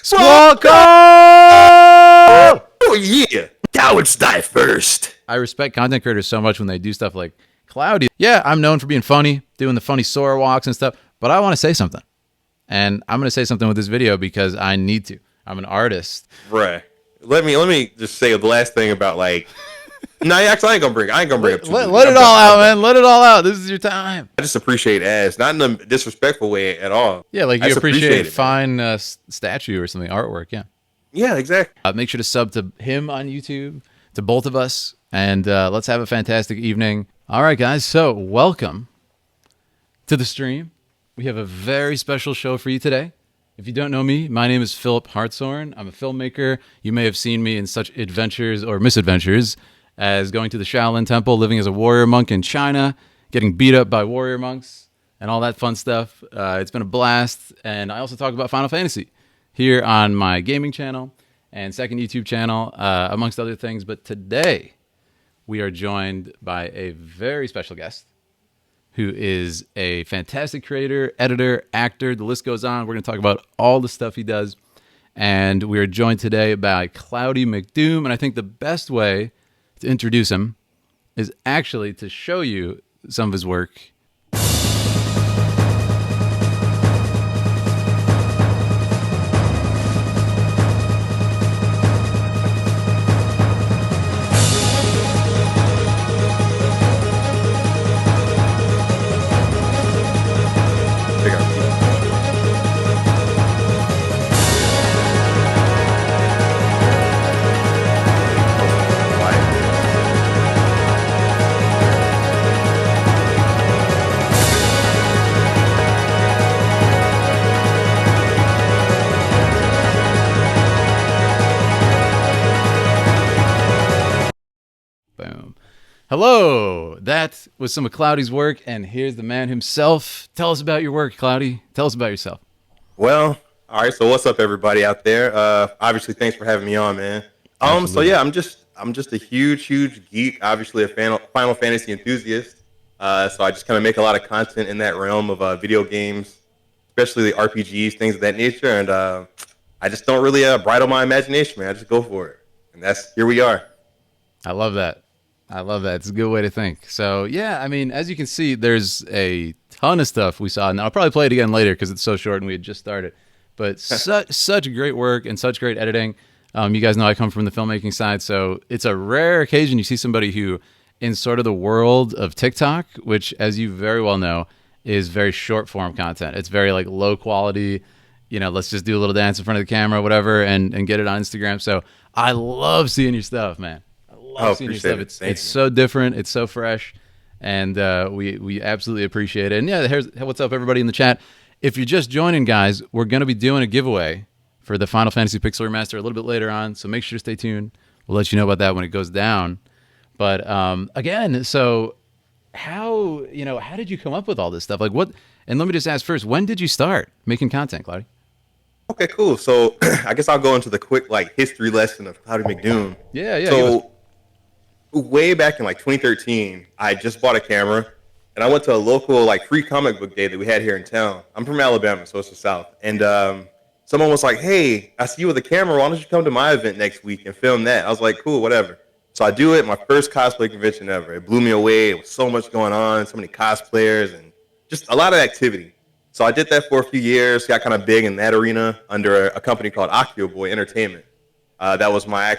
Squawk! Oh yeah, cowards die first. I respect content creators so much when they do stuff like Cloudie. Yeah, I'm known for being funny, doing the funny Sora walks and stuff, but I want to say something. And I'm going to say something with this video because I need to. I'm an artist. Bruh. Let me just say the last thing about like no, actually I ain't gonna bring up too much. Let it all out, man. Let it all out. This is your time. I just appreciate ass, not in a disrespectful way at all. Yeah, like I you just appreciate it, fine statue or something, artwork, yeah. Yeah, exactly. Make sure to sub to him on YouTube, to both of us, and let's have a fantastic evening. All right, guys, so welcome to the stream. We have a very special show for you today. If you don't know me, my name is Philip Hartshorn. I'm a filmmaker. You may have seen me in such adventures or misadventures as going to the Shaolin Temple, living as a warrior monk in China, getting beat up by warrior monks, and all that fun stuff. It's been a blast, and I also talk about Final Fantasy here on my gaming channel and second YouTube channel, amongst other things. But today, we are joined by a very special guest who is a fantastic creator, editor, actor. The list goes on. We're going to talk about all the stuff he does. And we are joined today by Cloudie McDoom. And I think the best way to introduce him is actually to show you some of his work. Boom. Hello, that was some of Cloudie's work, and here's the man himself. Tell us about your work, Cloudie. Tell us about yourself. Well, all right. So what's up, everybody out there? Obviously, thanks for having me on, man. So yeah, I'm just a huge geek. Obviously, a Final Fantasy enthusiast. So I just kind of make a lot of content in that realm of video games, especially the RPGs, things of that nature. And I just don't really bridle my imagination, man. I just go for it, and here we are. I love that. It's a good way to think. So, yeah, I mean, as you can see, there's a ton of stuff we saw. And I'll probably play it again later because it's so short and we had just started. But such great work and such great editing. You guys know I come from the filmmaking side, so it's a rare occasion you see somebody who, in sort of the world of TikTok, which, as you very well know, is very short-form content. It's very, like, low quality, let's just do a little dance in front of the camera, whatever, and get it on Instagram. So I love seeing your stuff, man. Appreciate it. It's so different. It's so fresh, and we absolutely appreciate it. And yeah, here's what's up, everybody in the chat. If you're just joining, guys, we're going to be doing a giveaway for the Final Fantasy Pixel Remaster a little bit later on, so make sure to stay tuned. We'll let you know about that when it goes down. But again, so how did you come up with all this stuff? Like what? And let me just ask first, when did you start making content, Cloudie? Okay, cool. So I guess I'll go into the quick history lesson of Cloudie McDoom. Yeah. So way back in 2013, I just bought a camera, and I went to a local free comic book day that we had here in town. I'm from Alabama, so it's the South. And someone was like, "Hey, I see you with a camera. Why don't you come to my event next week and film that?" I was like, "Cool, whatever." So I do it. My first cosplay convention ever. It blew me away. It was so much going on, so many cosplayers, and just a lot of activity. So I did that for a few years. Got kind of big in that arena under a company called Akio Boy Entertainment. That was my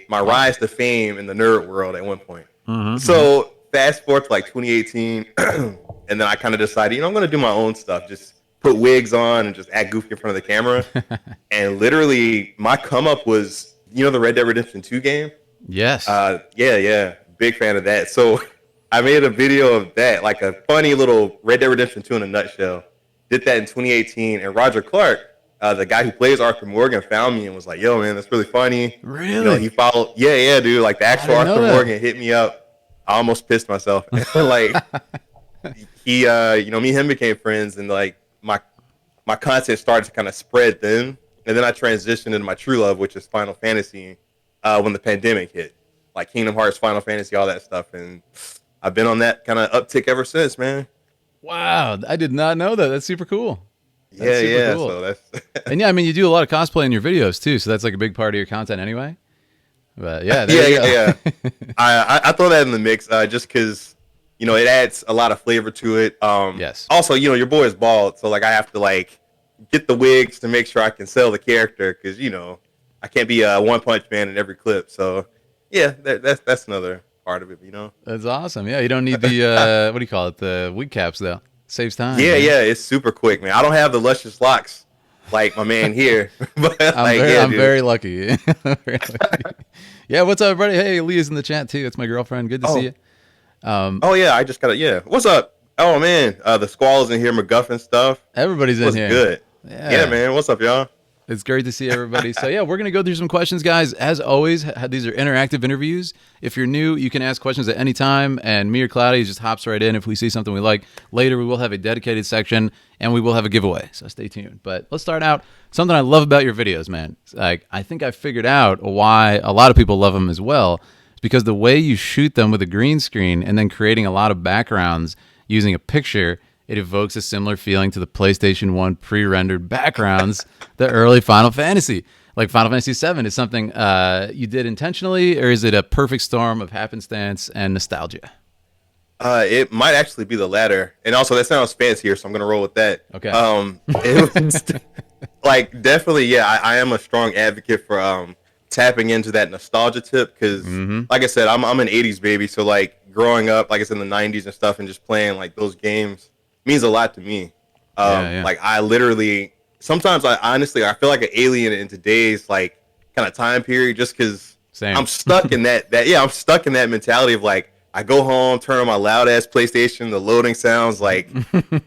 rise to fame in the nerd world at one point. Mm-hmm. So fast forward to 2018, and then I kind of decided, I'm going to do my own stuff. Just put wigs on and just act goofy in front of the camera. And literally, my come up was, the Red Dead Redemption 2 game? Yes. Yeah. Big fan of that. So I made a video of that, like a funny little Red Dead Redemption 2 in a nutshell. Did that in 2018, and Roger Clark, the guy who plays Arthur Morgan, found me and was like, "Yo, man, that's really funny." Really? He followed. Yeah, dude. Like the actual Arthur Morgan hit me up. I almost pissed myself. He, me and him became friends, and my content started to kind of spread then. And then I transitioned into my true love, which is Final Fantasy, when the pandemic hit, like Kingdom Hearts, Final Fantasy, all that stuff, and I've been on that kind of uptick ever since, man. Wow, I did not know that. That's super cool. That's Yeah, super yeah. cool. So that's And yeah, I mean, you do a lot of cosplay in your videos too, so that's like a big part of your content anyway. But yeah, there yeah, you yeah, yeah. go. I throw that in the mix just because it adds a lot of flavor to it. Yes. Also, your boy is bald, so like I have to like get the wigs to make sure I can sell the character because I can't be a one punch man in every clip. So yeah, that's another part of it. That's awesome. Yeah, you don't need the what do you call it? The wig caps though. Saves time. Yeah, You know? yeah, it's super quick, man. I don't have the luscious locks like my man here, but like yeah, I'm dude. very lucky. Very lucky. Yeah, what's up, everybody? Hey, Leah's in the chat too. It's my girlfriend. Good to see Oh, you. Um, oh yeah, I just got yeah. What's up? Oh man, the squall's in here, McGuffin stuff. everybody's in What's here. good? Yeah, Yeah. man. What's up, y'all? It's great to see everybody. So yeah, we're gonna go through some questions, guys. As always, these are interactive interviews. If you're new, you can ask questions at any time, and me or Cloudie just hops right in if we see something we like. Later, we will have a dedicated section, and we will have a giveaway. So stay tuned. But let's start out. Something I love about your videos, man. Like I think I figured out why a lot of people love them as well. It's because the way you shoot them with a green screen and then creating a lot of backgrounds using a picture. It evokes a similar feeling to the PlayStation 1 pre-rendered backgrounds, the early Final Fantasy. Like Final Fantasy 7 is something you did intentionally, or is it a perfect storm of happenstance and nostalgia? It might actually be the latter, and also that sounds fancier, so I'm gonna roll with that. Okay. It was like definitely, yeah. I am a strong advocate for tapping into that nostalgia tip because, like I said, I'm an '80s baby, so like growing up, like I said in the '90s and stuff, and just playing like those games means a lot to me. Yeah. Like I literally sometimes I honestly I feel like an alien in today's like kind of time period just because Same. I'm stuck in I'm stuck in that mentality of like I go home, turn on my loud ass PlayStation, the loading sounds, like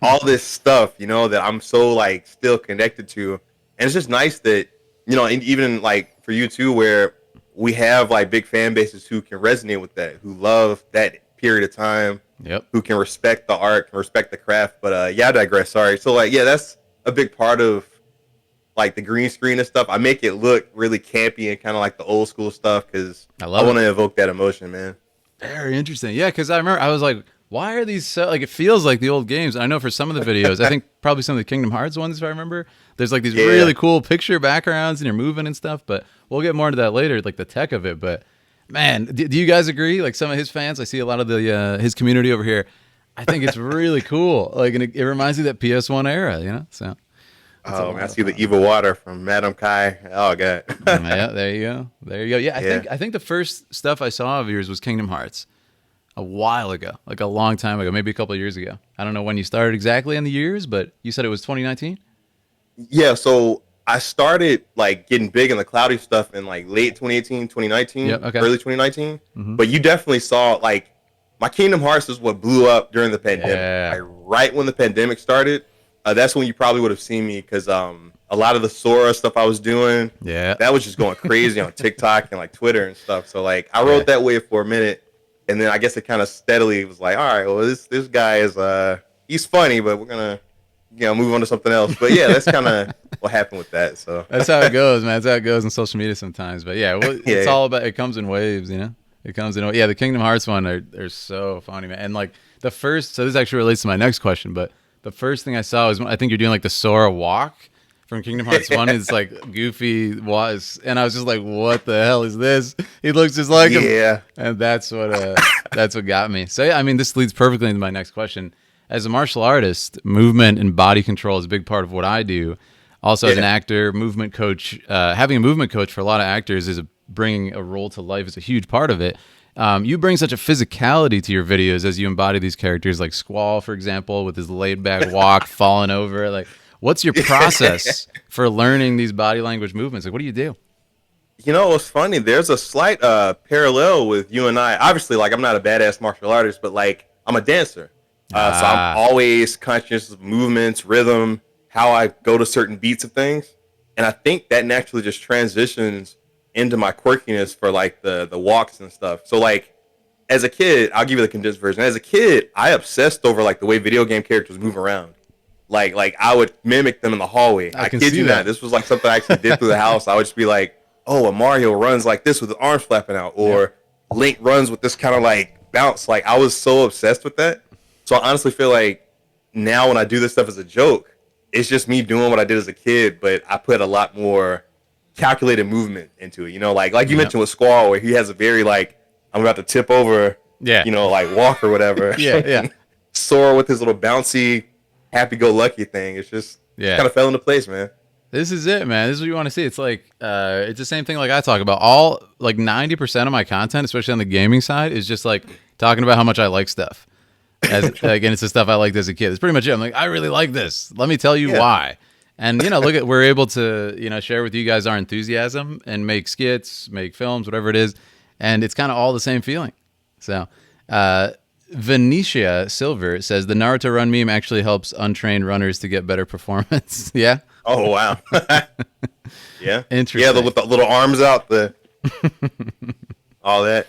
all this stuff, that I'm so like still connected to, and it's just nice that and even like for you too, where we have like big fan bases who can resonate with that, who love that period of time. Yep. Who can respect the art, can respect the craft. But yeah, I digress. Sorry. So like, yeah, that's a big part of like the green screen and stuff. I make it look really campy and kind of like the old school stuff because I want to evoke that emotion, man. Very interesting. Yeah, because I remember I was like, why are these so like it feels like the old games? And I know for some of the videos, I think probably some of the Kingdom Hearts ones, if I remember, there's like these really cool picture backgrounds and you're moving and stuff. But we'll get more into that later, like the tech of it. But man, do you guys agree? Like some of his fans, I see a lot of the his community over here. I think it's really cool. Like, and it reminds me of that PS1 era, So. Oh man, I see the evil water from Madam Kai. Oh god. Yeah, there you go. There you go. Yeah, I think the first stuff I saw of yours was Kingdom Hearts a while ago, like a long time ago, maybe a couple of years ago. I don't know when you started exactly in the years, but you said it was 2019. Yeah, so I started like getting big in the Cloudie stuff in like late 2018, 2019, early 2019. But you definitely saw like my Kingdom Hearts is what blew up during the pandemic. Yeah. Like, right when the pandemic started, that's when you probably would have seen me because a lot of the Sora stuff I was doing, that was just going crazy on TikTok and like Twitter and stuff. So like I rode that wave for a minute, and then I guess it kind of steadily was like, all right, well this guy is he's funny, but we're gonna move on to something else. But yeah, that's kind of what happened with that. So that's how it goes, man. That's how it goes in social media sometimes. But yeah, it's all about. It comes in waves, It comes in. Yeah, the Kingdom Hearts one, they're so funny, man. And like the first, so this actually relates to my next question, but the first thing I saw was I think you're doing like the Sora walk from Kingdom Hearts 1. It's like Goofy was, and I was just like, what the hell is this? He looks just like him. Yeah. And that's what got me. So yeah, I mean, this leads perfectly into my next question. As a martial artist, movement and body control is a big part of what I do. Also, as an actor, movement coach, having a movement coach for a lot of actors is bringing a role to life is a huge part of it. You bring such a physicality to your videos as you embody these characters, like Squall, for example, with his laid-back walk, falling over. Like, what's your process for learning these body language movements? Like, what do you do? It's funny. There's a slight parallel with you and I. Obviously, like, I'm not a badass martial artist, but, like, I'm a dancer. So I'm always conscious of movements, rhythm, how I go to certain beats of things. And I think that naturally just transitions into my quirkiness for like the walks and stuff. So like as a kid, I'll give you the condensed version. As a kid, I obsessed over like the way video game characters move around. Like I would mimic them in the hallway. I kid you not. This was like something I actually did through the house. I would just be like, oh, a Mario runs like this with his arms flapping out, or Link runs with this kind of like bounce. Like I was so obsessed with that. So I honestly feel like now when I do this stuff as a joke, it's just me doing what I did as a kid, but I put a lot more calculated movement into it. Like you Yep. mentioned with Squall, where he has a very like I'm about to tip over, Yeah. like walk or whatever. Yeah. Yeah. Soar with his little bouncy, happy-go-lucky thing. It's just Yeah. kind of fell into place, man. This is it, man. This is what you want to see. It's like, it's the same thing like I talk about. All, like 90% of my content, especially on the gaming side, is just like talking about how much I like stuff. Like, and it's the stuff I liked as a kid. It's pretty much it. I'm like, I really like this. Let me tell you Yeah. why. And, we're able to, share with you guys our enthusiasm and make skits, make films, whatever it is. And it's kind of all the same feeling. So, Venetia Silver says the Naruto run meme actually helps untrained runners to get better performance. Yeah. Oh wow. Yeah. Interesting. Yeah, with the little arms out, all that.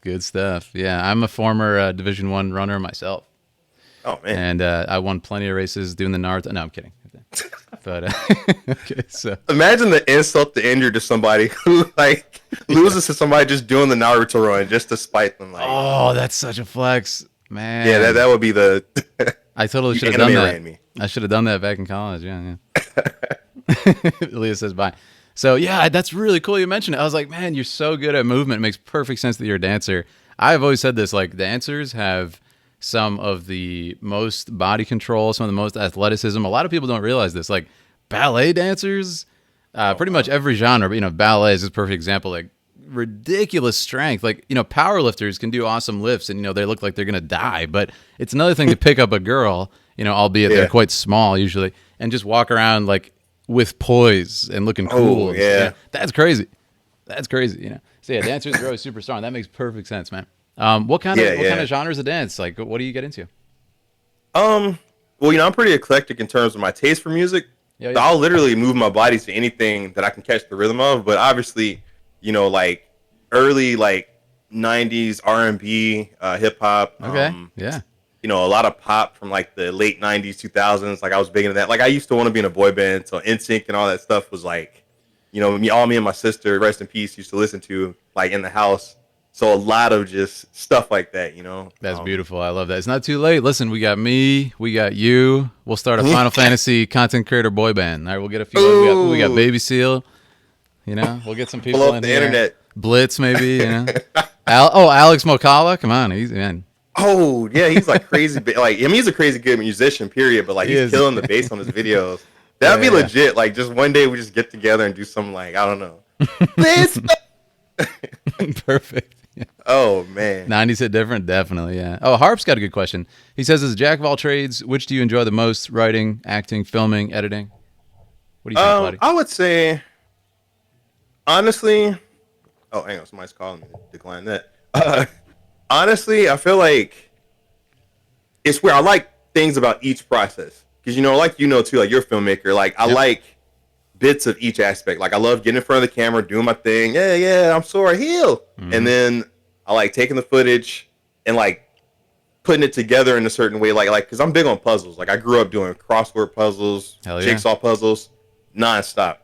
Good stuff. Yeah, I'm a former Division I runner myself, Oh man. and I won plenty of races doing the Naruto. No, I'm kidding. But okay, so Imagine the insult to injure to somebody who like loses to somebody just doing the Naruto run just to spite them. Like, oh, that's such a flex, man. yeah, that would be the. I totally You should have done anime that. ran me. I should have done that back in college. Yeah, yeah. Leah says bye. So yeah, that's really cool. You mentioned it. I was like, man, you're so good at movement. It makes perfect sense that you're a dancer. I've always said this. Like dancers have some of the most body control, some of the most athleticism. A lot of people don't realize this. Like ballet dancers, pretty much every genre. But ballet is a perfect example. Like ridiculous strength. Like powerlifters can do awesome lifts, and they look like they're gonna die. But it's another thing to pick up a girl, albeit they're Yeah. quite small usually, and just walk around like with poise and looking cool. Oh, yeah. That's crazy. That's crazy. So yeah, dancers are always super strong. That makes perfect sense, man. What kind of genres of dance? Like, what do you get into? Well, I'm pretty eclectic in terms of my taste for music. Yeah, So yeah. I'll literally move my body to anything that I can catch the rhythm of. But obviously, like early like '90s R&B, hip hop. Okay. Yeah. A lot of pop from like the late '90s, 2000s. Like I was big into that. Like I used to want to be in a boy band, so NSYNC and all that stuff was like, me and my sister, rest in peace, used to listen to like in the house. So a lot of just stuff like that. That's beautiful. I love that. It's not too late. Listen, we got me, we got you. We'll start a Final Fantasy content creator boy band. All right, we'll get a few. We got Baby Seal. We'll get some people Pull up in the here. internet. Blitz, maybe. Alex Mokala. Come on, he's man. Oh yeah, he's like crazy. He's a crazy good musician. Period. But like He he's is. killing the bass on his videos. That'd be Yeah. legit. Like just one day we just get together and do something like I don't know. This. Perfect. Yeah. Oh man. 90s hit different? Definitely, yeah. Oh, Harp's got a good question. He says, as a jack of all trades, which do you enjoy the most? Writing, acting, filming, editing? What do you think, Cloudie? I would say honestly. Oh, hang on, somebody's calling me. Decline that. Honestly, I feel like it's where I like things about each process because like too, like you're a filmmaker. Like I Yep. like bits of each aspect. Like I love getting in front of the camera, doing my thing. Yeah, I'm sore, heal. And then I like taking the footage and like putting it together in a certain way. Like because I'm big on puzzles. Like I grew up doing crossword puzzles, Hell yeah. jigsaw puzzles, nonstop.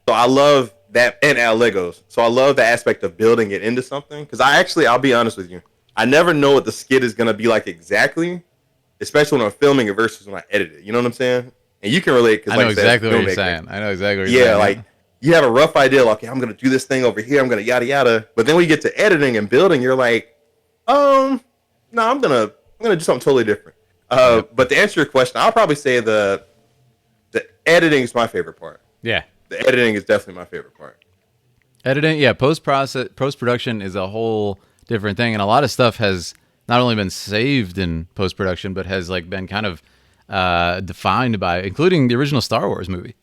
So I love that and add Legos. So I love the aspect of building it into something. Because I'll be honest with you, I never know what the skit is gonna be like exactly, especially when I'm filming it versus when I edit it. You know what I'm saying? And you can relate because I know exactly what you're saying. Yeah, like you have a rough idea, like, okay, I'm gonna do this thing over here, I'm gonna yada yada. But then when you get to editing and building, you're like, no, I'm gonna do something totally different. But to answer your question, I'll probably say the editing is my favorite part. Yeah. The editing is definitely my favorite part. Editing, yeah, post-production is a whole different thing. And a lot of stuff has not only been saved in post-production, but has like been kind of defined by, including the original Star Wars movie.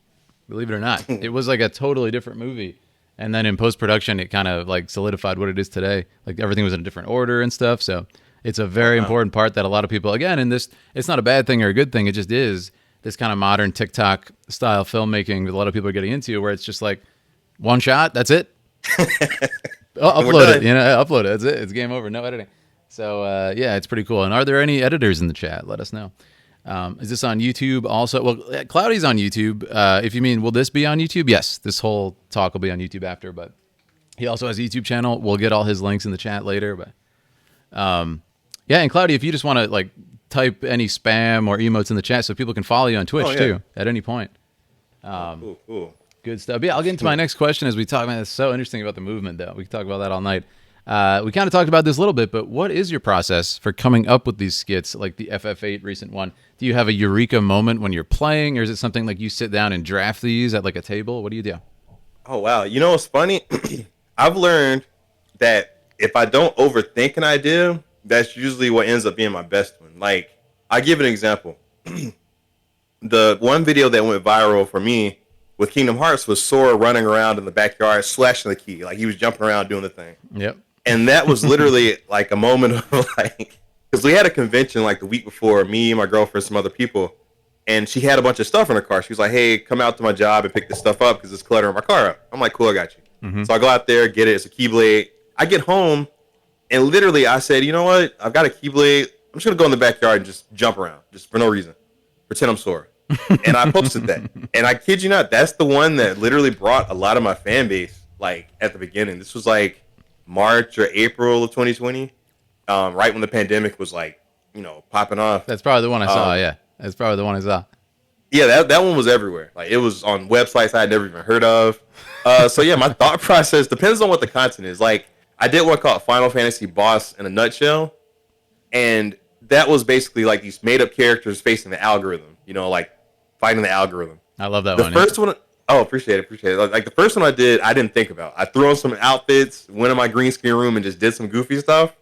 Believe it or not, it was like a totally different movie, and then in post-production, it kind of like solidified what it is today. Like everything was in a different order and stuff. So it's a very important part that a lot of people, again, in this, it's not a bad thing or a good thing. It just is this kind of modern TikTok style filmmaking that a lot of people are getting into, where it's just like one shot, that's it. Upload it, upload it. That's it. It's game over. No editing. So yeah, it's pretty cool. And are there any editors in the chat? Let us know. Is this on YouTube also? Well, Cloudie's on YouTube. If you mean, will this be on YouTube? Yes, this whole talk will be on YouTube after, but he also has a YouTube channel. We'll get all his links in the chat later. But yeah, and Cloudie, if you just want to like type any spam or emotes in the chat so people can follow you on Twitch too at any point. Cool. Good stuff. Yeah, I'll get into my next question as we talk. Man, it's so interesting about the movement, though. We can talk about that all night. We kind of talked about this a little bit, but what is your process for coming up with these skits, like the FF8 recent one? Do you have a eureka moment when you're playing, or is it something like you sit down and draft these at like a table? What do you do? Oh, wow. You know what's funny? I've learned that if I don't overthink an idea, that's usually what ends up being my best one. Like, I give an example. The one video that went viral for me with Kingdom Hearts was Sora running around in the backyard, slashing the key. Like, he was jumping around doing the thing. Yep. And that was literally like a moment of like, because we had a convention like the week before, me, my girlfriend, some other people, and she had a bunch of stuff in her car. She was like, hey, come out to my job and pick this stuff up because it's cluttering my car up. I'm like, cool, I got you. So I go out there, get it. It's a Keyblade. I get home, and literally I said, you know what? I've got a Keyblade. I'm just going to go in the backyard and just jump around, just for no reason. Pretend I'm Sora. And I posted that. And I kid you not, that's the one that literally brought a lot of my fan base, like, at the beginning. This was like March or April of 2020, right when the pandemic was like, popping off. That's probably the one I saw. Yeah, that's probably the one I saw. Yeah, that one was everywhere. Like, it was on websites I had never even heard of. So yeah, my thought process depends on what the content is. Like, I did one called Final Fantasy Boss in a Nutshell, and that was basically like these made up characters facing the algorithm. Like fighting the algorithm. I love that one. The first one. Oh, appreciate it. Like the first one I did, I didn't think about. I threw on some outfits, went in my green screen room, and just did some goofy stuff.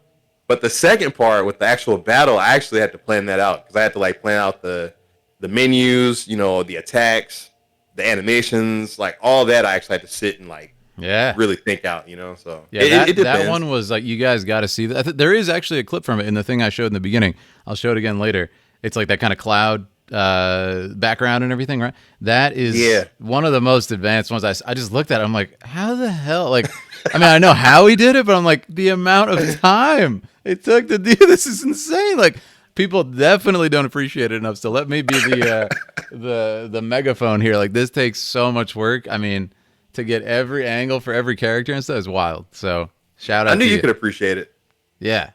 But the second part with the actual battle, I actually had to plan that out because I had to like plan out the menus, the attacks, the animations, like all that. I actually had to sit and like really think out, So yeah, that one was like, you guys got to see that. There is actually a clip from it in the thing I showed in the beginning. I'll show it again later. It's like that kind of cloud background and everything, right? That is one of the most advanced ones. I just looked at it. I'm like, how the hell? Like, I mean, I know how he did it, but I'm like, the amount of time it took to do this is insane. Like, people definitely don't appreciate it enough. So let me be the megaphone here. Like, this takes so much work. I mean, to get every angle for every character and stuff is wild. So shout out. I knew to you could appreciate it. Yeah.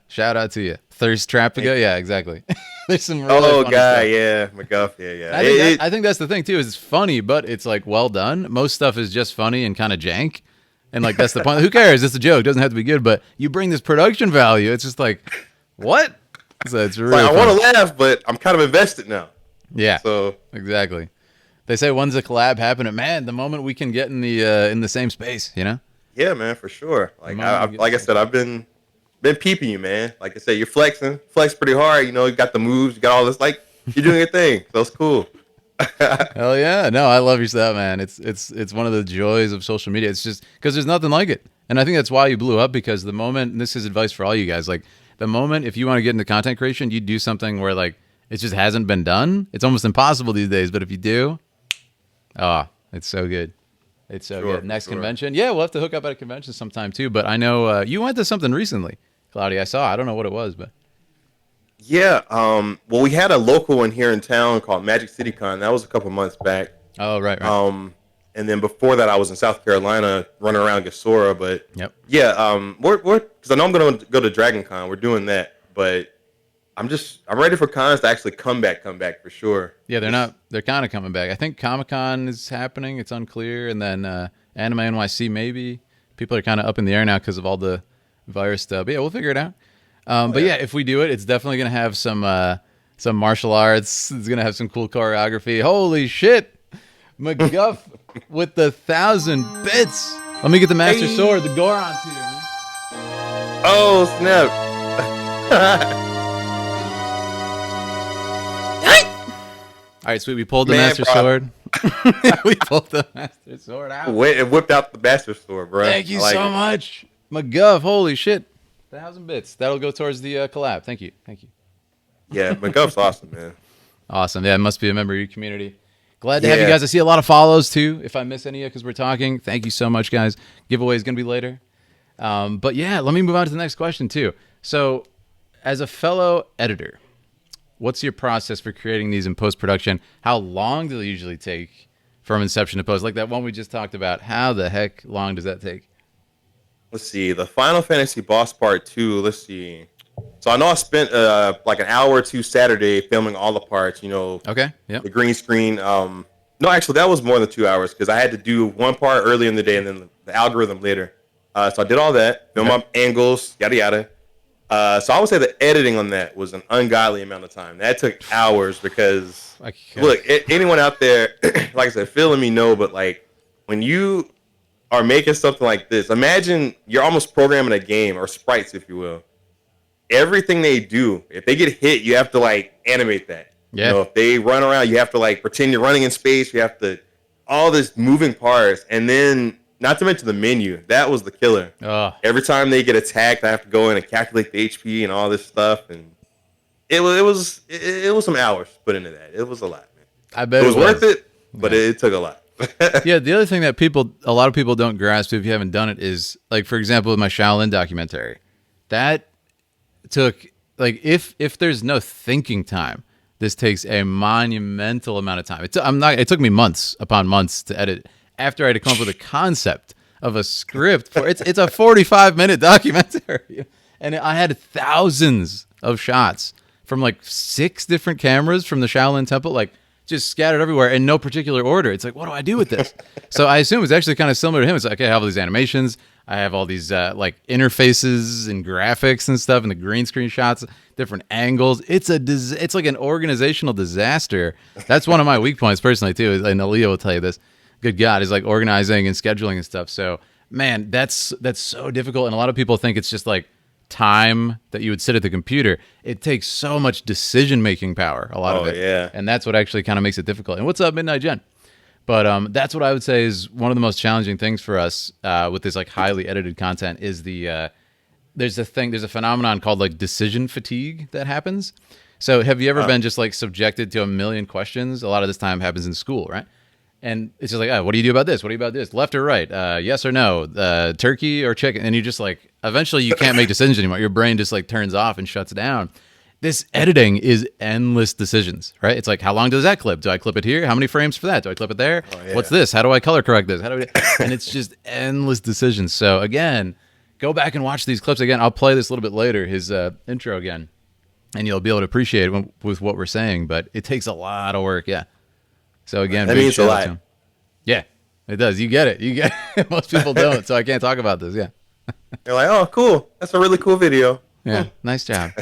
Shout out to you. Thirst Trapiga. Yeah, exactly. There's some really funny stuff. Yeah, McGuff, I think that's the thing too. Is it's funny, but it's like well done. Most stuff is just funny and kind of jank, and like that's the point. Who cares? It's a joke. It doesn't have to be good, but you bring this production value. It's just like, what? So it's really. I want to laugh, but I'm kind of invested now. Yeah. So exactly. They say when's a collab happen? And man, the moment we can get in the same space, Yeah, man, for sure. Like I said, I've been peeping you, man. Like I said, you're flexing pretty hard. You got the moves, you got all this. Like, you're doing your thing. So it's cool. Hell yeah! No, I love your stuff, man. It's one of the joys of social media. It's just because there's nothing like it, and I think that's why you blew up. Because the moment, and this is advice for all you guys, like the moment if you want to get into content creation, you do something where like it just hasn't been done. It's almost impossible these days, but if you do, it's so good. It's so good. Next convention, we'll have to hook up at a convention sometime too. But I know you went to something recently. Cloudie, I don't know what it was, but yeah. Well, we had a local one here in town called Magic City Con. That was a couple months back. Oh, right. And then before that, I was in South Carolina running around Gasora. But we're because I know I'm going to go to Dragon Con. We're doing that, but I'm ready for cons to actually come back for sure. Yeah, they're kind of coming back. I think Comic-Con is happening. It's unclear, and then Anime NYC maybe. People are kind of up in the air now because of all the virus stuff. But yeah, we'll figure it out. But yeah, if we do it, it's definitely going to have some martial arts. It's going to have some cool choreography. Holy shit. McGuff with the 1,000 bits. Let me get the Master Sword, the Goron too. Oh, snap. All right, sweet. We pulled the Master Sword. We pulled the Master Sword out. It whipped out the Master Sword, bro. Thank you so much. McGuff, holy shit. 1,000 bits. That'll go towards the collab. Thank you. Yeah, McGuff's awesome, man. Awesome. Yeah, it must be a member of your community. Glad to have you guys. I see a lot of follows too. If I miss any of you because we're talking, thank you so much, guys. Giveaway is going to be later. But yeah, let me move on to the next question too. So, as a fellow editor, what's your process for creating these in post-production? How long do they usually take from inception to post? Like that one we just talked about. How the heck long does that take? Let's see. The Final Fantasy Boss Part 2, let's see. So I know I spent like an hour or two Saturday filming all the parts. Okay. Yep. The green screen. No, actually, that was more than 2 hours because I had to do one part early in the day and then the algorithm later. So I did all that, film Okay. up angles, yada yada. So I would say the editing on that was an ungodly amount of time. That took hours because Okay. look, anyone out there, like I said, feeling me know, but like when you are making something like this, imagine you're almost programming a game or sprites, if you will. Everything they do, if they get hit, you have to like animate that. Yeah. If they run around, you have to like pretend you're running in space. You have to all this moving parts, and then not to mention the menu. That was the killer. Oh, Every time they get attacked, I have to go in and calculate the HP and all this stuff, and it was some hours put into that. It was a lot, man. I bet It was worth it, but Yeah. it took a lot. Yeah, the other thing that a lot of people don't grasp if you haven't done it is, like, for example, with my Shaolin documentary, that took, like, if there's no thinking time, this takes a monumental amount of time. It took me months upon months to edit after I had to come up with a concept of a script for it's a 45-minute documentary, and I had thousands of shots from like 6 different cameras from the Shaolin Temple, like just scattered everywhere in no particular order. It's like, what do I do with this? So I assume it's actually kind of similar to him. It's like, okay, I have all these animations. I have all these like interfaces and graphics and stuff, and the green screen shots, different angles. It's like an organizational disaster. That's one of my weak points personally too. And Aaliyah will tell you this. Good God, is like organizing and scheduling and stuff. So man, that's so difficult. And a lot of people think it's just like time that you would sit at the computer. It takes so much decision making power, a lot of it. Yeah. And that's what actually kind of makes it difficult. And what's up, Midnight Jen? But that's what I would say is one of the most challenging things for us with this like highly edited content is there's a phenomenon called like decision fatigue that happens. So have you ever been just like subjected to a million questions? A lot of this time happens in school, right? And it's just like, oh, what do you do about this? What do you about this? Left or right? Yes or no? Turkey or chicken? And you just like, eventually you can't make decisions anymore. Your brain just like turns off and shuts down. This editing is endless decisions, right? It's like, how long does that clip? Do I clip it here? How many frames for that? Do I clip it there? Yeah. What's this? How do I color correct this? And it's just endless decisions. So again, go back and watch these clips again. I'll play this a little bit later, his intro again, and you'll be able to appreciate it with what we're saying. But it takes a lot of work, yeah. So again, That big means a shout out lot. to him. Yeah, it does. You get it. You get it. Most people don't, so I can't talk about this. Yeah. You're like, oh, cool. That's a really cool video. Yeah. Nice job.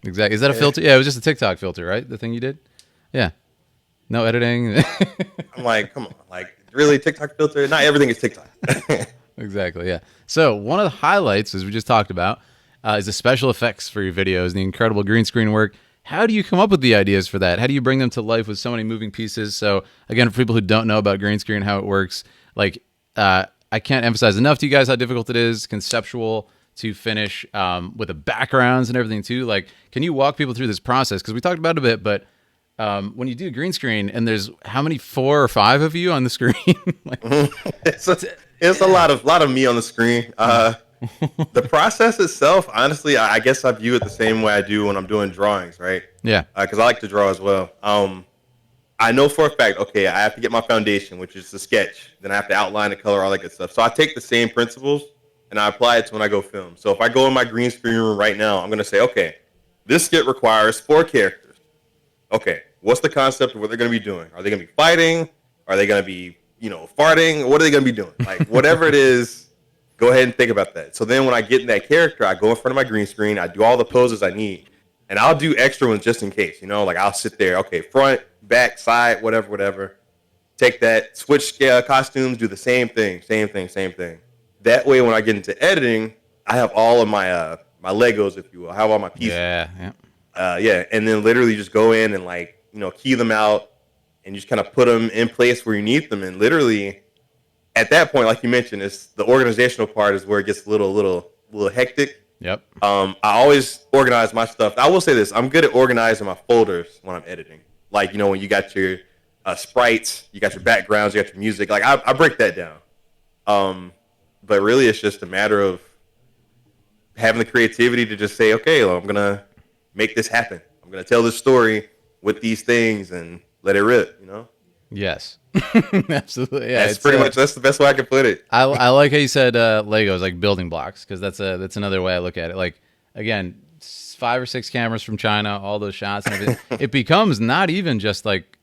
Exactly. Is that a filter? Yeah, it was just a TikTok filter, right? The thing you did? Yeah. No editing. I'm like, come on. Like, really, TikTok filter? Not everything is TikTok. Exactly, yeah. So one of the highlights, as we just talked about, is the special effects for your videos and the incredible green screen work. How do you come up with the ideas for that? How do you bring them to life with so many moving pieces? So again, for people who don't know about green screen, how it works, like I can't emphasize enough to you guys how difficult it is, conceptual to finish, with the backgrounds and everything too. Like, can you walk people through this process? Because we talked about it a bit, but when you do green screen and there's how many, 4 or 5 of you on the screen? Like, It's a lot of me on the screen. The process itself, honestly, I guess I view it the same way I do when I'm doing drawings, right? yeah. Because I like to draw as well. I know for a fact, okay, I have to get my foundation, which is the sketch. Then I have to outline the color, all that good stuff. So I take the same principles and I apply it to when I go film. So if I go in my green screen room right now, I'm going to say, okay, this skit requires 4 characters. Okay, what's the concept of what they're going to be doing? Are they going to be fighting? Are they going to be, farting? What are they going to be doing? Like, whatever it is, go ahead and think about that. So then when I get in that character, I go in front of my green screen, I do all the poses I need, and I'll do extra ones just in case, like I'll sit there, okay, front, back, side, whatever. Take that, switch costumes, do the same thing. That way when I get into editing, I have all of my my Legos, if you will. I have all my pieces. Yeah. And then literally just go in and key them out and just kind of put them in place where you need them. And literally at that point, like you mentioned, it's the organizational part is where it gets a little hectic. Yep. I always organize my stuff. I will say this: I'm good at organizing my folders when I'm editing. Like when you got your sprites, you got your backgrounds, you got your music. Like I break that down. But really, it's just a matter of having the creativity to just say, okay, well, I'm gonna make this happen. I'm gonna tell this story with these things and let it rip. Yes. Absolutely. Yeah. That's pretty much that's the best way I can put it. I like how you said Legos, like building blocks, because that's another way I look at it. Like, again, 5 or 6 cameras from China, all those shots and everything. It becomes not even just like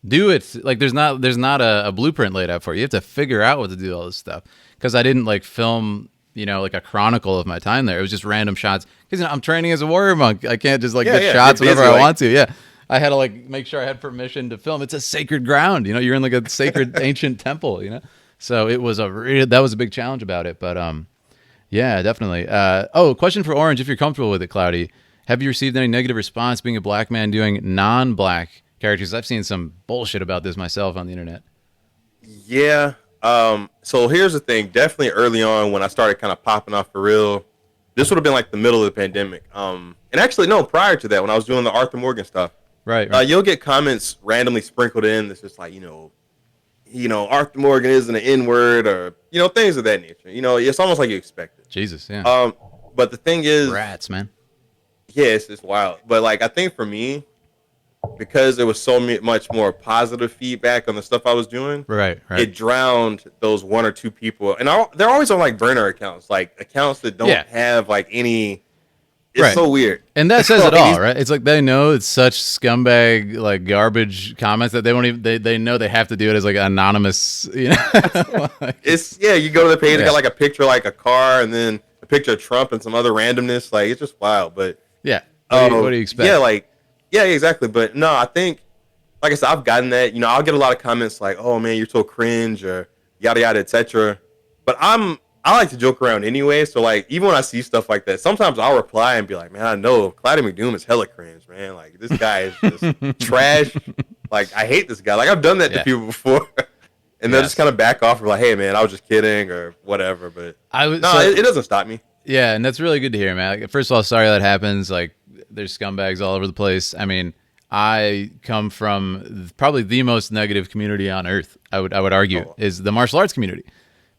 do it. Like there's not a blueprint laid out for you. You have to figure out what to do all this stuff. Because I didn't like film, like a chronicle of my time there. It was just random shots. Because I'm training as a warrior monk. I can't just get shots whenever I want to. Yeah. I had to like make sure I had permission to film. It's a sacred ground. You're in like a sacred ancient temple, So it was that was a big challenge about it. But yeah, definitely. Question for Orange, if you're comfortable with it, Cloudie. Have you received any negative response being a black man doing non-black characters? I've seen some bullshit about this myself on the internet. Yeah. So here's the thing. Definitely early on when I started kind of popping off for real, this would have been like the middle of the pandemic. And actually, no, prior to that, when I was doing the Arthur Morgan stuff, right. You'll get comments randomly sprinkled in that's just like, Arthur Morgan isn't an N-word or, things of that nature. It's almost like you expect it. Jesus, yeah. But the thing is, rats, man. Yeah, it's wild. But like, I think for me, because there was so much more positive feedback on the stuff I was doing, right. It drowned those 1 or 2 people. And they're always on like burner accounts, like accounts that don't have like any. It's so weird. And that says it all, right? It's like they know it's such scumbag, like garbage comments that they won't even. They know they have to do it as like anonymous. Like, you go to the page, they got like a picture, like a car, and then a picture of Trump and some other randomness. Like it's just wild. But yeah, what do you expect? Yeah, exactly. But no, I think, like I said, I've gotten that. I'll get a lot of comments like, "Oh man, you're so cringe," or yada yada, etc. But I like to joke around anyway, so like even when I see stuff like that, sometimes I'll reply and be like, "Man, I know Cloudie McDoom is hella cringe, man. Like this guy is just trash. Like I hate this guy. Like I've done that to people before, and they'll just kind of back off and be like, "Hey, man, I was just kidding," or whatever. But it doesn't stop me. Yeah, and that's really good to hear, man. Like, first of all, sorry that happens. Like there's scumbags all over the place. I mean, I come from probably the most negative community on earth. I would argue is the martial arts community.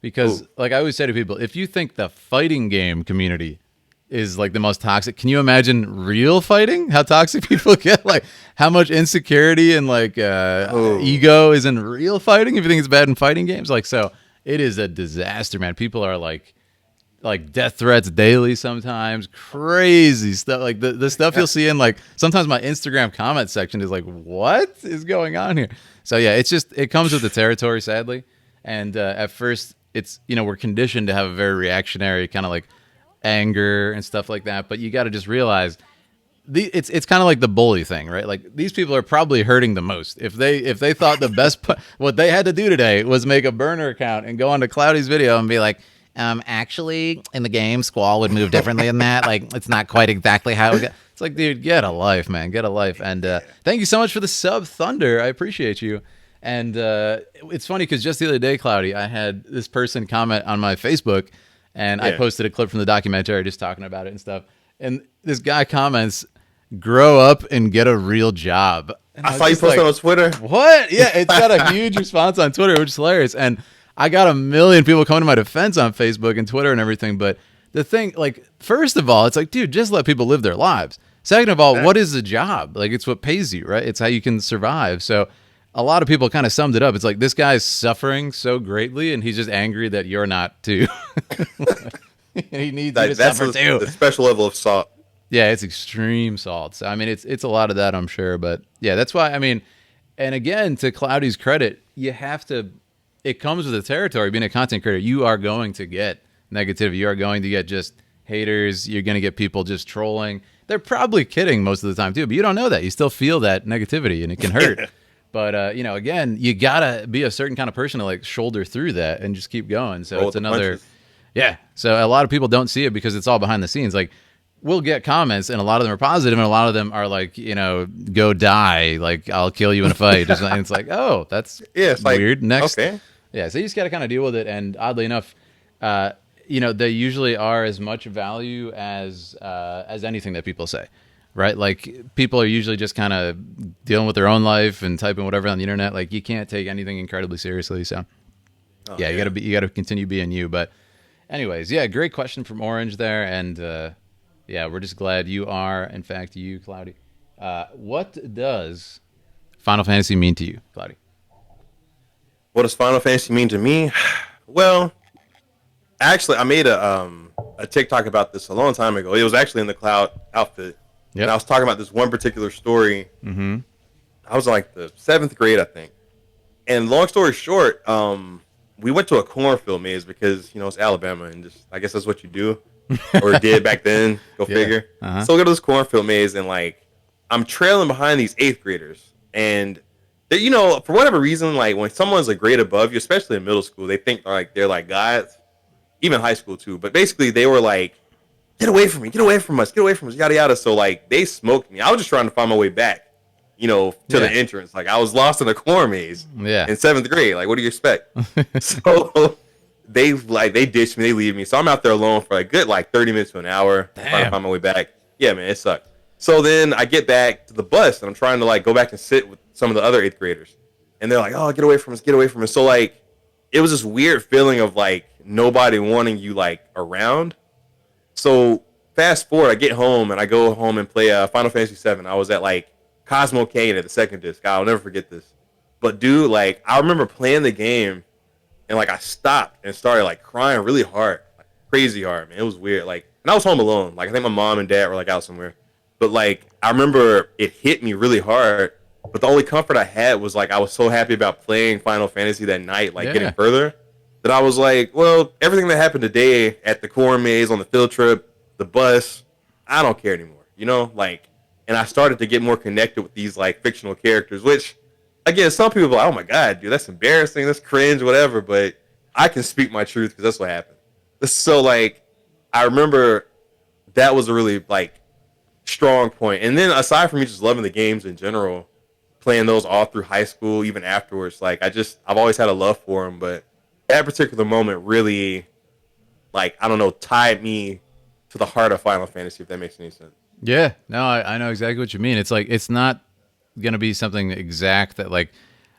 Because, like I always say to people, if you think the fighting game community is like the most toxic, can you imagine real fighting? How toxic people get? Like how much insecurity and like ego is in real fighting? If you think it's bad in fighting games, like so, it is a disaster, man. People are like death threats daily sometimes, crazy stuff. Like the stuff you'll see in like sometimes my Instagram comment section is like, what is going on here? So yeah, it comes with the territory, sadly. And at first, it's we're conditioned to have a very reactionary kind of like anger and stuff like that. But you got to just realize it's kind of like the bully thing, right? Like these people are probably hurting the most. If they thought the best what they had to do today was make a burner account and go onto Cloudie's video and be like, actually in the game, Squall would move differently than that. Like it's not quite exactly how it. It's like, dude, get a life, man, get a life. And thank you so much for the sub, Thunder. I appreciate you. And it's funny because just the other day, Cloudie, I had this person comment on my Facebook, and I posted a clip from the documentary just talking about it and stuff. And this guy comments, "Grow up and get a real job." And I saw you post on Twitter. What? Yeah, it's got a huge response on Twitter, which is hilarious. And I got a million people coming to my defense on Facebook and Twitter and everything. But the thing, like, first of all, it's like, dude, just let people live their lives. Second of all, what is a job? Like, it's what pays you, right? It's how you can survive. So a lot of people kind of summed it up. It's like this guy's suffering so greatly, and he's just angry that you're not too. He needs you to suffer too. The special level of salt. Yeah, it's extreme salt. So, I mean, it's a lot of that, I'm sure. But yeah, that's why, I mean, and again, to Cloudie's credit, you have to, it comes with the territory. Being a content creator, you are going to get negativity. You are going to get just haters. You're going to get people just trolling. They're probably kidding most of the time too, but you don't know that. You still feel that negativity, and it can hurt. But, again, you got to be a certain kind of person to, like, shoulder through that and just keep going. So it's another, yeah. So a lot of people don't see it because it's all behind the scenes. Like, we'll get comments, and a lot of them are positive, and a lot of them are like, go die. Like, I'll kill you in a fight. And it's like, oh, that's weird. Next. Okay. Yeah, so you just got to kind of deal with it. And oddly enough, they usually are as much value as anything that people say. Right, like people are usually just kind of dealing with their own life and typing whatever on the internet. Like you can't take anything incredibly seriously. So, you gotta continue being you. But, anyways, yeah, great question from Orange there, and we're just glad you are, in fact, you, Cloudie. What does Final Fantasy mean to you, Cloudie? What does Final Fantasy mean to me? Well, Actually, I made a TikTok about this a long time ago. It was actually in the Cloud outfit, and I Yep. was talking about this one particular story. Mm-hmm. I was in like the seventh grade, I think. And long story short, we went to a cornfield maze because it's Alabama, and just I guess that's what you do or did back then. Go Yeah. figure. Uh-huh. So we go to this cornfield maze, and like I'm trailing behind these eighth graders, and for whatever reason, like when someone's a grade above you, especially in middle school, they think they're like gods, even high school too. But basically, they were like, "Get away from me! Get away from us! Get away from us!" Yada yada. So like they smoked me. I was just trying to find my way back, to the Yeah. entrance. Like I was lost in a corn maze Yeah. in seventh grade. Like, what do you expect? So they ditched me, they leave me. So I'm out there alone for a good like 30 minutes to an hour trying to Damn. find my way back. Yeah, man, it sucked. So then I get back to the bus and I'm trying to like go back and sit with some of the other eighth graders. And they're like, "Oh, get away from us, get away from us." So like it was this weird feeling of like nobody wanting you like around. So fast forward, I get home and I go home and play Final Fantasy 7. I was at like Cosmo Kane at the second disc. I'll never forget this. But dude, like I remember playing the game and like I stopped and started like crying really hard, like, crazy hard, man. It was weird. Like, and I was home alone. Like I think my mom and dad were like out somewhere. But like I remember it hit me really hard. But the only comfort I had was like I was so happy about playing Final Fantasy that night, like getting Yeah. further, that I was like, well, everything that happened today at the corn maze, on the field trip, the bus, I don't care anymore. Like, and I started to get more connected with these like fictional characters, which again, some people are like, "Oh my god, dude, that's embarrassing, that's cringe, whatever." But I can speak my truth because that's what happened. So like, I remember that was a really like strong point. And then aside from me just loving the games in general, playing those all through high school, even afterwards, like I've always had a love for them. But that particular moment really, like, I don't know, tied me to the heart of Final Fantasy, if that makes any sense. Yeah. No, I know exactly what you mean. It's like it's not gonna be something exact that like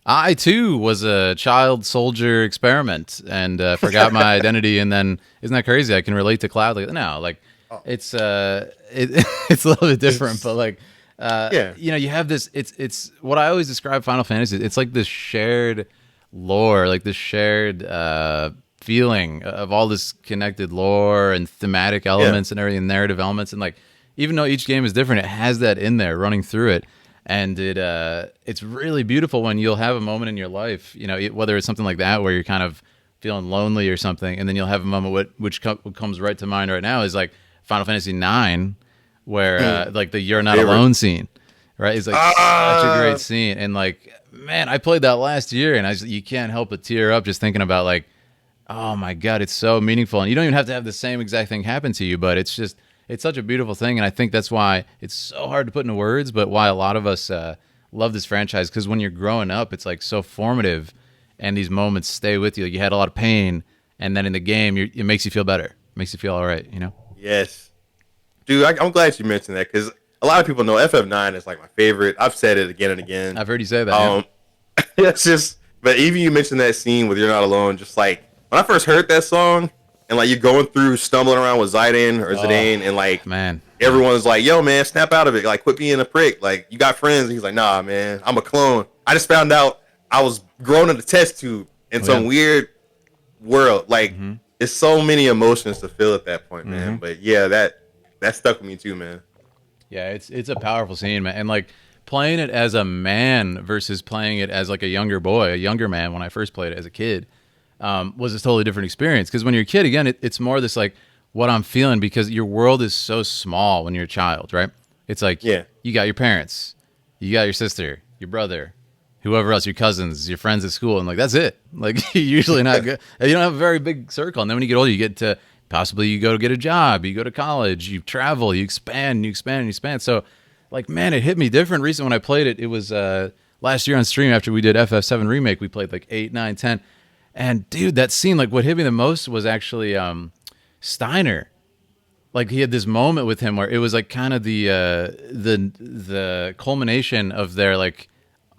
I too was a child soldier experiment and forgot my identity, and then isn't that crazy? I can relate to Cloud. Like no, like it's it's a little bit different, but like Yeah. you have this. It's what I always describe Final Fantasy. It's like this shared lore, like this shared feeling of all this connected lore and thematic elements and everything, narrative elements, and like even though each game is different, it has that in there running through it. And it's really beautiful when you'll have a moment in your life, whether it's something like that where you're kind of feeling lonely or something, and then you'll have a moment what comes right to mind right now is like Final Fantasy 9, where like the "You're Not Favorite. Alone" scene, right? It's like such a great scene, and like man, I played that last year, and you can't help but tear up just thinking about like, oh my god, it's so meaningful, and you don't even have to have the same exact thing happen to you, but it's such a beautiful thing, and I think that's why it's so hard to put into words, but why a lot of us love this franchise, because when you're growing up, it's like so formative, and these moments stay with you. Like you had a lot of pain, and then in the game, it makes you feel better. It makes you feel all right, Yes. Dude, I'm glad you mentioned that because a lot of people know FF9 is like my favorite. I've said it again and again. I've heard you say that. Yeah. It's just, but even you mentioned that scene with "You're Not Alone," just like when I first heard that song, and like you're going through stumbling around with Zidane or Zidane, and like Man, everyone's like, "Yo, man, snap out of it! Like, quit being a prick! Like, you got friends." And he's like, "Nah, man, I'm a clone. I just found out I was grown in a test tube in some yeah. weird world." Like, it's so many emotions to feel at that point, man. But yeah, that stuck with me too, man. Yeah, it's a powerful scene, man. And like playing it as a man versus playing it as like a younger boy, a younger man when I first played it as a kid, was a totally different experience. Because when you're a kid, again, it's more this like what I'm feeling because your world is so small when you're a child, right? It's like Yeah. you got your parents, you got your sister, your brother, whoever else, your cousins, your friends at school, and like that's it. Like you're usually not good. You don't have a very big circle. And then when you get older, you get to possibly you go to get a job, you go to college, you travel, you expand, you expand, and you expand. So like man, it hit me different recently when I played it. It was last year on stream after we did FF7 remake. We played like 8, 9, 10. And dude, that scene, like what hit me the most was actually Steiner. Like he had this moment with him where it was like kind of the culmination of their like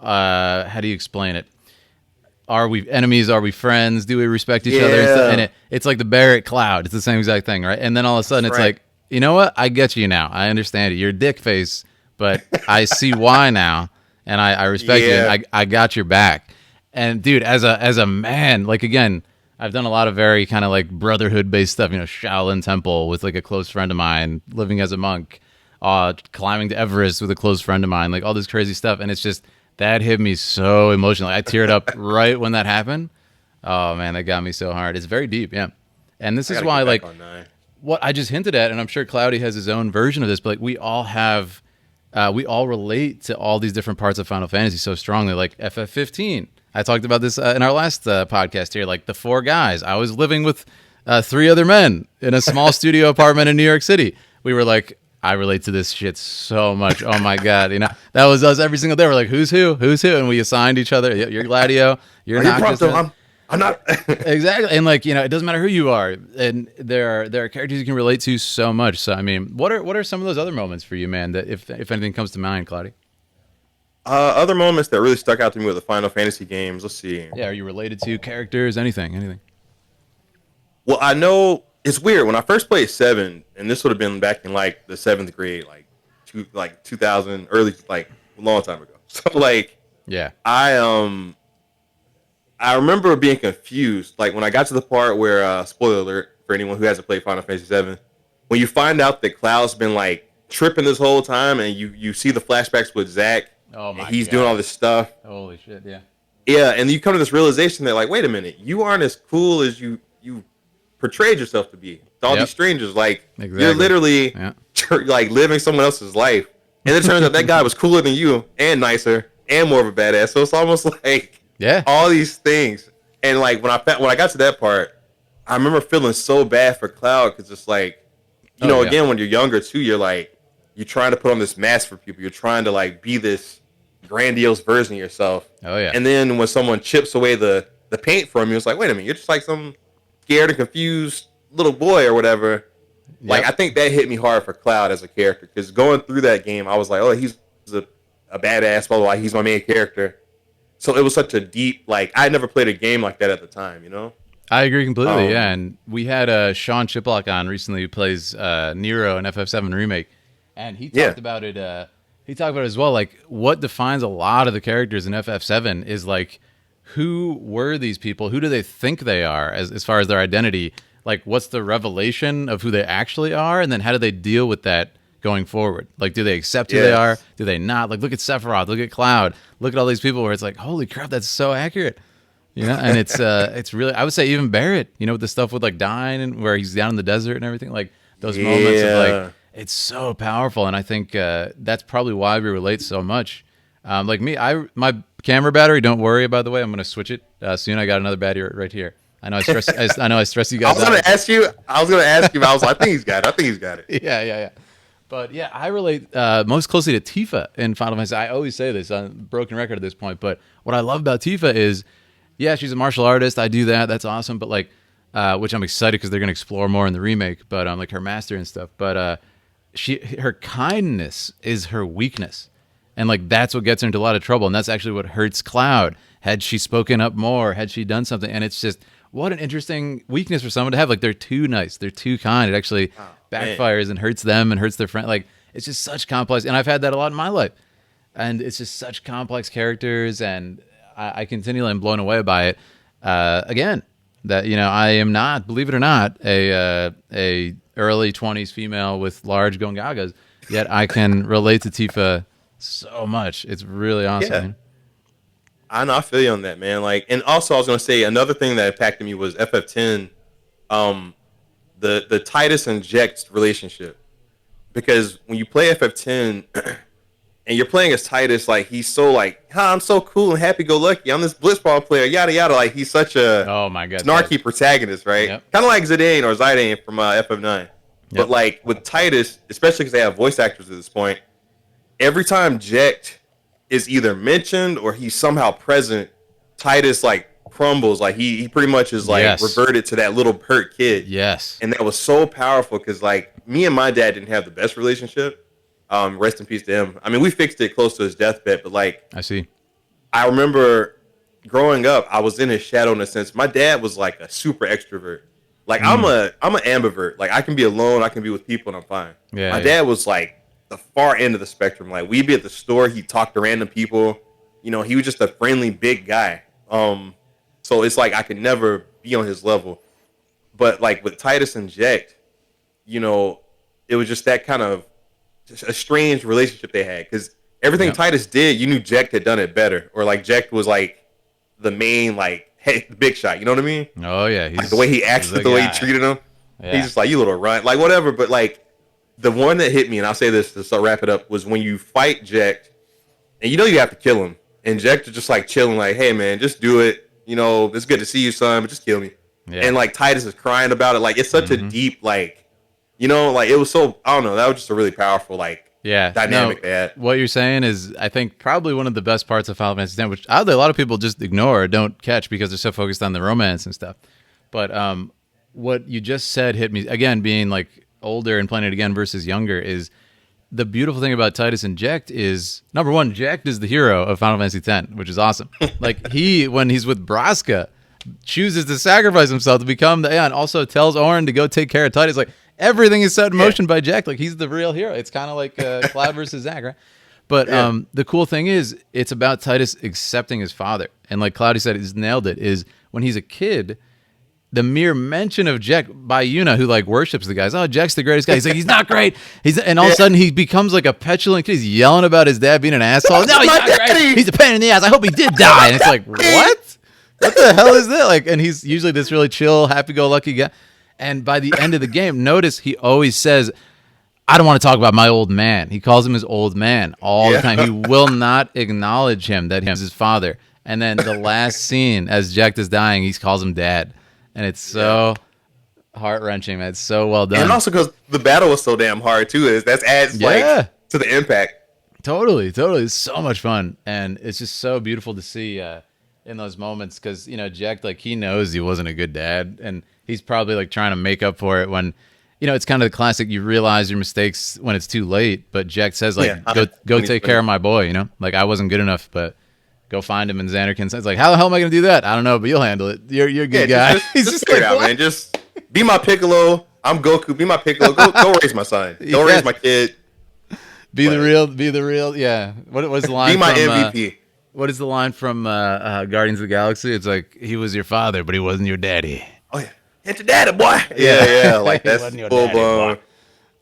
how do you explain it? Are we enemies? Are we friends? Do we respect each other? Yeah. And it's like the Barrett Cloud. It's the same exact thing, right? And then all of a sudden That's it's right. like, you know what? I get you now. I understand it. You're a dick face, but I see why now, and I respect you. Yeah. And I got your back. And dude, as a man, like again, I've done a lot of very kind of like brotherhood based stuff, Shaolin Temple with like a close friend of mine, living as a monk, climbing to Everest with a close friend of mine, like all this crazy stuff. And it's just, that hit me so emotionally. I teared up right when that happened. Oh man, that got me so hard. It's very deep, yeah. And this is why, like, what I just hinted at, and I'm sure Cloudie has his own version of this, but like we all relate to all these different parts of Final Fantasy so strongly, like FF15. I talked about this in our last podcast here, like the four guys. I was living with three other men in a small studio apartment in New York City. We were like, I relate to this shit so much. Oh my God. That was us every single day. We're like, who's who? And we assigned each other. You're Gladio. You're not. I'm not. Exactly. And like, it doesn't matter who you are. And there are characters you can relate to so much. So, I mean, what are some of those other moments for you, man, that if anything comes to mind, Cloudie? Other moments that really stuck out to me with the Final Fantasy games. Let's see. Yeah. Are you related to characters? Anything? Well, I know it's weird. When I first played 7, and this would have been back in like the 7th grade, like 2000, early, like a long time ago. So like, yeah, I remember being confused. Like when I got to the part where, spoiler alert for anyone who hasn't played Final Fantasy 7, when you find out that Cloud's been like tripping this whole time, and you see the flashbacks with Zack. Oh my he's God. doing all this stuff. Holy shit, yeah. Yeah, and you come to this realization that like, wait a minute, you aren't as cool as you portrayed yourself to be. To all these strangers, like you're literally like living someone else's life. And it turns out that guy was cooler than you and nicer and more of a badass. So it's almost like all these things. And like when I got to that part, I remember feeling so bad for Cloud because it's like, again, when you're younger too, you're trying to put on this mask for people. You're trying to like be this grandiose version of yourself. Oh yeah. And then when someone chips away the paint from you, it's like, wait a minute, you're just like some scared and confused little boy or whatever. Yep. Like I think that hit me hard for Cloud as a character because going through that game, I was like, oh, he's a badass, blah, blah, blah. He's my main character. So it was such a deep, like I never played a game like that at the time, I agree completely, yeah. And we had Sean Chiplock on recently who plays Nero in FF7 Remake, and he talked about it. He talked about it as well, like what defines a lot of the characters in FF7 is like, who were these people? Who do they think they are as far as their identity? Like, what's the revelation of who they actually are? And then how do they deal with that going forward? Like, do they accept who they are? Do they not? Like, look at Sephiroth, look at Cloud, look at all these people where it's like, holy crap, that's so accurate. And it's really, I would say even Barrett, with the stuff with like dying and where he's down in the desert and everything, like those moments of like, it's so powerful. And I think that's probably why we relate so much. Like me, my camera battery, don't worry, by the way, I'm going to switch it soon. I got another battery right here. I know I stress you guys out. I was going to ask you, but I was like, I think he's got it. Yeah. But yeah, I relate most closely to Tifa in Final Fantasy. I always say this on broken record at this point, but what I love about Tifa is, yeah, she's a martial artist. I do that. That's awesome. But like, which I'm excited because they're going to explore more in the remake, but like her master and stuff. But her kindness is her weakness. And like, that's what gets her into a lot of trouble. And that's actually what hurts Cloud. Had she spoken up more, had she done something, and it's just, what an interesting weakness for someone to have. Like, they're too nice, they're too kind. It actually backfires and hurts them and hurts their friend. Like, it's just such complex. And I've had that a lot in my life. And it's just such complex characters. And I continually am blown away by it. Again, that, I am not, believe it or not, a early 20s female with large gongagas. Yet I can relate to Tifa so much. It's really awesome. Yeah. I know, I feel you on that, man. Like, and also I was gonna say another thing that impacted me was FF10, the Titus and Jex relationship. Because when you play FF10 and you're playing as Titus, like he's so like, I'm so cool and happy go lucky. I'm this Blitzball player, yada yada. Like he's such a snarky protagonist, right? Yep. Kind of like Zidane from FF9. Yep. But like with Titus, especially because they have voice actors at this point, every time Jecht is either mentioned or he's somehow present, Titus like crumbles. Like he pretty much is like reverted to that little hurt kid. Yes. And that was so powerful because like me and my dad didn't have the best relationship. Rest in peace to him. I mean, we fixed it close to his deathbed, but like I remember growing up, I was in his shadow in a sense. My dad was like a super extrovert. Like I'm an ambivert. Like I can be alone, I can be with people, and I'm fine. Yeah. My dad was like the far end of the spectrum. Like we'd be at the store, he'd talk to random people. He was just a friendly big guy. So it's like I could never be on his level. But like with Titus and Jack, you know, it was just that kind of just a strange relationship they had because everything Titus did, you knew Jack had done it better, or like Jack was like the main like hey the big shot. You know what I mean? Oh yeah, like the way he acted, the way he treated him. Yeah. He's just like you little runt, like whatever. But like the one that hit me, and I'll say this to wrap it up, was when you fight Jack, and you know you have to kill him, and Jack is just like chilling, like hey man, just do it. You know it's good to see you, son, but just kill me. Yeah. And like Titus is crying about it, like it's such a deep like. You know, like it was so I don't know. That was just a really powerful like dynamic they had. What you're saying is, I think probably one of the best parts of Final Fantasy X, which oddly a lot of people just ignore or don't catch because they're so focused on the romance and stuff. But what you just said hit me again, being like older and playing it again versus younger, is the beautiful thing about Titus and Jack is number one, Jack is the hero of Final Fantasy X, which is awesome. Like he, when he's with Braska, chooses to sacrifice himself to become the and also tells Auron to go take care of Titus. Like everything is set in motion by Jack. Like he's the real hero. It's kind of like Cloud versus Zack, right? But the cool thing is, it's about Titus accepting his father. And like Cloudie said, he's nailed it. Is when he's a kid, the mere mention of Jack by Yuna, who like worships the guys. Oh, Jack's the greatest guy. He's like, he's not great. And all of a sudden he becomes like a petulant kid. He's yelling about his dad being an asshole. No, he's not great. He's a pain in the ass. I hope he did die. And it's like, what? What the hell is that? Like, and he's usually this really chill, happy-go-lucky guy. And by the end of the game, notice he always says, I don't want to talk about my old man. He calls him his old man all the time. He will not acknowledge him that he's his father. And then the last scene, as Jack is dying, he calls him dad. And it's so heart-wrenching, man. It's so well done. And also because the battle was so damn hard, too. That adds like to the impact. Totally. It's so much fun. And it's just so beautiful to see in those moments because, you know, Jack, like, he knows he wasn't a good dad. And he's probably like trying to make up for it when, you know, it's kind of the classic, you realize your mistakes when it's too late. But Jack says, like, go take care of my boy, you know? Like, I wasn't good enough, but go find him. And Xanderkin says, like, how the hell am I going to do that? I don't know, but you'll handle it. You're a good guy. He's just figure it out, man. Just be my Piccolo. I'm Goku. Be my Piccolo. Go raise my son. Don't raise my kid. Be the real. Yeah. What was the line? Be my MVP. What is the line from Guardians of the Galaxy? It's like, he was your father, but he wasn't your daddy. Oh, yeah. Hit your daddy, boy. Yeah. Like, that's full blown.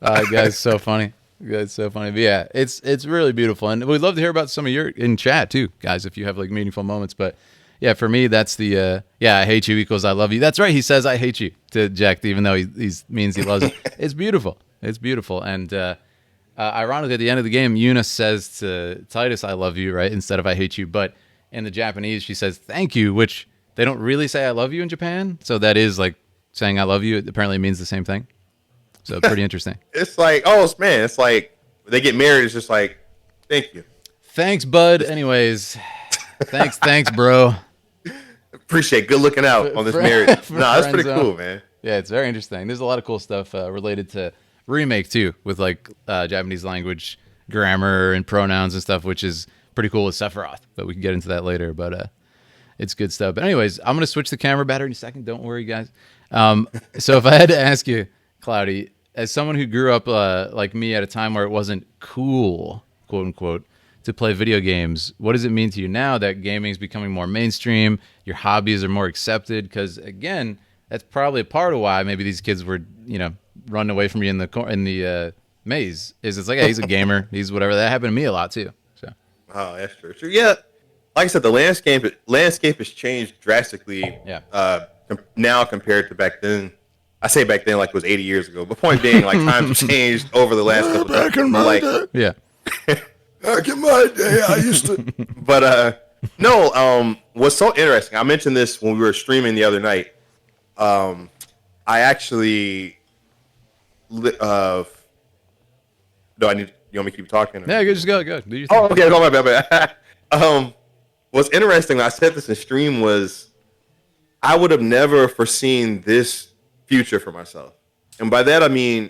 Guys, so funny. But yeah, it's really beautiful. And we'd love to hear about some of your in chat, too, guys, if you have, like, meaningful moments. But, yeah, for me, that's the, I hate you equals I love you. That's right. He says I hate you to Jack, even though he means he loves him. It's beautiful. And ironically, at the end of the game, Yuna says to Titus, I love you, right, instead of I hate you. But in the Japanese, she says thank you, which they don't really say I love you in Japan. So that is like saying I love you. It apparently means the same thing. So pretty interesting. It's like, it's like they get married. It's just like, thank you. Thanks, bud. Anyways, thanks, bro. Appreciate good looking out on this marriage. That's pretty cool, man. Yeah, it's very interesting. There's a lot of cool stuff related to remake too, with like Japanese language grammar and pronouns and stuff, which is pretty cool with Sephiroth. But we can get into that later. But it's good stuff. But anyways, I'm gonna switch the camera battery in a second. Don't worry, guys. So if I had to ask you, Cloudie, as someone who grew up like me at a time where it wasn't cool, quote unquote, to play video games, what does it mean to you now that gaming is becoming more mainstream? Your hobbies are more accepted? Because again, that's probably a part of why maybe these kids were, you know, running away from you in the maze. Is it's like, hey, he's a gamer, he's whatever. That happened to me a lot too. So. Oh, that's true. Yeah, like I said, the landscape has changed drastically. Yeah. Now compared to back then. I say back then like it was 80 years ago. But point being, like times have changed over the last couple of years. Back in my day. Yeah. Back in my day, I used to. But no. What's so interesting? I mentioned this when we were streaming the other night. I actually. No, you want me to keep talking? Yeah, just go. Do your thing. Oh, okay. No, my bad. What's interesting, when I said this in stream, was I would have never foreseen this future for myself. And by that, I mean,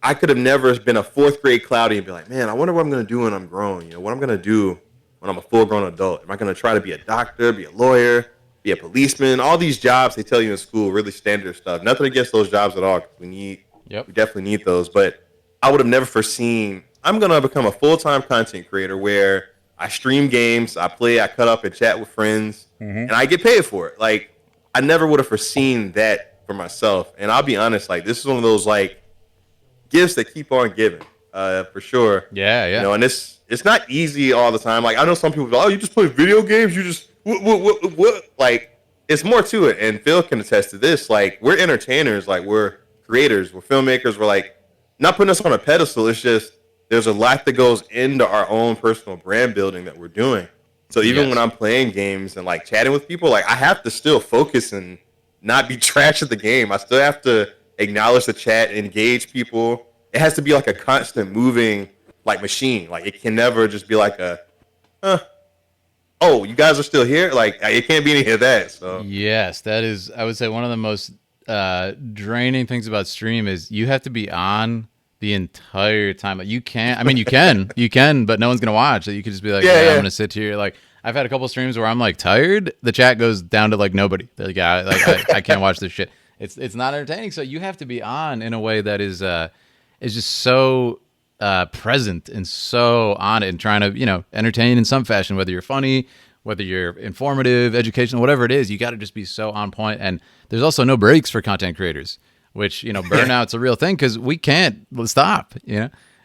I could have never been a fourth grade Cloudie and be like, man, I wonder what I'm going to do when I'm grown. You know, what I'm going to do when I'm a full grown adult. Am I going to try to be a doctor, be a lawyer, be a policeman? All these jobs they tell you in school, really standard stuff. Nothing against those jobs at all. We definitely need those. But I would have never foreseen I'm going to become a full-time content creator where I stream games, I play, I cut up and chat with friends, and I get paid for it. Like, I never would have foreseen that for myself. And I'll be honest, like this is one of those like gifts that keep on giving, for sure. Yeah, You yeah. know, and it's not easy all the time. Like I know some people go, "Oh, you just play video games? You just what?" Like it's more to it. And Phil can attest to this. Like we're entertainers, like we're creators, we're filmmakers. We're like not putting us on a pedestal. It's just there's a lot that goes into our own personal brand building that we're doing. So even Yes. when I'm playing games and like chatting with people, like I have to still focus and not be trash at the game. I still have to acknowledge the chat, engage people. It has to be like a constant moving like machine. Like it can never just be like a, oh, you guys are still here. Like it can't be any of that. So Yes, that is, I would say, one of the most draining things about stream is you have to be on the entire time. Like you can't. I mean, you can, but no one's gonna watch. So you could just be like, Yeah. I'm gonna sit here. Like I've had a couple streams where I'm like tired. The chat goes down to like nobody. They're like, yeah, like I can't watch this shit. It's not entertaining. So you have to be on in a way that is just so present and so on it and trying to entertain in some fashion, whether you're funny, whether you're informative, educational, whatever it is. You got to just be so on point. And there's also no breaks for content creators, which burnout's a real thing because we can't stop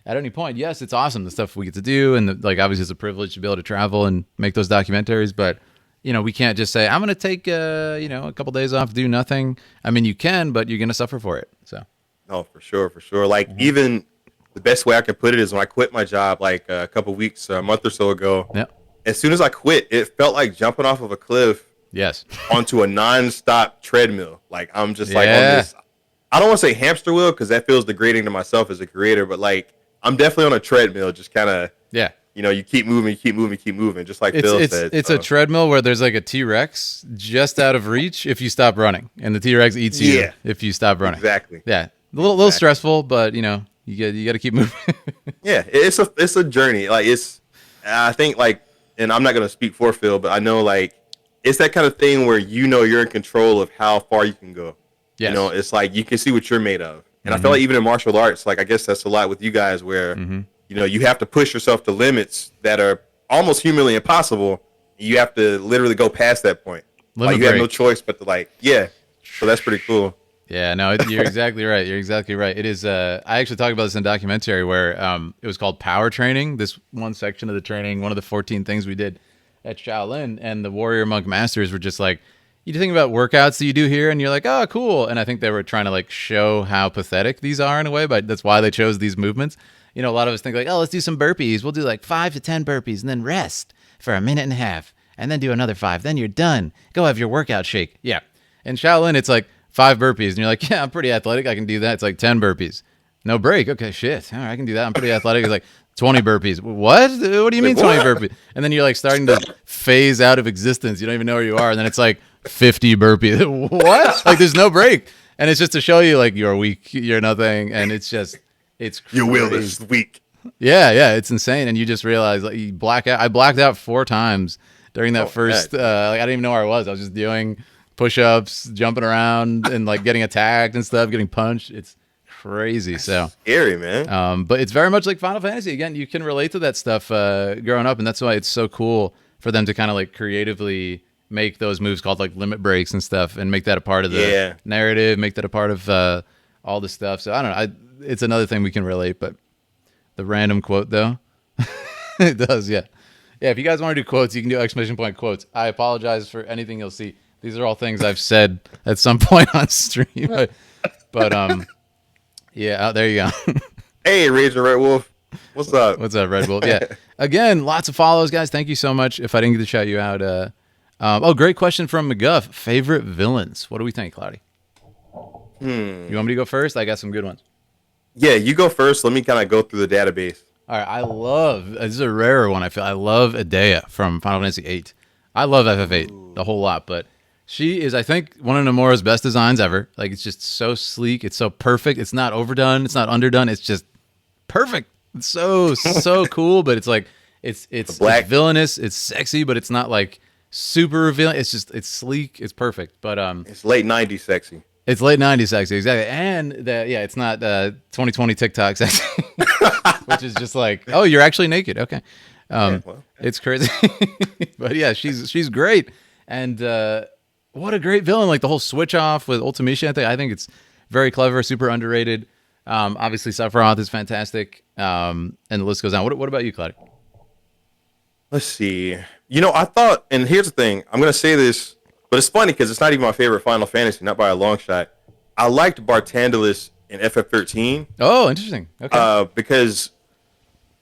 at any point. Yes, it's awesome, the stuff we get to do, and like obviously it's a privilege to be able to travel and make those documentaries, but we can't just say I'm going to take a couple days off, do nothing. I mean, you can, but you're going to suffer for it. So no, for sure. Like even the best way I can put it is when I quit my job like a couple weeks, a month or so ago. yeah. As soon as I quit, it felt like jumping off of a cliff Yes. onto a non-stop treadmill. Like I'm just like on Yeah. this. I don't want to say hamster wheel because that feels degrading to myself as a creator, but like I'm definitely on a treadmill, just kind of Yeah. you keep moving, just like Phil said. It's so. a treadmill where there's like a T-Rex just out of reach if you stop running, and the T-Rex eats you Yeah. if you stop running. Exactly. Yeah, a little stressful, but you got to keep moving. Yeah, it's a journey. Like I think like, and I'm not gonna speak for Phil, but I know like it's that kind of thing where you're in control of how far you can go. Yes. It's like you can see what you're made of, and I feel like even in martial arts, like I guess that's a lot with you guys where you have to push yourself to limits that are almost humanly impossible. You have to literally go past that point. Limit Like you have no break. choice but to So that's pretty cool. Yeah, no, you're exactly right. You're exactly right. It is. I actually talked about this in a documentary where it was called power training. This one section of the training, one of the 14 things we did at Shaolin, and the warrior monk masters were just like, you think about workouts that you do here, and you're like, oh, cool. And I think they were trying to like show how pathetic these are in a way, but that's why they chose these movements. A lot of us think like, oh, let's do some burpees. We'll do like 5 to 10 burpees and then rest for a minute and a half, and then do another 5. Then you're done. Go have your workout shake. Yeah. In Shaolin, it's like 5 burpees, and you're like, yeah, I'm pretty athletic. I can do that. It's like 10 burpees. No break. Okay, shit. All right, I can do that. I'm pretty athletic. It's like 20 burpees. What? What do you mean 20 burpees? And then you're like starting to phase out of existence. You don't even know where you are. And then it's like 50 burpees. What? Like there's no break. And it's just to show you like you're weak, you're nothing. And it's crazy. Your will is weak. Yeah, it's insane. And you just realize like you black out. I blacked out 4 times during that first, like I didn't even know where I was. I was just doing push-ups, jumping around and like getting attacked and stuff, getting punched. It's crazy. So Scary, man. but it's very much like Final Fantasy. Again, you can relate to that stuff growing up, and that's why it's so cool for them to kind of like creatively make those moves called like limit breaks and stuff, and make that a part of the narrative, make that a part of all the stuff. So I don't know. It's another thing we can relate, but the random quote though, it does, yeah. If you guys want to do quotes, you can do exclamation point quotes. I apologize for anything you'll see. These are all things I've said at some point on stream, but yeah, there you go. Hey, Rage and Red Wolf. What's up? What's up, Red Bull? Yeah. Again, lots of follows, guys. Thank you so much. If I didn't get to shout you out. Great question from McGuff. Favorite villains? What do we think, Cloudie? You want me to go first? I got some good ones. Yeah, you go first. Let me kind of go through the database. All right. This is a rarer one, I feel. I love Adea from Final Fantasy VIII. I love FF8 a whole lot, but she is, I think, one of Nomura's best designs ever. Like, it's just so sleek. It's so perfect. It's not overdone. It's not underdone. It's just perfect. It's so cool, but it's like, it's villainous. It's sexy, but it's not like super revealing. It's sleek. It's perfect. But it's late 90s sexy. It's late 90s sexy, exactly. And it's not 2020 TikTok sexy, which is just like, oh, you're actually naked. Okay. It's crazy. But yeah, she's great. And what a great villain! Like the whole switch off with Ultimation thing. I think it's very clever, super underrated. Obviously, Sephiroth is fantastic, and the list goes on. What about you, Cloudie? Let's see. I thought, and here's the thing. I'm gonna say this, but it's funny because it's not even my favorite Final Fantasy, not by a long shot. I liked Bartandalus in FF13. Oh, interesting. Okay. Because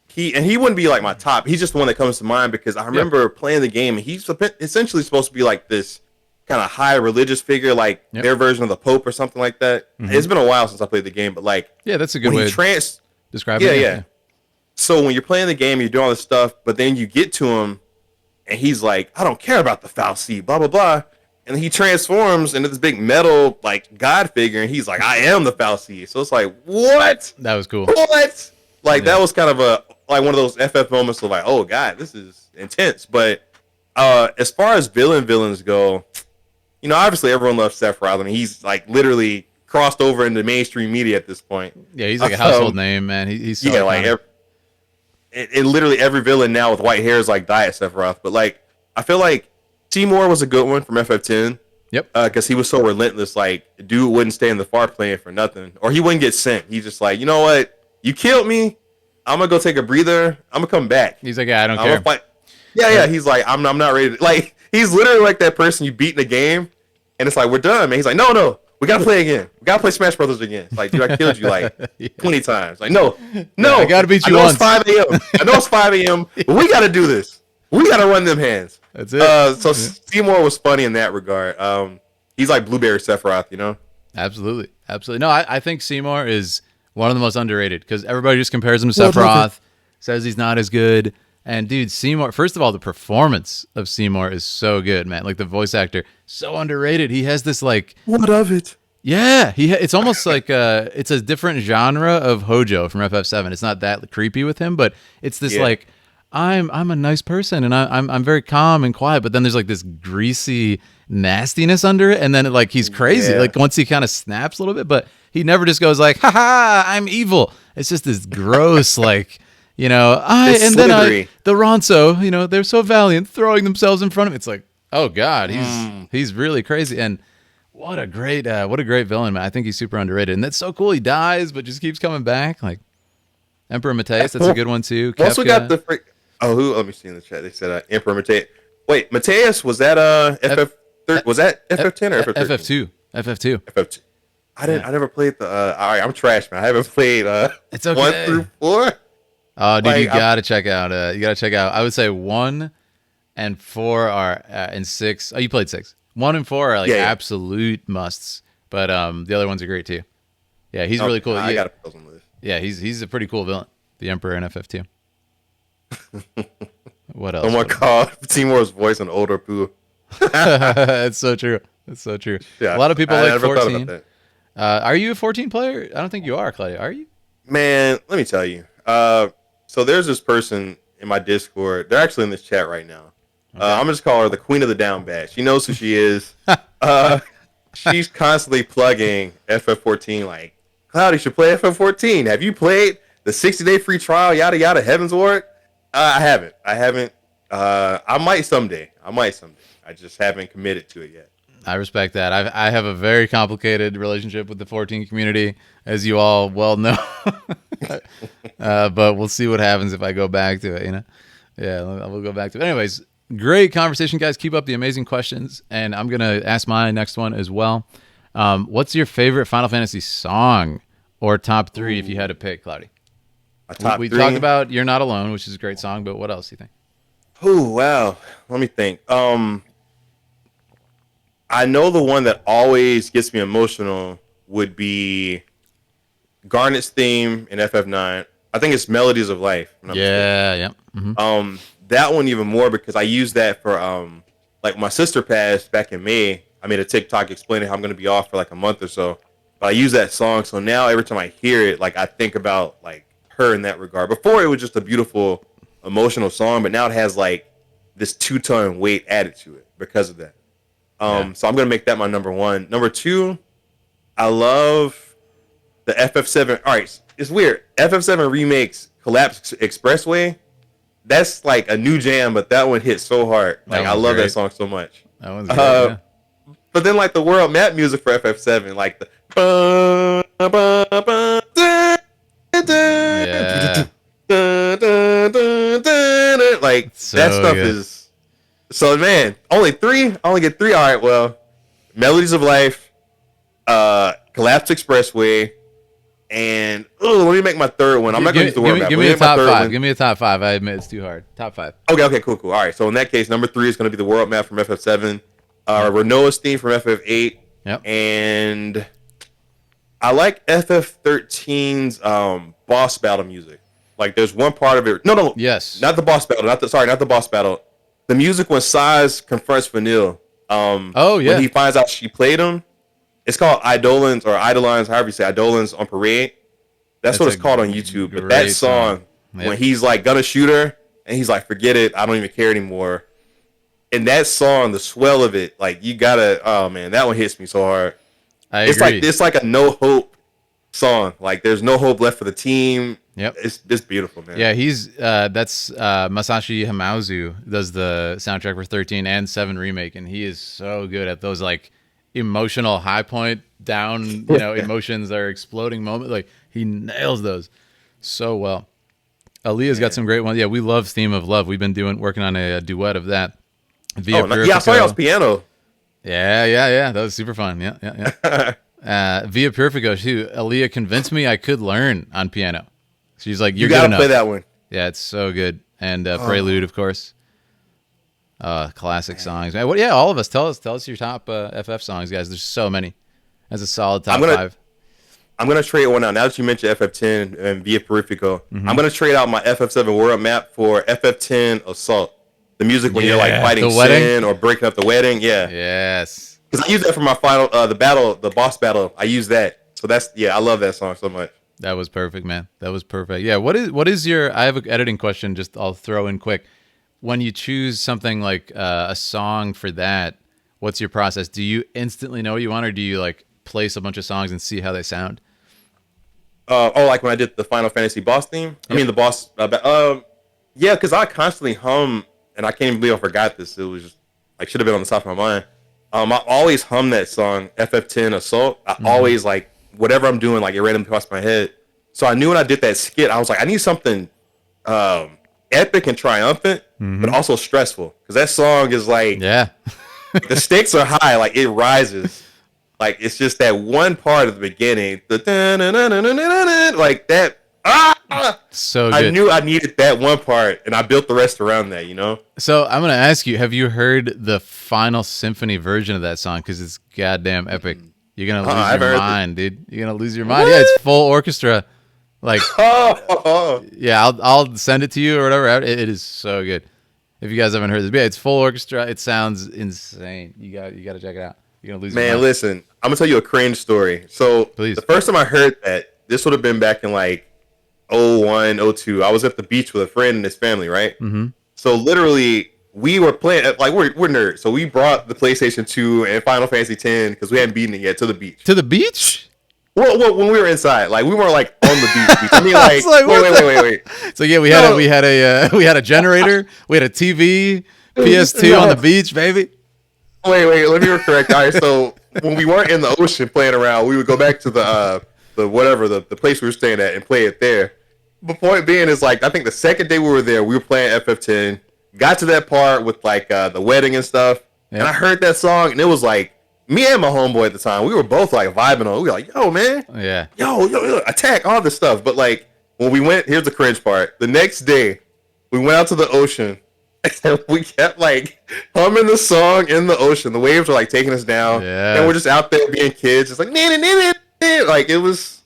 he wouldn't be like my top. He's just the one that comes to mind because I remember playing the game and he's essentially supposed to be like this kind of high religious figure, like their version of the Pope or something like that. Mm-hmm. It's been a while since I played the game, but like, yeah, that's a good way to describe it. Yeah. So when you're playing the game, you're doing all this stuff, but then you get to him and he's like, I don't care about the fal'Cie, blah, blah, blah. And he transforms into this big metal, like, god figure, and he's like, I am the fal'Cie. So it's like, what? That was cool. What? Like, that was kind of one of those FF moments of like, oh, God, this is intense. But as far as villains go, obviously everyone loves Sephiroth. I mean, he's, like, literally crossed over into mainstream media at this point. Yeah, he's like a household name, man. He's so iconic. Literally every villain now with white hair is like Diet Sephiroth. But, like, I feel like Seymour was a good one from FF10. Yep. Because he was so relentless. Like, dude wouldn't stay in the far plane for nothing. Or he wouldn't get sent. He's just like, you know what? You killed me. I'm going to go take a breather. I'm going to come back. He's like, yeah, I don't care. Fight. Yeah. He's like, I'm not ready to. Like, he's literally like that person you beat in a game. And it's like, we're done, man. He's like, no. We got to play again. We got to play Smash Brothers again. It's like, dude, I killed you like 20 times. Like, no. I got to beat you once. It's 5 a.m. I know it's 5 a.m. But we got to do this. We got to run them hands. That's it. So Seymour was funny in that regard. He's like Blueberry Sephiroth, Absolutely. No, I think Seymour is one of the most underrated because everybody just compares him to Sephiroth, says he's not as good. And dude, Seymour, first of all, the performance of Seymour is so good, man. Like the voice actor, so underrated. He has this like, what of it? Yeah, it's almost like it's a different genre of Hojo from FF7. It's not that creepy with him, but it's this like, I'm a nice person and I'm very calm and quiet, but then there's like this greasy nastiness under it, and then like he's crazy. Like once he kind of snaps a little bit, but he never just goes like, haha, I'm evil. It's just this gross like, the Ronso, they're so valiant, throwing themselves in front of it. It's like, oh God, he's really crazy. And what a great villain, man. I think he's super underrated. And that's so cool. He dies, but just keeps coming back. Like Emperor Mateus, that's a good one too. Kefka. Also got the let me see in the chat. They said Emperor Mateus. Wait, Mateus, was that was that FF10 or FF13? FF2. FF2. I never played the all right, I'm trash, man. I haven't played it's okay. 1 through 4. Oh, dude, you gotta check out. I would say 1 and 4 are and 6. Oh, you played 6. 1 and 4 are like absolute musts, but the other ones are great too. Yeah, he's really cool. I gotta put those on the list. Yeah, he's a pretty cool villain. The Emperor in FF2. What else? Someone called Seymour's voice an older poo. That's so true. Yeah, a lot of people like 14. Are you a 14 player? I don't think you are, Claudia. Are you? Man, let me tell you. So there's this person in my Discord. They're actually in this chat right now. Okay. I'm gonna just call her the Queen of the Down Bad. She knows who she is. She's constantly plugging FF14 like, Cloud, you should play FF14. Have you played the 60-day free trial, yada yada, Heaven's Ward? I haven't. I might someday. I just haven't committed to it yet. I respect that. I have a very complicated relationship with the 14 community, as you all well know. But we'll see what happens if I go back to it, Yeah, we'll go back to it. Anyways, great conversation, guys. Keep up the amazing questions. And I'm going to ask my next one as well. What's your favorite Final Fantasy song or top 3 if you had to pick, Cloudie? We talked about You're Not Alone, which is a great song, but what else do you think? Oh, wow. Let me think. I know the one that always gets me emotional would be Garnet's theme in FF9. I think it's Melodies of Life. Yeah. Mm-hmm. That one even more because I use that for like my sister passed back in May. I made a TikTok explaining how I'm going to be off for like a month or so. But I use that song, so now every time I hear it, like I think about like her in that regard. Before it was just a beautiful emotional song, but now it has like this 2-tone weight added to it because of that. So I'm gonna make that my number 1. Number 2, I love the FF7. All right, it's weird. FF7 remakes Collapse Expressway. That's like a new jam, but that one hit so hard. Like I love that song so much. That one's great. But then like the world map music for FF7, like the Yeah. like So that stuff good. is so man. Only three. I only get three. All right. Well, Melodies of Life, Collapsed Expressway, and let me make my third one. I'm not gonna use the word map. Give Let me me a make my top third five. one. Give me a top five. I admit it's too hard. Top five. Okay, cool. All right. So in that case, number three is gonna be the world map from FF7, Renoa's theme from FF8, Yep. and I like FF13's boss battle music. Like there's one part of it. No. Yes. Not the boss battle. Not the boss battle. The music when Sais confronts Vanille. Oh yeah. When he finds out she played him. It's called Idolins or Idolines, however you say Idolins on Parade. That's what That's it's a called on YouTube. But great that song. song, Yep. when he's like gonna shoot her and he's like, forget it, I don't even care anymore. And that song, the swell of it, like you gotta, oh man, that one hits me so hard. I It's agree. like a no hope song. Like there's no hope left for the team. Yep. It's beautiful, man. Yeah, he's that's Masashi Hamauzu does the soundtrack for 13 and 7 remake, and he is so good at those like emotional high point down, emotions that are exploding moment. Like he nails those so well. Aaliyah's got some great ones. Yeah, we love Theme of Love. We've been working on a duet of that. Via Yeah, I saw y'all's piano. Yeah. That was super fun. Yeah. Via Purifico, Aaliyah convinced me I could learn on piano. She's like, You "You're good gotta enough." play that one. Yeah, it's so good. And Prelude, of course. Classic songs. Man, all of us. Tell us your top FF songs, guys. There's so many. That's a solid top five. I'm gonna trade one out. Now that you mentioned FF10 and Via Purifico, Mm-hmm. I'm gonna trade out my FF7 world map for FF10 Assault. The music when you're like Yeah, fighting the wedding? Sin or breaking up the wedding. Yeah. Yes. Because I use that for my final the boss battle. I use that. So I love that song so much. That was perfect, man. That was perfect. Yeah. What is your? I have an editing question. Just I'll throw in quick. When you choose something like a song for that, what's your process? Do you instantly know what you want, or do you like place a bunch of songs and see how they sound? Like when I did the Final Fantasy boss theme. I mean the boss. Yeah, because I constantly hum, and I can't even believe I forgot this. It was just like should have been on the top of my mind. I always hum that song FF10 Assault. I always like whatever I'm doing, like it randomly crossed my head. So I knew when I did that skit, I was like, I need something epic and triumphant, but also stressful. Because that song is like, Yeah. the stakes are high, like it rises. Like it's just that one part at the beginning, the like that. So good. I knew I needed that one part, and I built the rest around that. So I'm gonna ask you: have you heard the final symphony version of that song? Because it's goddamn epic. You're gonna lose I've your heard mind, dude. You're gonna lose your mind. Yeah, it's full orchestra. Like, yeah, I'll send it to you or whatever. It is so good. If you guys haven't heard this, but yeah, it's full orchestra. It sounds insane. You got to check it out. You're gonna lose your Man, mind. listen, I'm gonna tell you a cringe story. So Please. the first time I heard that, this would have been back in like 01, 02. I was at the beach with a friend and his family, right? Mm-hmm. So literally, we were playing like we're nerds. So we brought the PlayStation 2 and Final Fantasy 10 because we hadn't beaten it yet to the beach. To the beach? Well, when we were inside, like we weren't like on the beach. I mean, like, like, what wait. So yeah, we had a generator, we had a TV, PS2 on the beach, baby. Wait. Let me correct. All right, so when we weren't in the ocean playing around, we would go back to the place we were staying at and play it there. The point being is like I think the second day we were there, we were playing FF10. Got to that part with like the wedding and stuff, and I heard that song, and it was like me and my homeboy at the time. We were both like vibing on. We were like, "Yo, man, Yeah. yo, attack all this stuff." But like when we went, here's the cringe part. The next day, we went out to the ocean. And we kept like humming the song in the ocean. The waves were like taking us down, and we're just out there being kids, just like like it was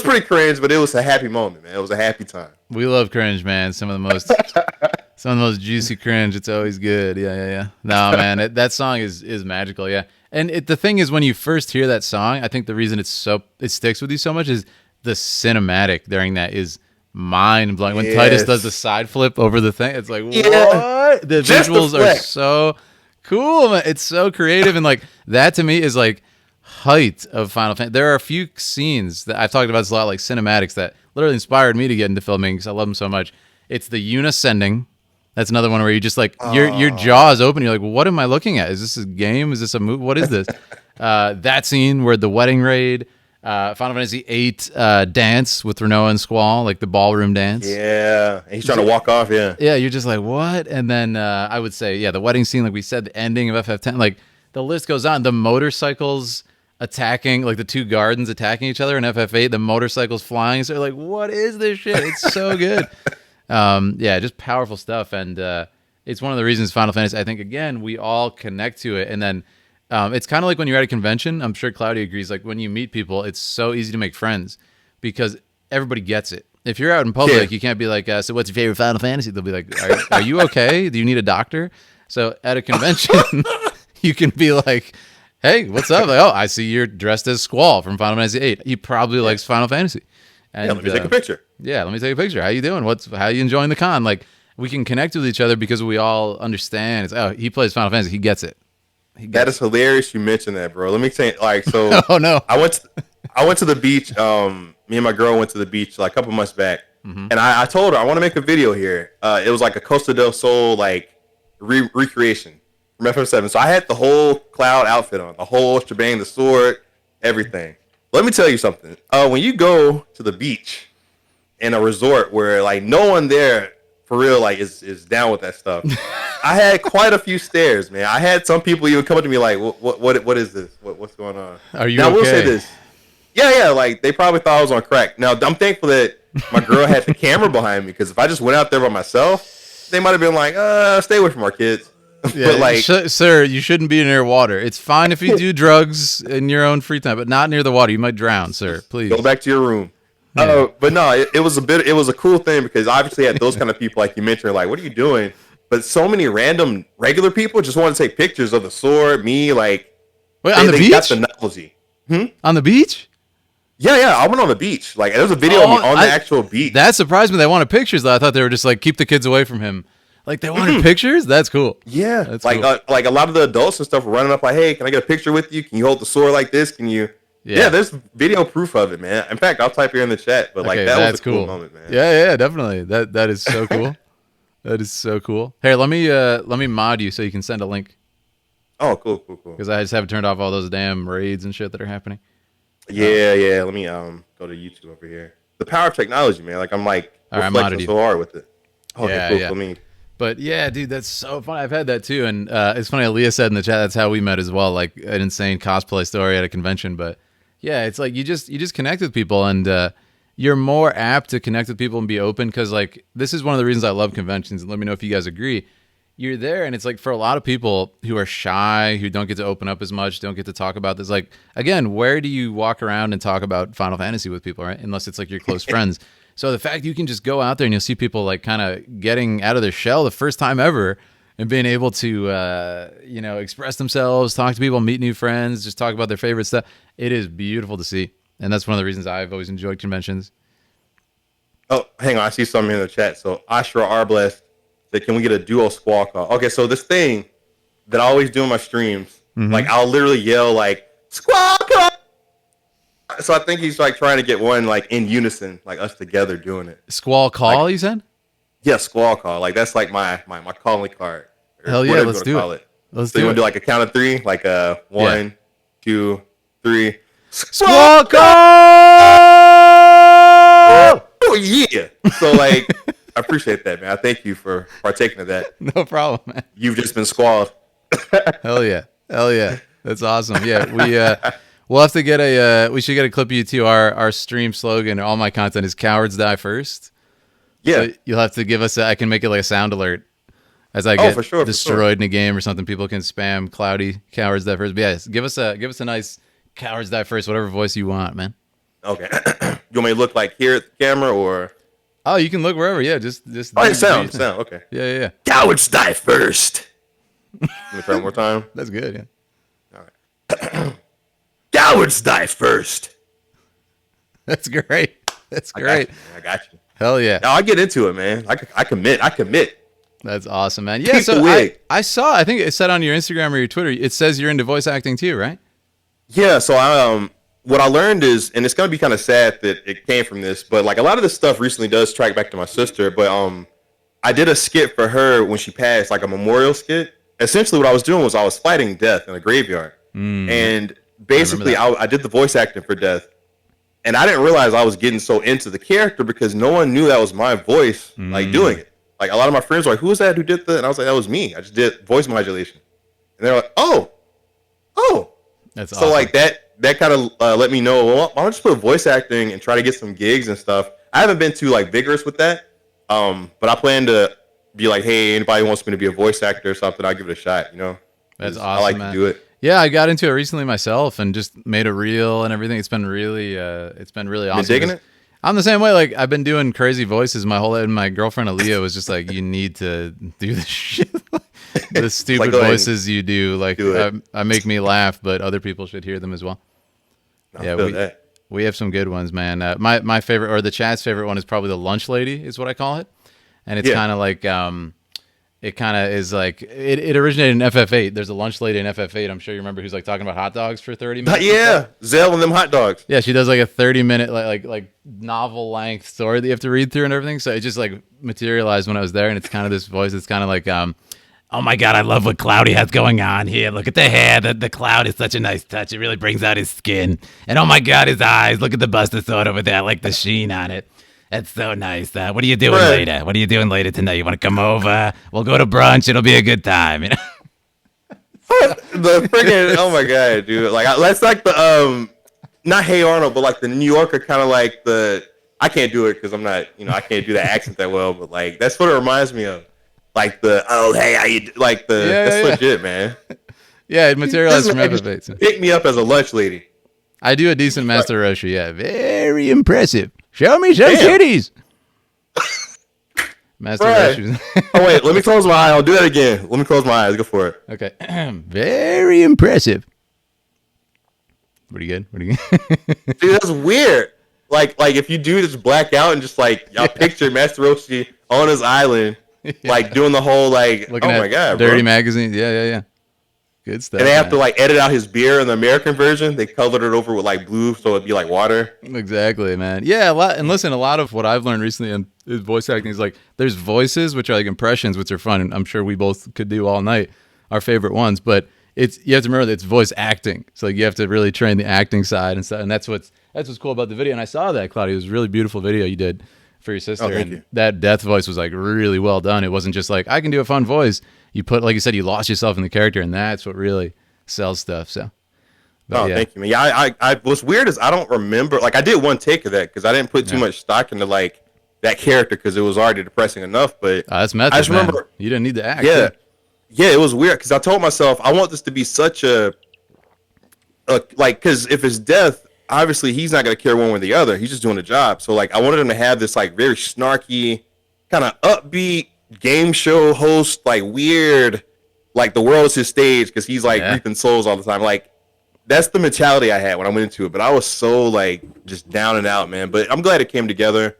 pretty cringe, but it was a happy moment, man. It was a happy time. We love cringe, man. Some of the most juicy cringe. It's always good. Yeah. No, man, that song is magical. Yeah, and the thing is, when you first hear that song, I think the reason it sticks with you so much is the cinematic during that is mind blowing. When Titus does the side flip over the thing, it's like what? The visuals are so cool, man. It's so creative, and like that to me is like height of Final Fantasy. There are a few scenes that I've talked about this a lot, like cinematics, that literally inspired me to get into filming because I love them so much. It's the Yuna sending, That's another one where you just like your jaw is open. You're like, what am I looking at? Is this a game? Is this a movie? What is this? That scene where the wedding raid, Final Fantasy VIII dance with Renoa and Squall, like the ballroom dance. Yeah, and he's trying to walk off. Yeah, Yeah, you're just like, what? And then I would say, yeah, the wedding scene, like we said, the ending of FF10, like the list goes on. The motorcycles attacking, like the two gardens attacking each other in FF8, the motorcycles flying. So like, what is this shit? It's so good. Yeah, just powerful stuff. And it's one of the reasons Final Fantasy, I think, again, we all connect to it. And then it's kind of like when you're at a convention. I'm sure Cloudie agrees. Like when you meet people, it's so easy to make friends because everybody gets it. If you're out in public, you can't be like, so what's your favorite Final Fantasy? They'll be like, are you okay? Do you need a doctor? So at a convention, you can be like, hey, what's up? Like, oh, I see you're dressed as Squall from Final Fantasy VIII. He probably likes Final Fantasy. And, let me take a picture. Yeah, let me take a picture. How you doing? How you enjoying the con? Like, we can connect with each other because we all understand. It's, oh, he plays Final Fantasy. He gets it. That is hilarious. You mentioned that, bro. Let me say, like, so. Oh no. I went to the beach. Me and my girl went to the beach like a couple months back, and I told her I want to make a video here. It was like a Costa del Sol like recreation from FF7. So I had the whole Cloud outfit on, the whole shebang, the sword, everything. Let me tell you something. When you go to the beach in a resort where like no one there for real like is down with that stuff, I had quite a few stares, man. I had some people even come up to me like, what is this? What's going on? Are you now, okay? I will say this. Yeah, like they probably thought I was on crack. Now I'm thankful that my girl had the camera behind me because if I just went out there by myself, they might have been like, stay away from our kids. Yeah, but like, sir, you shouldn't be near water. It's fine if you do drugs in your own free time, but not near the water. You might drown, sir. Please go back to your room. Yeah. But no, it was a cool thing because obviously had those kind of people like you mentioned, like, what are you doing? But so many random regular people just want to take pictures of the sword. Me, like, wait, on the beach? Got the novelty. On the beach? Yeah, I went on the beach. Like, there's a video of me on the actual beach. That surprised me. They wanted pictures, though. I thought they were just like, keep the kids away from him. Like, they wanted pictures? That's cool. Yeah, that's like cool. Like a lot of the adults and stuff were running up like, hey, can I get a picture with you? Can you hold the sword like this? Can you? Yeah, there's video proof of it, man. In fact, I'll type here in the chat. But like, that was a cool moment, man. Yeah, definitely. That is so cool. That is so cool. Here, let me mod you so you can send a link. Oh, cool. Because I just haven't turned off all those damn raids and shit that are happening. Yeah. Let me go to YouTube over here. The power of technology, man. Like I'm like reflecting so hard with it. Okay, cool. Yeah. Let me. But yeah, dude, that's so fun. I've had that too, and it's funny. Aaliyah said in the chat that's how we met as well. Like an insane cosplay story at a convention. But yeah, it's like you just connect with people, and you're more apt to connect with people and be open because like this is one of the reasons I love conventions. And let me know if you guys agree. You're there, and it's like for a lot of people who are shy, who don't get to open up as much, don't get to talk about this. Like again, where do you walk around and talk about Final Fantasy with people, right? Unless it's like your close friends. So the fact you can just go out there and you'll see people like kind of getting out of their shell the first time ever and being able to, express themselves, talk to people, meet new friends, just talk about their favorite stuff. It is beautiful to see. And that's one of the reasons I've always enjoyed conventions. Oh, hang on. I see something in the chat. So Ashra Arblest said, can we get a duo Squall call? Okay, so this thing that I always do in my streams, like I'll literally yell like, Squall call! So I think he's like trying to get one like in unison, like us together doing it. Squall call, like, you said? Yeah, Squall call. Like that's like my calling card. Hell yeah, let's do it. Let's do it. You want to do like a count of three? Like 1, 2, 3. Squall call! Oh yeah. So like I appreciate that, man. I thank you for partaking of that. No problem, man. You've just been squalled. Hell yeah. That's awesome. Yeah, we'll have to get we should get a clip of you too. Our stream slogan, all my content is cowards die first. Yeah. So you'll have to give us I can make it like a sound alert as I get destroyed in a game or something. People can spam Cloudie cowards die first. But yeah, give us a nice cowards die first, whatever voice you want, man. Okay. You want me to look like here at the camera or? Oh, you can look wherever. Yeah, just. Oh, sound. Okay. Yeah. Cowards die first. Let me try one more time. That's good. Yeah. All right. Cowards die first. That's great. I got you. Hell yeah. No, I get into it, man. I commit. That's awesome, man. Yeah, so I saw, I think it said on your Instagram or your Twitter, it says you're into voice acting too, right? Yeah, so what I learned is, and it's going to be kind of sad that it came from this, but like a lot of this stuff recently does track back to my sister, but I did a skit for her when she passed, like a memorial skit. Essentially, what I was doing was I was fighting death in a graveyard, and basically, I did the voice acting for death, and I didn't realize I was getting so into the character because no one knew that was my voice, like doing it. Like a lot of my friends were like, "Who was that? Who did that?" And I was like, "That was me. I just did voice modulation." And they're like, "Oh, That's so awesome. like that kind of let me know. Well, why don't you just put voice acting and try to get some gigs and stuff?" I haven't been too like vigorous with that, but I plan to be like, "Hey, anybody wants me to be a voice actor or something? I'll give it a shot." You know, That's 'Cause awesome, I like man. to do it. Yeah, I got into it recently myself and just made a reel and everything. It's been really awesome. Been digging it? I'm the same way. Like I've been doing crazy voices my whole life. And my girlfriend Aaliyah was just like, "You need to do this shit." The stupid go ahead and voices you do, like do it. I make me laugh, but other people should hear them as well. I Yeah, feel that. we have some good ones, man. My favorite, or the chat's favorite one, is probably the lunch lady, is what I call it, and it's Yeah. kind of like it kind of is like it originated in FF8. There's a lunch lady in FF8. I'm sure you remember, who's like talking about hot dogs for 30 minutes. and stuff. Yeah, Zell and them hot dogs. Yeah, she does like a 30-minute like novel length story that you have to read through and everything. So it just like materialized when I was there, and it's kind of this voice. It's kind of like oh my God, I love what Cloudie has going on here. Look at the hair. The cloud is such a nice touch. It really brings out his skin. And oh my God, his eyes. Look at the buster sword over there. I like the sheen on it. That's so nice. What are you doing Bruh. later? What are you doing later tonight? You want to come over? We'll go to brunch. It'll be a good time. You know? The freaking oh my god, dude! Like that's like the not Hey Arnold, but like the New Yorker kind of like the. I can't do it because I'm not, I can't do that accent that well. But like that's what it reminds me of. Like the oh hey how you like the that's legit, man. Yeah, it materialized from Just FF8. So. pick me up as a lunch lady. I do a decent Master Roshi. Yeah, very impressive. Show me some Damn. titties. Master Bruh. Roshi. Oh wait, let me close my eye. I'll do that again. Let me close my eyes. Go for it. Okay. Very impressive. Pretty good. Pretty good. Dude, that's weird. Like if you do just black out and just like y'all picture Master Roshi on his island, like doing the whole like Looking oh at my god, dirty bro. magazines. Yeah. Good stuff. And they have man. to like edit out his beer in the American version. They colored it over with like blue so it'd be like water. Exactly, man. Yeah, a lot. And listen, a lot of what I've learned recently in voice acting is like there's voices, which are like impressions, which are fun, and I'm sure we both could do all night, our favorite ones. But you have to remember that it's voice acting, so like you have to really train the acting side and stuff. And that's what's cool about the video. And I saw that, Cloudie. It was a really beautiful video you did for your sister. Oh, thank and you. that death voice was like really well done. It wasn't just like I can do a fun voice. You put, like you said, you lost yourself in the character, and that's what really sells stuff. So. But Oh, yeah. thank you, man. Yeah, I what's weird is I don't remember. Like I did one take of that because I didn't put too much stock into like that character because it was already depressing enough. But That's method, I just man. remember, You didn't need to act. yeah, it was weird because I told myself I want this to be such a like because if it's death, obviously he's not gonna care one way or the other. He's just doing a job. So like I wanted him to have this like very snarky, kind of upbeat game show host, like weird, like the world is his stage because he's like reaping souls all the time. Like that's the mentality I had when I went into it. But I was so like just down and out, man. But I'm glad it came together.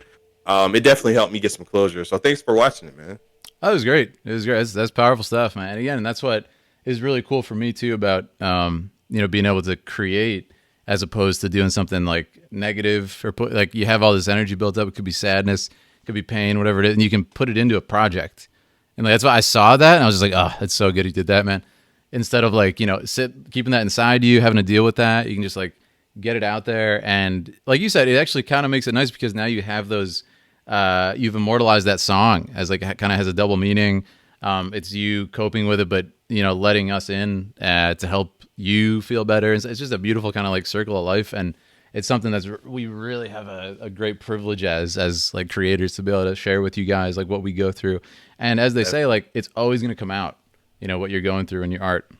It definitely helped me get some closure. So thanks for watching it, man. That was great. It was great. That's powerful stuff, man. Again, that's what is really cool for me too about being able to create as opposed to doing something like negative or like you have all this energy built up. It could be sadness, it could be pain, whatever it is, and you can put it into a project. And like, that's why I saw that and I was just like, oh, that's so good. He did that, man. Instead of like keeping that inside you, having to deal with that, you can just like get it out there. And like you said, it actually kind of makes it nice because now you have those. You've immortalized that song as like kind of has a double meaning. It's you coping with it, but letting us in to help you feel better. It's just a beautiful kind of like circle of life, and it's something we really have a great privilege as like creators to be able to share with you guys like what we go through. And as they say, like it's always going to come out. What you're going through in your art.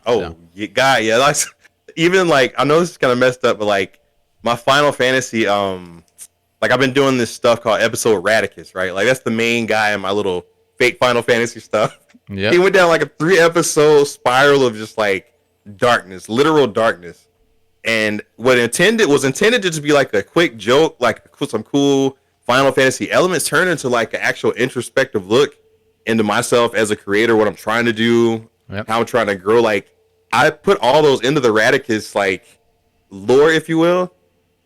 Oh, yeah, that's even like I know this is kind of messed up, but like my Final Fantasy, like I've been doing this stuff called Episode Radicus, right? Like that's the main guy in my little fake Final Fantasy stuff. Yeah, he went down like a 3-episode spiral of just like darkness, literal darkness. And what was intended to just be like a quick joke, like some cool Final Fantasy elements, turned into like an actual introspective look into myself as a creator, what I'm trying to do, how I'm trying to grow. Like I put all those into the Radicus like lore, if you will.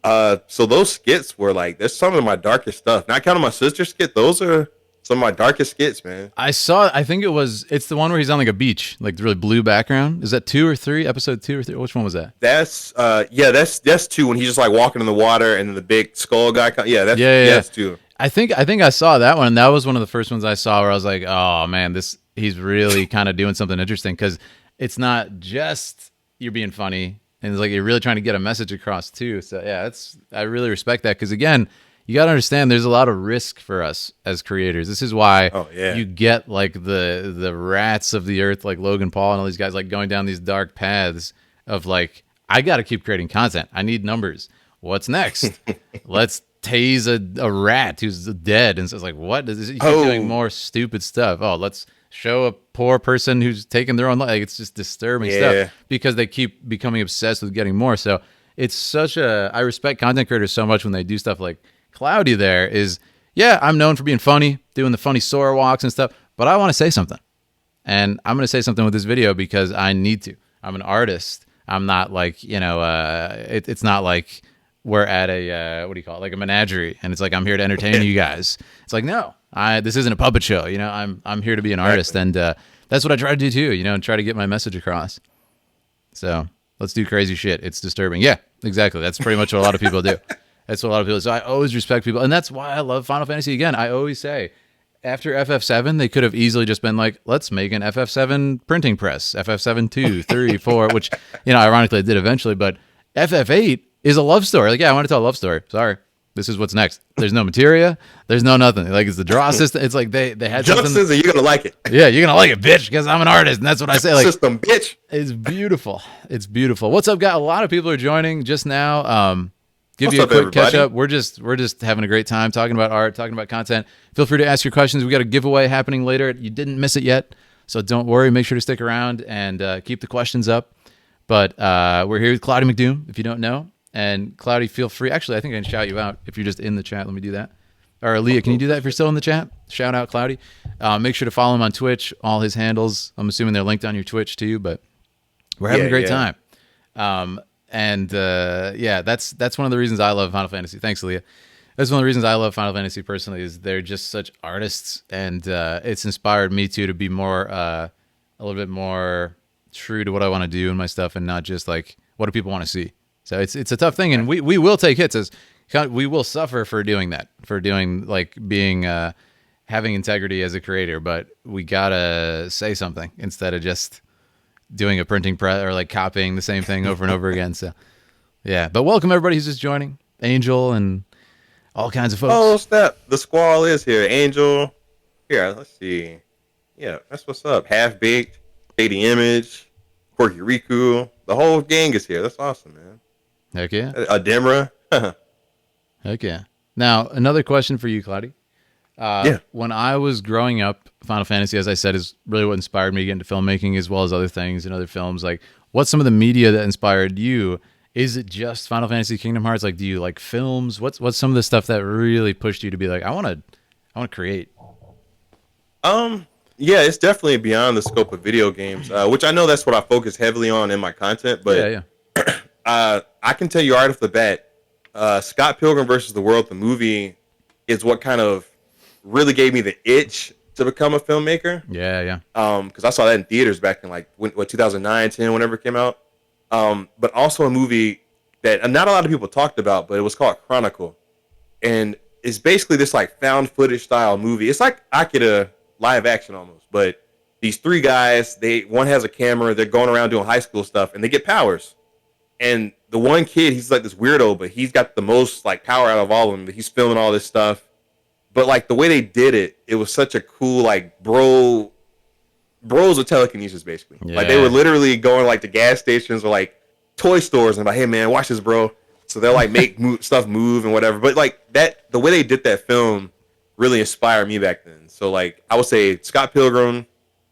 So those skits were like, there's some of my darkest stuff. Not counting my sister skit, those are some of my darkest skits, man. I saw. I think it's the one where he's on like a beach, like the really blue background. Is that 2 or 3? Episode 2 or 3? Which one was that? That's that's 2 when he's just like walking in the water and then the big skull guy. That's 2. I think I saw that one. And that was one of the first ones I saw where I was like, oh man, he's really kind of doing something interesting because it's not just you're being funny and it's like you're really trying to get a message across too. So yeah, I really respect that because again, you got to understand there's a lot of risk for us as creators. This is why you get like the rats of the earth like Logan Paul and all these guys like going down these dark paths of like I got to keep creating content. I need numbers. What's next? Let's tase a rat who's dead and says like what is this? You keep doing more stupid stuff. Oh, let's show a poor person who's taking their own life. Like, it's just disturbing stuff because they keep becoming obsessed with getting more. So it's I respect content creators so much when they do stuff like Cloudie there is, I'm known for being funny, doing the funny Sora walks and stuff, but I want to say something. And I'm going to say something with this video because I need to. I'm an artist. I'm not like, it's not like we're at a, like a menagerie. And it's like, I'm here to entertain you guys. It's like, no, this isn't a puppet show. I'm here to be an artist. And that's what I try to do too, and try to get my message across. So let's do crazy shit. It's disturbing. Yeah, exactly. That's pretty much what a lot of people do. That's what a lot of people do. So I always respect people. And that's why I love Final Fantasy. Again, I always say, after FF7, they could have easily just been like, let's make an FF7 printing press. FF7 2, 3, 4, which, ironically I did eventually. But FF8 is a love story. Like, I want to tell a love story. Sorry. This is what's next. There's no materia. There's no nothing. Like, it's the draw system. It's like they had something. System, you're going to like it. Yeah, you're going to like it, bitch, because I'm an artist. And that's what I say. Like, system, bitch. It's beautiful. It's beautiful. What's up, guys? A lot of people are joining just now. Give you a quick catch up. We're just having a great time talking about art, talking about content. Feel free to ask your questions. We got a giveaway happening later. You didn't miss it yet, so don't worry. Make sure to stick around and keep the questions up. But we're here with Cloudie McDoom, if you don't know. And Cloudie, feel free. Actually, I think I can shout you out if you're just in the chat. Let me do that. Or Leah, can you do that if you're still in the chat? Shout out Cloudie. Make sure to follow him on Twitch. All his handles. I'm assuming they're linked on your Twitch too. But we're having a great time. And that's one of the reasons I love Final Fantasy. Thanks, Leah. That's one of the reasons I love Final Fantasy personally is they're just such artists, and it's inspired me too to be more, a little bit more true to what I want to do in my stuff, and not just like what do people want to see. So it's a tough thing, and we will take hits as we will suffer for doing that, for doing like being having integrity as a creator, but we gotta say something instead of just doing a printing press or like copying the same thing over and over again. So yeah, but welcome everybody who's just joining. Angel and all kinds of folks. Oh snap, the squall is here. Angel here, let's see. Yeah, that's what's up. Half Baked, Shady Image, Quirky Riku, the whole gang is here. That's awesome, man. Heck yeah. Ademra. Heck yeah. Now another question for you, Cloudie. When I was growing up, Final Fantasy, as I said, is really what inspired me to get into filmmaking, as well as other things and other films. Like, what's some of the media that inspired you? Is it just Final Fantasy, Kingdom Hearts? Like, do you like films? What's some of the stuff that really pushed you to be like, I want to create? Yeah, it's definitely beyond the scope of video games, which I know that's what I focus heavily on in my content. But I can tell you right off the bat, Scott Pilgrim versus the World, the movie, is what kind of really gave me the itch to become a filmmaker. Yeah. Because I saw that in theaters back in like 2009, 10, whenever it came out. But also a movie that not a lot of people talked about, but it was called Chronicle, and it's basically this like found footage style movie. It's like Akira live action almost, but these 3 guys, one has a camera, they're going around doing high school stuff, and they get powers. And the one kid, he's like this weirdo, but he's got the most like power out of all of them. He's filming all this stuff. But like the way they did it, it was such a cool like bros with telekinesis basically. Yeah. Like they were literally going like to gas stations or like toy stores and like, hey man, watch this, bro. So they'll like make stuff move and whatever. But like the way they did that film really inspired me back then. So like I would say Scott Pilgrim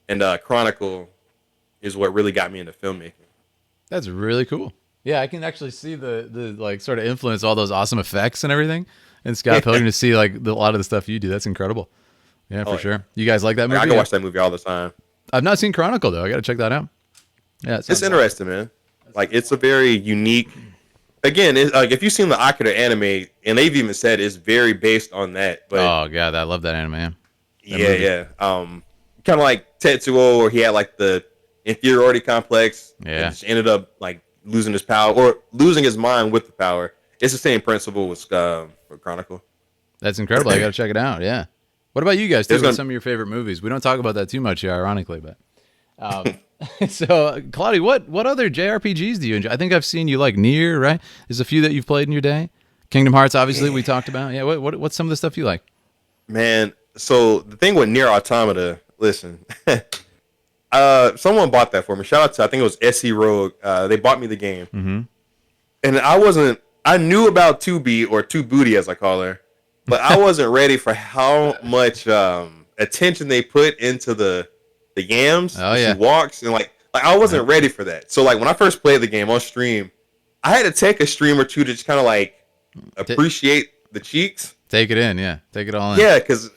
and Chronicle is what really got me into filmmaking. That's really cool. Yeah, I can actually see the like sort of influence all those awesome effects and everything. And Scott Pilgrim to see like a lot of the stuff you do. That's incredible. Yeah, for sure. You guys like that movie? I can watch that movie all the time. I've not seen Chronicle though. I got to check that out. Yeah, it's interesting, man. Like it's a very unique. Again, like if you've seen the Akira anime, and they've even said it's very based on that. But oh god, I love that anime. Yeah. Kind of like Tetsuo, where he had like the inferiority complex, Yeah. and just ended up like losing his power or losing his mind with the power. It's the same principle with for Chronicle. That's incredible. I got to check it out. Yeah. What about you guys too? There's What's gonna some of your favorite movies? We don't talk about that too much here, ironically, but so Cloudie, what other JRPGs do you enjoy? I think I've seen you like Nier, right? There's a few that you've played in your day. Kingdom Hearts, obviously, we talked about. Yeah. What's some of the stuff you like? Man, so the thing with Near Automata, listen, someone bought that for me. Shout out to I think it was SC Rogue. They bought me the game, and I knew about 2B or 2 Booty as I call her, but I wasn't ready for how much attention they put into the yams. Oh, yeah. She walks and like I wasn't ready for that. So like when I first played the game on stream, I had to take a stream or two to just kind of like appreciate the cheeks. Take it in, yeah. Take it all in. Yeah, because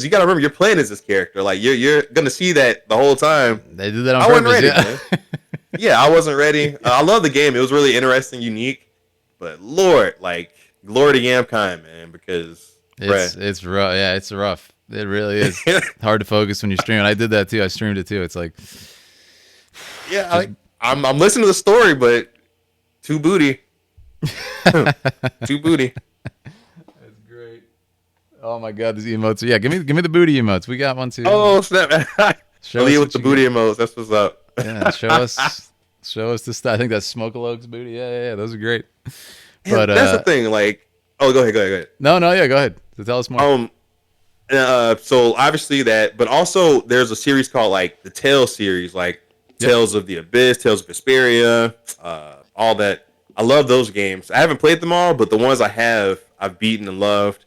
you gotta remember you're playing as this character. Like you're gonna see that the whole time. They did that on I purpose. wasn't ready, Yeah. man. Yeah, I wasn't ready. I love the game. It was really interesting, unique. But Lord, like glory to Yamkind, man, because It's rough. Yeah, it's rough. It really is hard to focus when you're streaming. I did that too. I streamed it too. It's like, yeah, I'm listening to the story, but 2 Booty, 2 Booty. that's great. Oh my god, these emotes. Yeah, give me the booty emotes. We got one too. Oh snap! Show us Leah what with the you booty emotes. That's what's up. Yeah, show us the stuff. I think that's Smokealogue's booty. Yeah, those are great. But that's the thing. Like, oh, go ahead. No, yeah, go ahead. So tell us more. So obviously that, but also there's a series called like the Tales series, like Tales of the Abyss, Tales of Vesperia, all that. I love those games. I haven't played them all, but the ones I have, I've beaten and loved.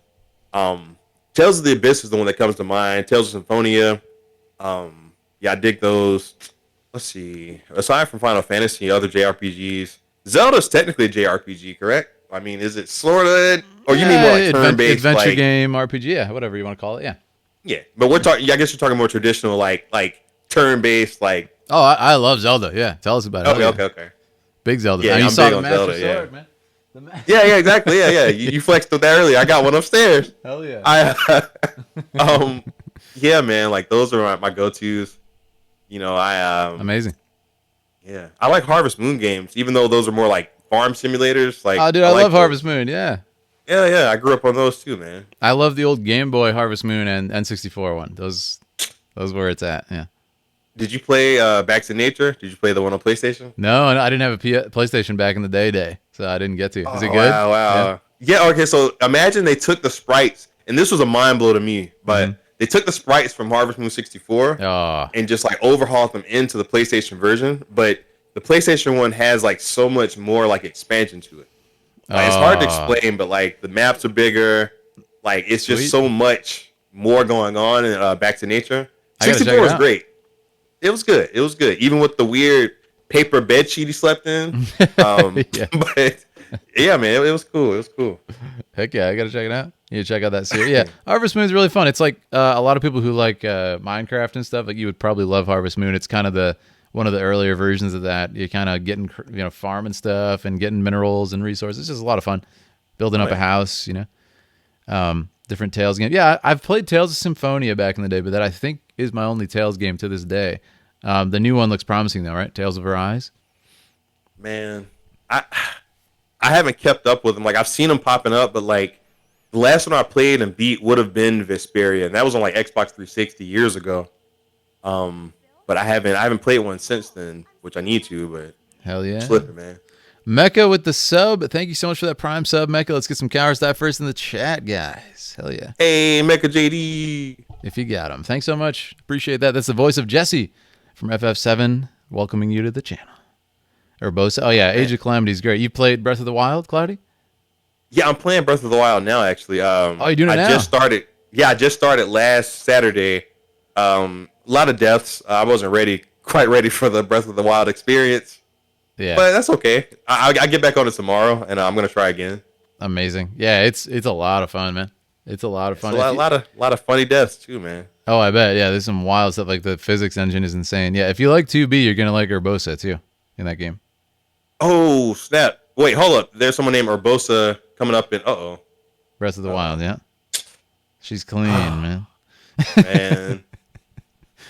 Tales of the Abyss is the one that comes to mind. Tales of Symphonia. Yeah, I dig those. Let's see. Aside from Final Fantasy, other JRPGs, Zelda's technically a JRPG, correct? I mean, is it sort of, or you mean more like turn-based, adventure like, game, RPG? Yeah, whatever you want to call it. Yeah. Yeah, but we're talking. I guess you're talking more traditional, like turn-based, like. Oh, I love Zelda. Yeah, tell us about it. Okay. Big Zelda. Yeah, And you I'm saw big the on Master Zelda, Sword, yeah. man. Yeah, exactly. Yeah. You flexed with that earlier. I got one upstairs. Hell yeah. Yeah, man. Like those are my go-tos. You know, Amazing. Yeah, I like Harvest Moon games, even though those are more like farm simulators. Like, Oh, dude, I love Harvest Moon. Yeah. Yeah. I grew up on those too, man. I love the old Game Boy Harvest Moon and N64 one. Those where it's at. Yeah. Did you play Back to Nature? Did you play the one on PlayStation? No, I didn't have a PlayStation back in the day, so I didn't get to. Is it good? Wow. Yeah. Okay. So imagine they took the sprites, and this was a mind blow to me, but they took the sprites from Harvest Moon 64 and just like overhauled them into the PlayStation version. But the PlayStation one has like so much more like expansion to it. Like, it's hard to explain, but like the maps are bigger. Like it's just so much more going on in Back to Nature. 64 was great. It was good. Even with the weird paper bed sheet he slept in. But yeah, man, it was cool. Heck yeah, I gotta check it out. You check out that series. Yeah, Harvest Moon is really fun. It's like a lot of people who like Minecraft and stuff. Like you would probably love Harvest Moon. It's kind of one of the earlier versions of that. You're kind of getting farming stuff and getting minerals and resources. It's just a lot of fun. Building up a house, different Tales games. Yeah, I've played Tales of Symphonia back in the day, but that I think is my only Tales game to this day. The new one looks promising though, right? Tales of Arise. Man, I haven't kept up with them. Like I've seen them popping up, but like the last one I played and beat would have been Vesperia, and that was on like Xbox 360 years ago. But I haven't played one since then, which I need to. But hell yeah, slipping, man. Mecca with the sub. Thank you so much for that Prime sub, Mecca. Let's get some Cowards Die first in the chat, guys. Hell yeah. Hey, Mecca JD. If you got him. Thanks so much. Appreciate that. That's the voice of Jesse from FF7 welcoming you to the channel. Urbosa. Oh, yeah. Age of Calamity is great. You played Breath of the Wild, Cloudie? Yeah, I'm playing Breath of the Wild now, actually. You're doing it now? I just started last Saturday. A lot of deaths. I wasn't quite ready for the Breath of the Wild experience. Yeah. But that's okay. I get back on it tomorrow, and I'm going to try again. Amazing. Yeah, it's a lot of fun, man. It's a lot of fun. A lot of funny deaths, too, man. Oh, I bet. Yeah, there's some wild stuff. Like the physics engine is insane. Yeah, if you like 2B, you're going to like Urbosa, too, in that game. Oh, snap. Wait, hold up. There's someone named Urbosa coming up in... Breath of the Wild, yeah. She's clean, man. Man,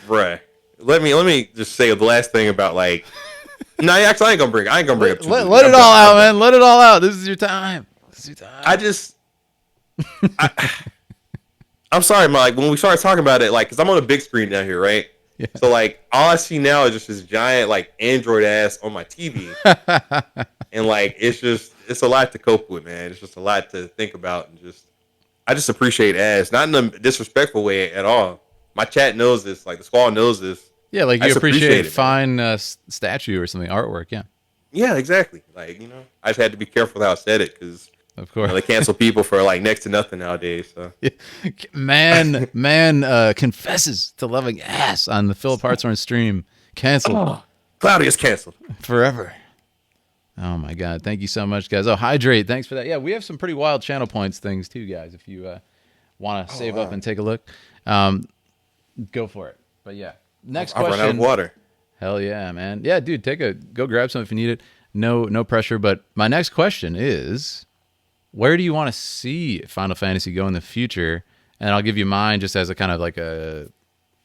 bruh. Let me just say the last thing about like. No, actually, I ain't gonna bring up too much. Let it all out, man. Let it all out. This is your time. This is your time. I'm sorry, Mike. When we started talking about it, like, cause I'm on a big screen down here, right? Yeah. So like, all I see now is just this giant like Android ass on my TV, and like, it's a lot to cope with, man. It's just a lot to think about, and I just appreciate ass, not in a disrespectful way at all. My chat knows this, like the squad knows this. Yeah, like I you just appreciate it, fine statue or something, artwork. Yeah. Yeah, exactly. Like, I just had to be careful how I said it because Of course. they cancel people for like next to nothing nowadays. So Man confesses to loving ass on the Philip Hartshorn stream. Canceled Cloudie is canceled. forever. Oh my God! Thank you so much, guys. Oh, hydrate. Thanks for that. Yeah, we have some pretty wild channel points things too, guys. If you want to save up and take a look, go for it. But yeah, next I'll question. run out of water. Hell yeah, man. Yeah, dude, go grab some if you need it. No pressure. But my next question is, where do you want to see Final Fantasy go in the future? And I'll give you mine just as a kind of like a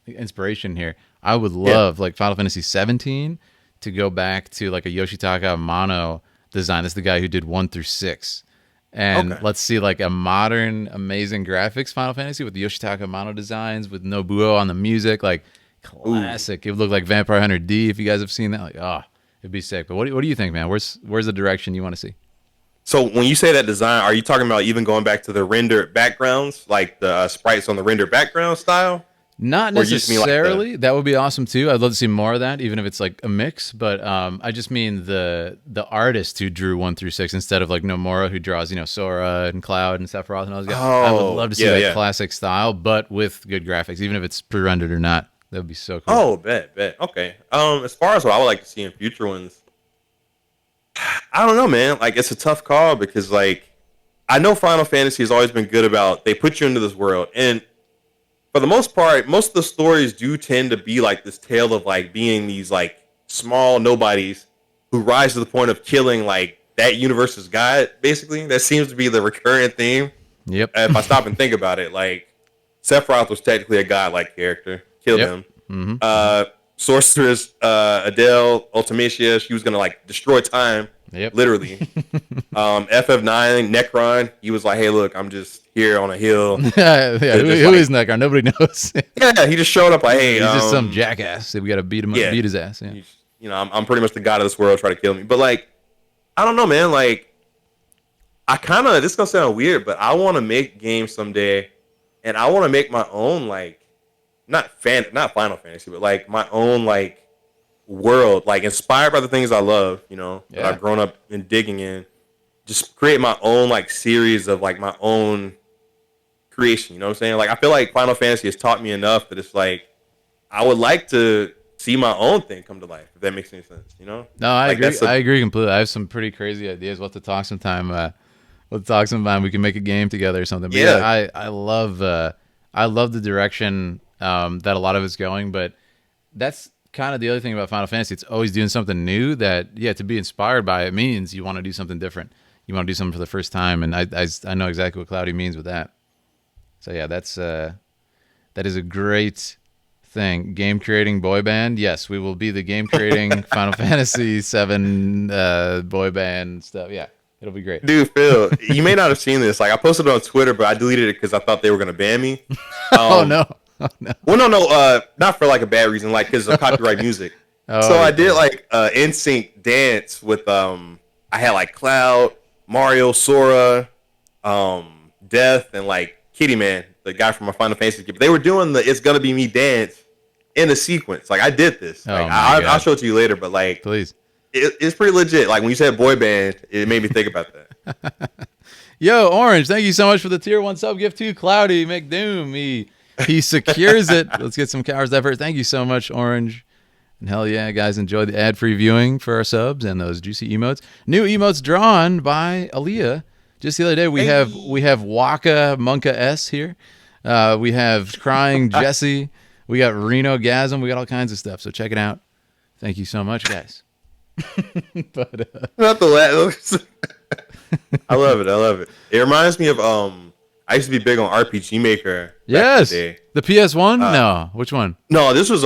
inspiration here. I would love like Final Fantasy 17 to go back to like a Yoshitaka Amano design. This is the guy who did 1 through 6. And let's see like a modern, amazing graphics Final Fantasy with the Yoshitaka Amano designs with Nobuo on the music, like classic. Ooh. It would look like Vampire Hunter D if you guys have seen that. Like, it'd be sick. But what do you think, man? Where's the direction you want to see? So when you say that design, are you talking about even going back to the rendered backgrounds, like the sprites on the rendered background style? Not necessarily. Like that would be awesome too. I'd love to see more of that, even if it's like a mix. But I just mean the artist who drew 1 through 6 instead of like Nomura, who draws Sora and Cloud and Sephiroth and all those guys. I would love to see that classic style, but with good graphics, even if it's pre-rendered or not. That would be so cool. Oh, bet. Okay. As far as what I would like to see in future ones, I don't know, man. Like, it's a tough call because, like, I know Final Fantasy has always been good about they put you into this world, and for the most part, most of the stories do tend to be like this tale of like being these like small nobodies who rise to the point of killing like that universe's god. Basically, that seems to be the recurrent theme. Yep. If I stop and think about it, like Sephiroth was technically a god-like character. Killed him. Mm-hmm. Sorceress Adele Ultimacia, she was gonna like destroy time. Yep. Literally. FF9 Necron, he was like, hey, look, I'm just here on a hill. Who is Necron? Nobody knows. Yeah, he just showed up like, hey, he's just some jackass. We got to beat him up, beat his ass. Yeah. I'm pretty much the god of this world. Try to kill me, but like, I don't know, man. Like, this is gonna sound weird, but I want to make games someday, and I want to make my own like, not Final Fantasy, but like my own like world, like inspired by the things I love, that I've grown up in digging in. Just create my own like series of like my own creation. You know what I'm saying? Like I feel like Final Fantasy has taught me enough that it's like I would like to see my own thing come to life. If that makes any sense, No, I agree. I agree completely. I have some pretty crazy ideas. We'll have to talk sometime. We can make a game together or something. But yeah, I love the direction that a lot of it's going. But that's kind of the other thing about Final Fantasy. It's always doing something new. That to be inspired by it means you want to do something different. You want to do something for the first time, and I know exactly what Cloudie means with that. So yeah, that is a great thing. Game creating boy band. Yes, we will be the game creating Final Fantasy 7 boy band stuff. Yeah, it'll be great. Dude, Phil, you may not have seen this. Like I posted it on Twitter, but I deleted it because I thought they were gonna ban me. Oh no. No. Well, no, not for like a bad reason, like because of copyright music. So I did like NSYNC dance with I had like Cloud, Mario, Sora, Death, and like Kitty Man, the guy from my Final Fantasy game. They were doing the "It's Gonna Be Me" dance in the sequence. Like I did this. Like, I'll show it to you later, but like, please, it's pretty legit. Like when you said boy band, it made me think about that. Yo, Orange, thank you so much for the tier 1 sub gift to Cloudie McDoom. He secures it. Let's get some cowards effort. Thank you so much, Orange. And hell yeah, guys, enjoy the ad-free viewing for our subs and those juicy emotes. New emotes drawn by Aaliyah. Just the other day, we have Waka Monka S here. We have Crying Jesse. We got Reno Gasm. We got all kinds of stuff. So check it out. Thank you so much, guys. Not the last. I love it. It reminds me of I used to be big on RPG Maker back in the Yes. day. The PS1? No. Which one? No, this was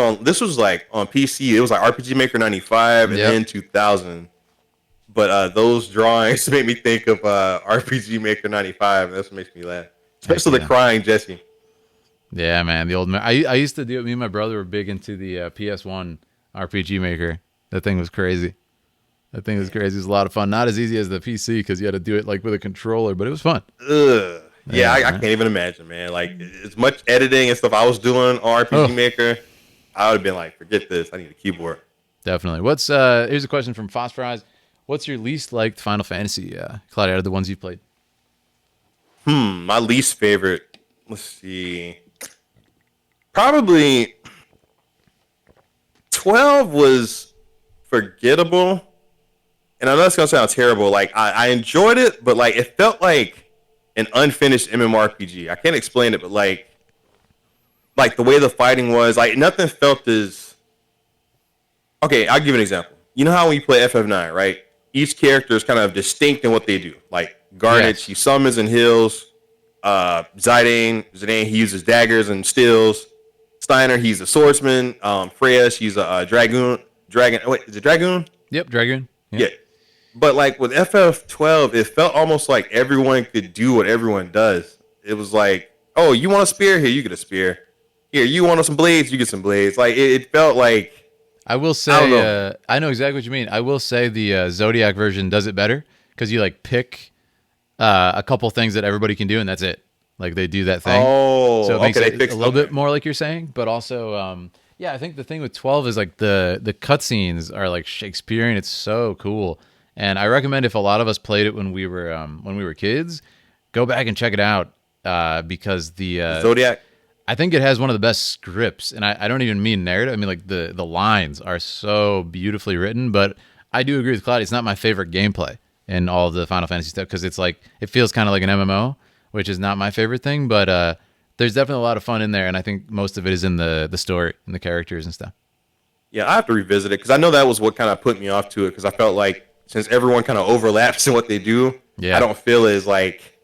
like on PC. It was like RPG Maker 95 and Yep. then 2000. But those drawings made me think of RPG Maker 95. And that's what makes me laugh. Especially yeah. the crying Jesse. Yeah, man. The old man. I used to do it. Me and my brother were big into the PS1 RPG Maker. That thing was crazy. It was a lot of fun. Not as easy as the PC because you had to do it like with a controller, but it was fun. Ugh. Yeah, I man. can't even imagine, man. Like as much editing and stuff I was doing on RPG Maker, I would have been like, forget this. I need a keyboard. Definitely. What's here's a question from Phosphorize. What's your least liked Final Fantasy, Cloudie, out of the ones you've played? My least favorite. Let's see. Probably 12 was forgettable. And I know it's gonna sound terrible. Like I enjoyed it, but like it felt like an unfinished MMORPG. I can't explain it, but like the way the fighting was, like nothing felt as okay. I'll give you an example. You know how when you play FF9, right? Each character is kind of distinct in what they do. Like Garnet, he summons and heals. Zidane, he uses daggers and steals. Steiner, he's a swordsman. Freya, she's a dragoon. Wait, is it dragoon? Yep, Dragoon. Yeah. But like with FF12, it felt almost like everyone could do what everyone does. It was like, oh, you want a spear? Here, you get a spear. Here, you want some blades? You get some blades. Like it felt like. I will say, I know exactly what you mean. I will say the Zodiac version does it better because you like pick a couple things that everybody can do, and that's it. Like they do that thing. Oh, so it makes okay, it a little bit more like you're saying, but also, yeah, I think the thing with 12 is like the cutscenes are like Shakespearean. It's so cool, and I recommend if a lot of us played it when we were kids, go back and check it out because the Zodiac. I think it has one of the best scripts, and I don't even mean narrative. I mean, like the lines are so beautifully written. But I do agree with Cloudie. It's not my favorite gameplay in all of the Final Fantasy stuff because it's like it feels kind of like an MMO, which is not my favorite thing. But there's definitely a lot of fun in there, and I think most of it is in the story and the characters and stuff. Yeah, I have to revisit it because I know that was what kind of put me off to it because I felt like since everyone kind of overlaps in what they do, I don't feel as like,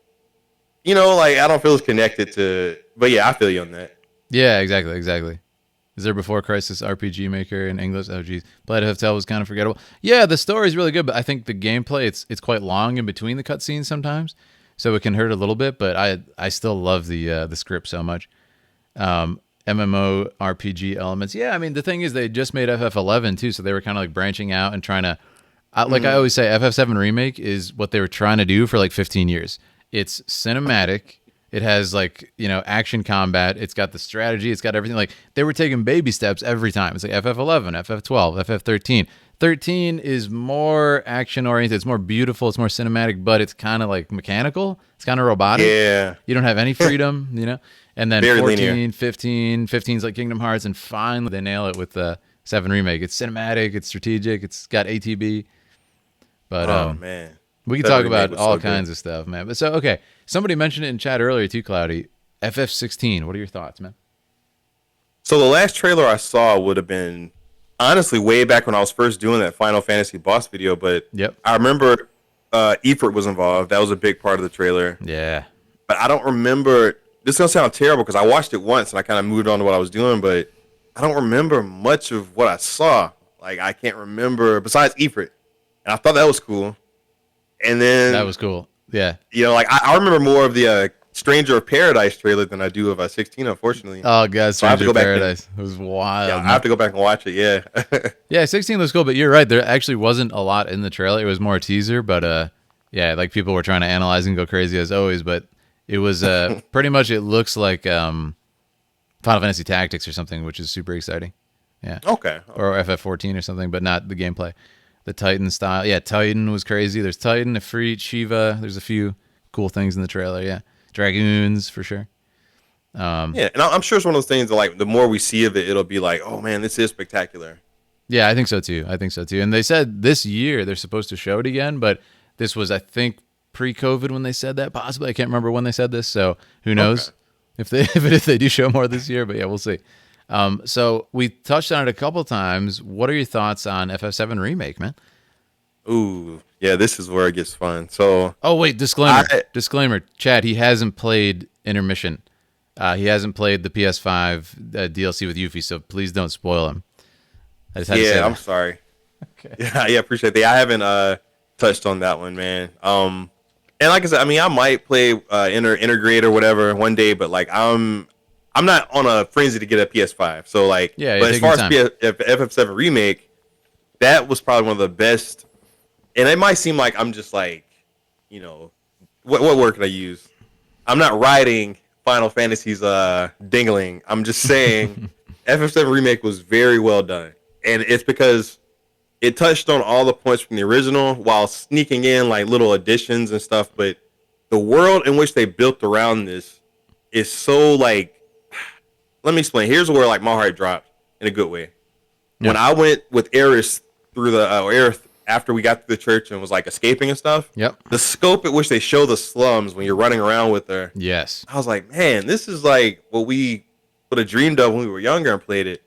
like I don't feel as connected to. But yeah, I feel you on that. Yeah, exactly. Is there Before Crisis RPG Maker in English? Oh, geez. Blade of Hell was kind of forgettable. Yeah, the story's really good, but I think the gameplay, it's quite long in between the cutscenes sometimes, so it can hurt a little bit, but I still love the script so much. MMO RPG elements. Yeah, I mean, the thing is they just made FF11 too, so they were kind of like branching out and trying to, like I always say, FF7 Remake is what they were trying to do for like 15 years. It's cinematic. It has like, action combat. It's got the strategy. It's got everything. Like they were taking baby steps every time. It's like FF11, FF12, FF13. 13 is more action oriented. It's more beautiful. It's more cinematic, but it's kind of like mechanical. It's kind of robotic. Yeah. You don't have any freedom, And then Very 14, linear. 15, 15's like Kingdom Hearts, and finally they nail it with the 7 Remake. It's cinematic. It's strategic. It's got ATB. But oh man. we can talk about all kinds of stuff, man. But so, okay. Somebody mentioned it in chat earlier too, Cloudie. FF16. What are your thoughts, man? So the last trailer I saw would have been honestly way back when I was first doing that Final Fantasy boss video, but I remember Ifrit was involved. That was a big part of the trailer. Yeah. But I don't remember. This is going to sound terrible because I watched it once and I kind of moved on to what I was doing, but I don't remember much of what I saw. Like, I can't remember besides Ifrit. And I thought that was cool. And then that was cool. Yeah. Like I remember more of the Stranger of Paradise trailer than I do of 16, unfortunately. Oh, God, Stranger of Paradise. It was wild. Yeah, I have to go back and watch it, yeah. Yeah, 16 looks cool, but you're right. There actually wasn't a lot in the trailer. It was more a teaser, but yeah, like people were trying to analyze and go crazy as always, but it was pretty much, it looks like Final Fantasy Tactics or something, which is super exciting. Yeah. Okay. Or FF14 or something, but not the gameplay. The Titan style. Yeah, Titan was crazy. There's Titan, Ifrit, Shiva. There's a few cool things in the trailer, yeah. Dragoons, for sure. Yeah, and I'm sure it's one of those things that, like, the more we see of it, it'll be like, oh, man, this is spectacular. Yeah, I think so, too. And they said this year they're supposed to show it again, but this was, I think, pre-COVID when they said that, possibly. I can't remember when they said this, so who knows if they do show more this year, but yeah, we'll see. So we touched on it a couple times. What are your thoughts on FF7 Remake, man? Ooh, yeah, this is where it gets fun. So Oh wait, disclaimer, I disclaimer, Chad. He hasn't played Intermission. He hasn't played the PS5 DLC with Yuffie, so please don't spoil him. I just had to say yeah, I'm that. sorry. Okay. Yeah, appreciate that. I haven't touched on that one, man. And like I said, I mean, I might play Intergrade or whatever one day, but like I'm not on a frenzy to get a PS5. So like, Yeah, you're but as taking far your as time. FF7 remake, that was probably one of the best. And it might seem like I'm just like, you know, what word could I use? I'm not writing Final Fantasy's dingling. I'm just saying FF7 remake was very well done, and it's because it touched on all the points from the original while sneaking in like little additions and stuff. But the world in which they built around this is so like. Let me explain. Here's where like my heart dropped in a good way. Yeah. When I went with Eris through the Eris after we got to the church and was like escaping and stuff. Yep. The scope at which they show the slums when you're running around with her. Yes. I was like, man, this is like what we would have dreamed of when we were younger and played it.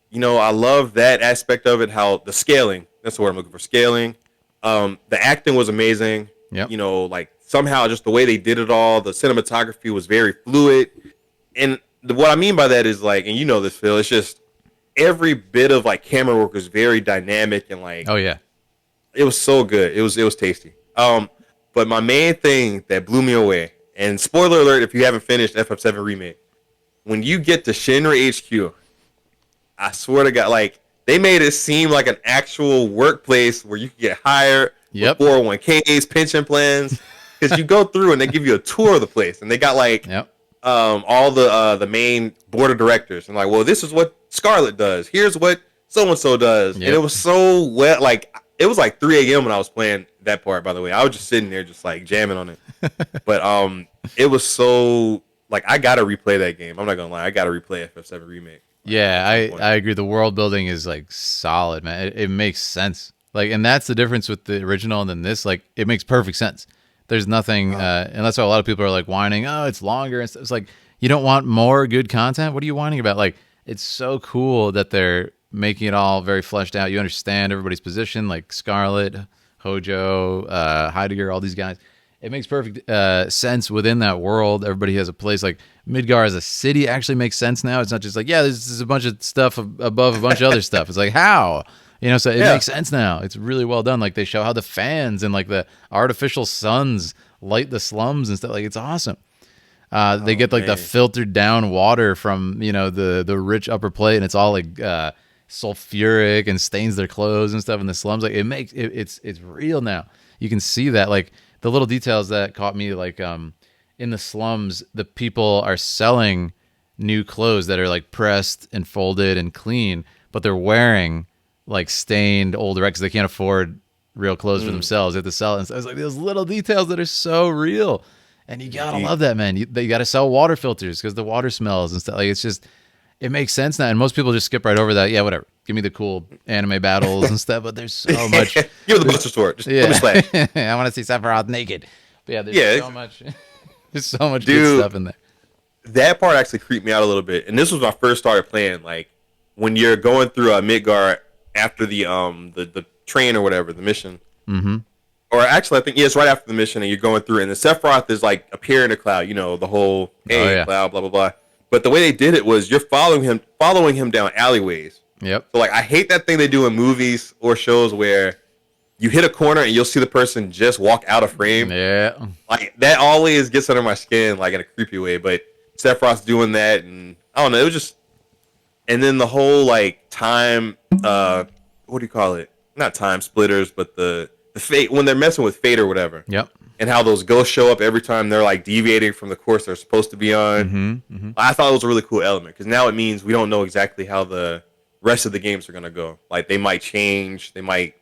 You know, I love that aspect of it. How the scaling. That's the word I'm looking for. Scaling. The acting was amazing. Yep. You know, like somehow just the way they did it all. The cinematography was very fluid. And what I mean by that is like, and you know this, Phil. It's just every bit of like camera work was very dynamic and like Oh yeah. it was so good. It was tasty. But my main thing that blew me away, and spoiler alert if you haven't finished FF7 remake, when you get to Shinra HQ, I swear to God, like they made it seem like an actual workplace where you could get hired Yep. with 401ks, pension plans, because you go through and they give you a tour of the place, and they got like Yep. all the main board of directors, and like, well, this is what Scarlet does. Here's what so and so does, Yep. and it was so well. Like it was like 3 a.m. when I was playing that part. By the way, I was just sitting there, just like jamming on it. But it was so like I gotta replay that game. I'm not gonna lie, I gotta replay FF7 remake. Yeah, I agree. The world building is like solid, man. It makes sense. Like, and that's the difference with the original and then this. Like, it makes perfect sense. There's nothing, and that's why a lot of people are like whining. Oh, it's longer and stuff. It's like you don't want more good content. What are you whining about? Like, it's so cool that they're making it all very fleshed out. You understand everybody's position, like Scarlet, Hojo, Heidegger, all these guys. It makes perfect sense within that world. Everybody has a place. Like Midgar as a city actually makes sense now. It's not just like, yeah, there's a bunch of stuff above a bunch of other stuff. It's like, how? You know, so it makes sense now. It's really well done. Like they show how the fans and like the artificial suns light the slums and stuff. Like it's awesome. They get like the man. filtered down water from, you know, the rich upper plate, and it's all like sulfuric and stains their clothes and stuff in the slums. Like it's real now. You can see that, like the little details that caught me, like in the slums, the people are selling new clothes that are like pressed and folded and clean, but they're wearing like stained old because they can't afford real clothes for themselves. They have to sell it. And so it's like those little details that are so real. And you gotta love that, man. They gotta sell water filters because the water smells and stuff. Like it's just, it makes sense now. And most people just skip right over that. Yeah, whatever. Give me the cool anime battles and stuff. But there's so much. Give me the Buster Sword. Just let me splash. I want to see Sephiroth naked. But yeah, there's Yeah. so much. There's so much Dude. good stuff in there. That part actually creeped me out a little bit. And this was when I first started playing. Like when you're going through a Midgar after the train or whatever, the mission. Mm-hmm. Or actually, I think it's right after the mission, and you're going through, and the Sephiroth is like appearing in a cloud. You know, the whole cloud, blah blah blah. But the way they did it was you're following him down alleyways. Yep. So like, I hate that thing they do in movies or shows where you hit a corner and you'll see the person just walk out of frame. Yeah. Like that always gets under my skin, like in a creepy way. But Sephiroth's doing that, and I don't know. It was just, and then the whole like time, what do you call it? Not time splitters, but the fate when they're messing with fate or whatever. Yep. And how those ghosts show up every time they're like deviating from the course they're supposed to be on. Mm-hmm. Mm-hmm. I thought it was a really cool element because now it means we don't know exactly how the rest of the games are gonna go. Like they might change, they might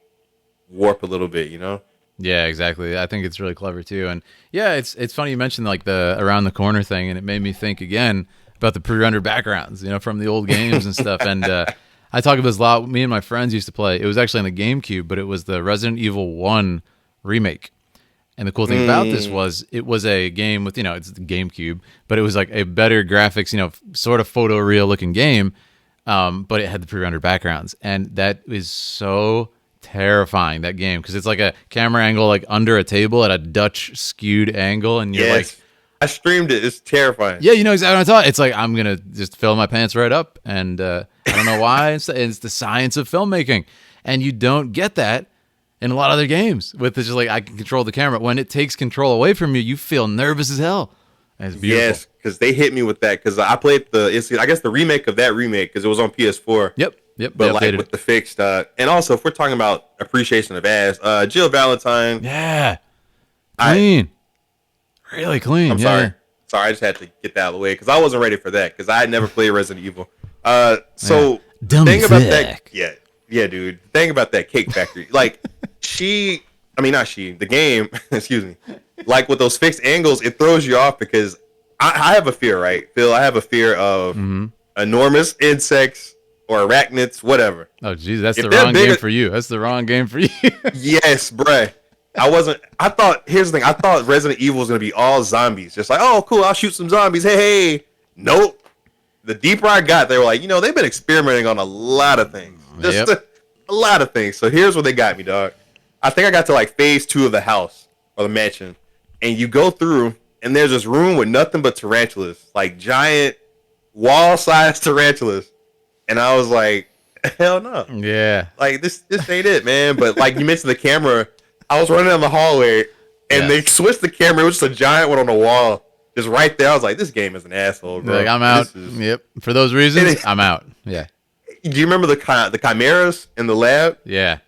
warp a little bit, you know? Yeah, exactly. I think it's really clever too. And yeah, it's funny you mentioned like the around the corner thing, and it made me think again about the pre-rendered backgrounds, you know, from the old games and stuff. And I talk about this a lot. Me and my friends used to play. It was actually on the GameCube, but it was the Resident Evil 1 remake. And the cool thing about this was it was a game with, you know, it's the GameCube, but it was like a better graphics, you know, sort of photoreal looking game, but it had the pre-rendered backgrounds. And that is so terrifying, that game, because it's like a camera angle like under a table at a Dutch skewed angle, and you're like, I streamed it. It's terrifying. yeah, you know exactly what I'm talking. It's like I'm gonna just fill my pants right up, and I don't know why. It's the science of filmmaking, and you don't get that in a lot of other games. With it's just like I can control the camera. When it takes control away from you, you feel nervous as hell. And it's beautiful. Yes, because they hit me with that. Because I played I guess the remake of that remake because it was on PS4. Yep. But like with the fixed, and also if we're talking about appreciation of ass, Jill Valentine. Yeah, clean, really clean. I'm sorry, I just had to get that out of the way because I wasn't ready for that because I had never played Resident Evil. So the thing about that, yeah, dude. The thing about that Cake Factory, like the game, excuse me, like with those fixed angles, it throws you off because I have a fear, right, Phil? I have a fear of enormous insects. Or arachnids, whatever. Oh, geez, that's the wrong game for you. That's the wrong game for you. Yes, bruh. Here's the thing. I thought Resident Evil was going to be all zombies. Just like, oh, cool, I'll shoot some zombies. Hey. Nope. The deeper I got, they were like, they've been experimenting on a lot of things. Just a lot of things. So here's where they got me, dog. I think I got to like phase 2 of the house or the mansion. And you go through, and there's this room with nothing but tarantulas. Like giant wall-sized tarantulas. And I was like, hell no. Yeah. Like, this ain't it, man. But, like, you mentioned the camera. I was running down the hallway, and they switched the camera. It was just a giant one on the wall. Just right there. I was like, this game is an asshole, bro. Like, I'm out. Yep. For those reasons, I'm out. Yeah. Do you remember the chimeras in the lab? Yeah.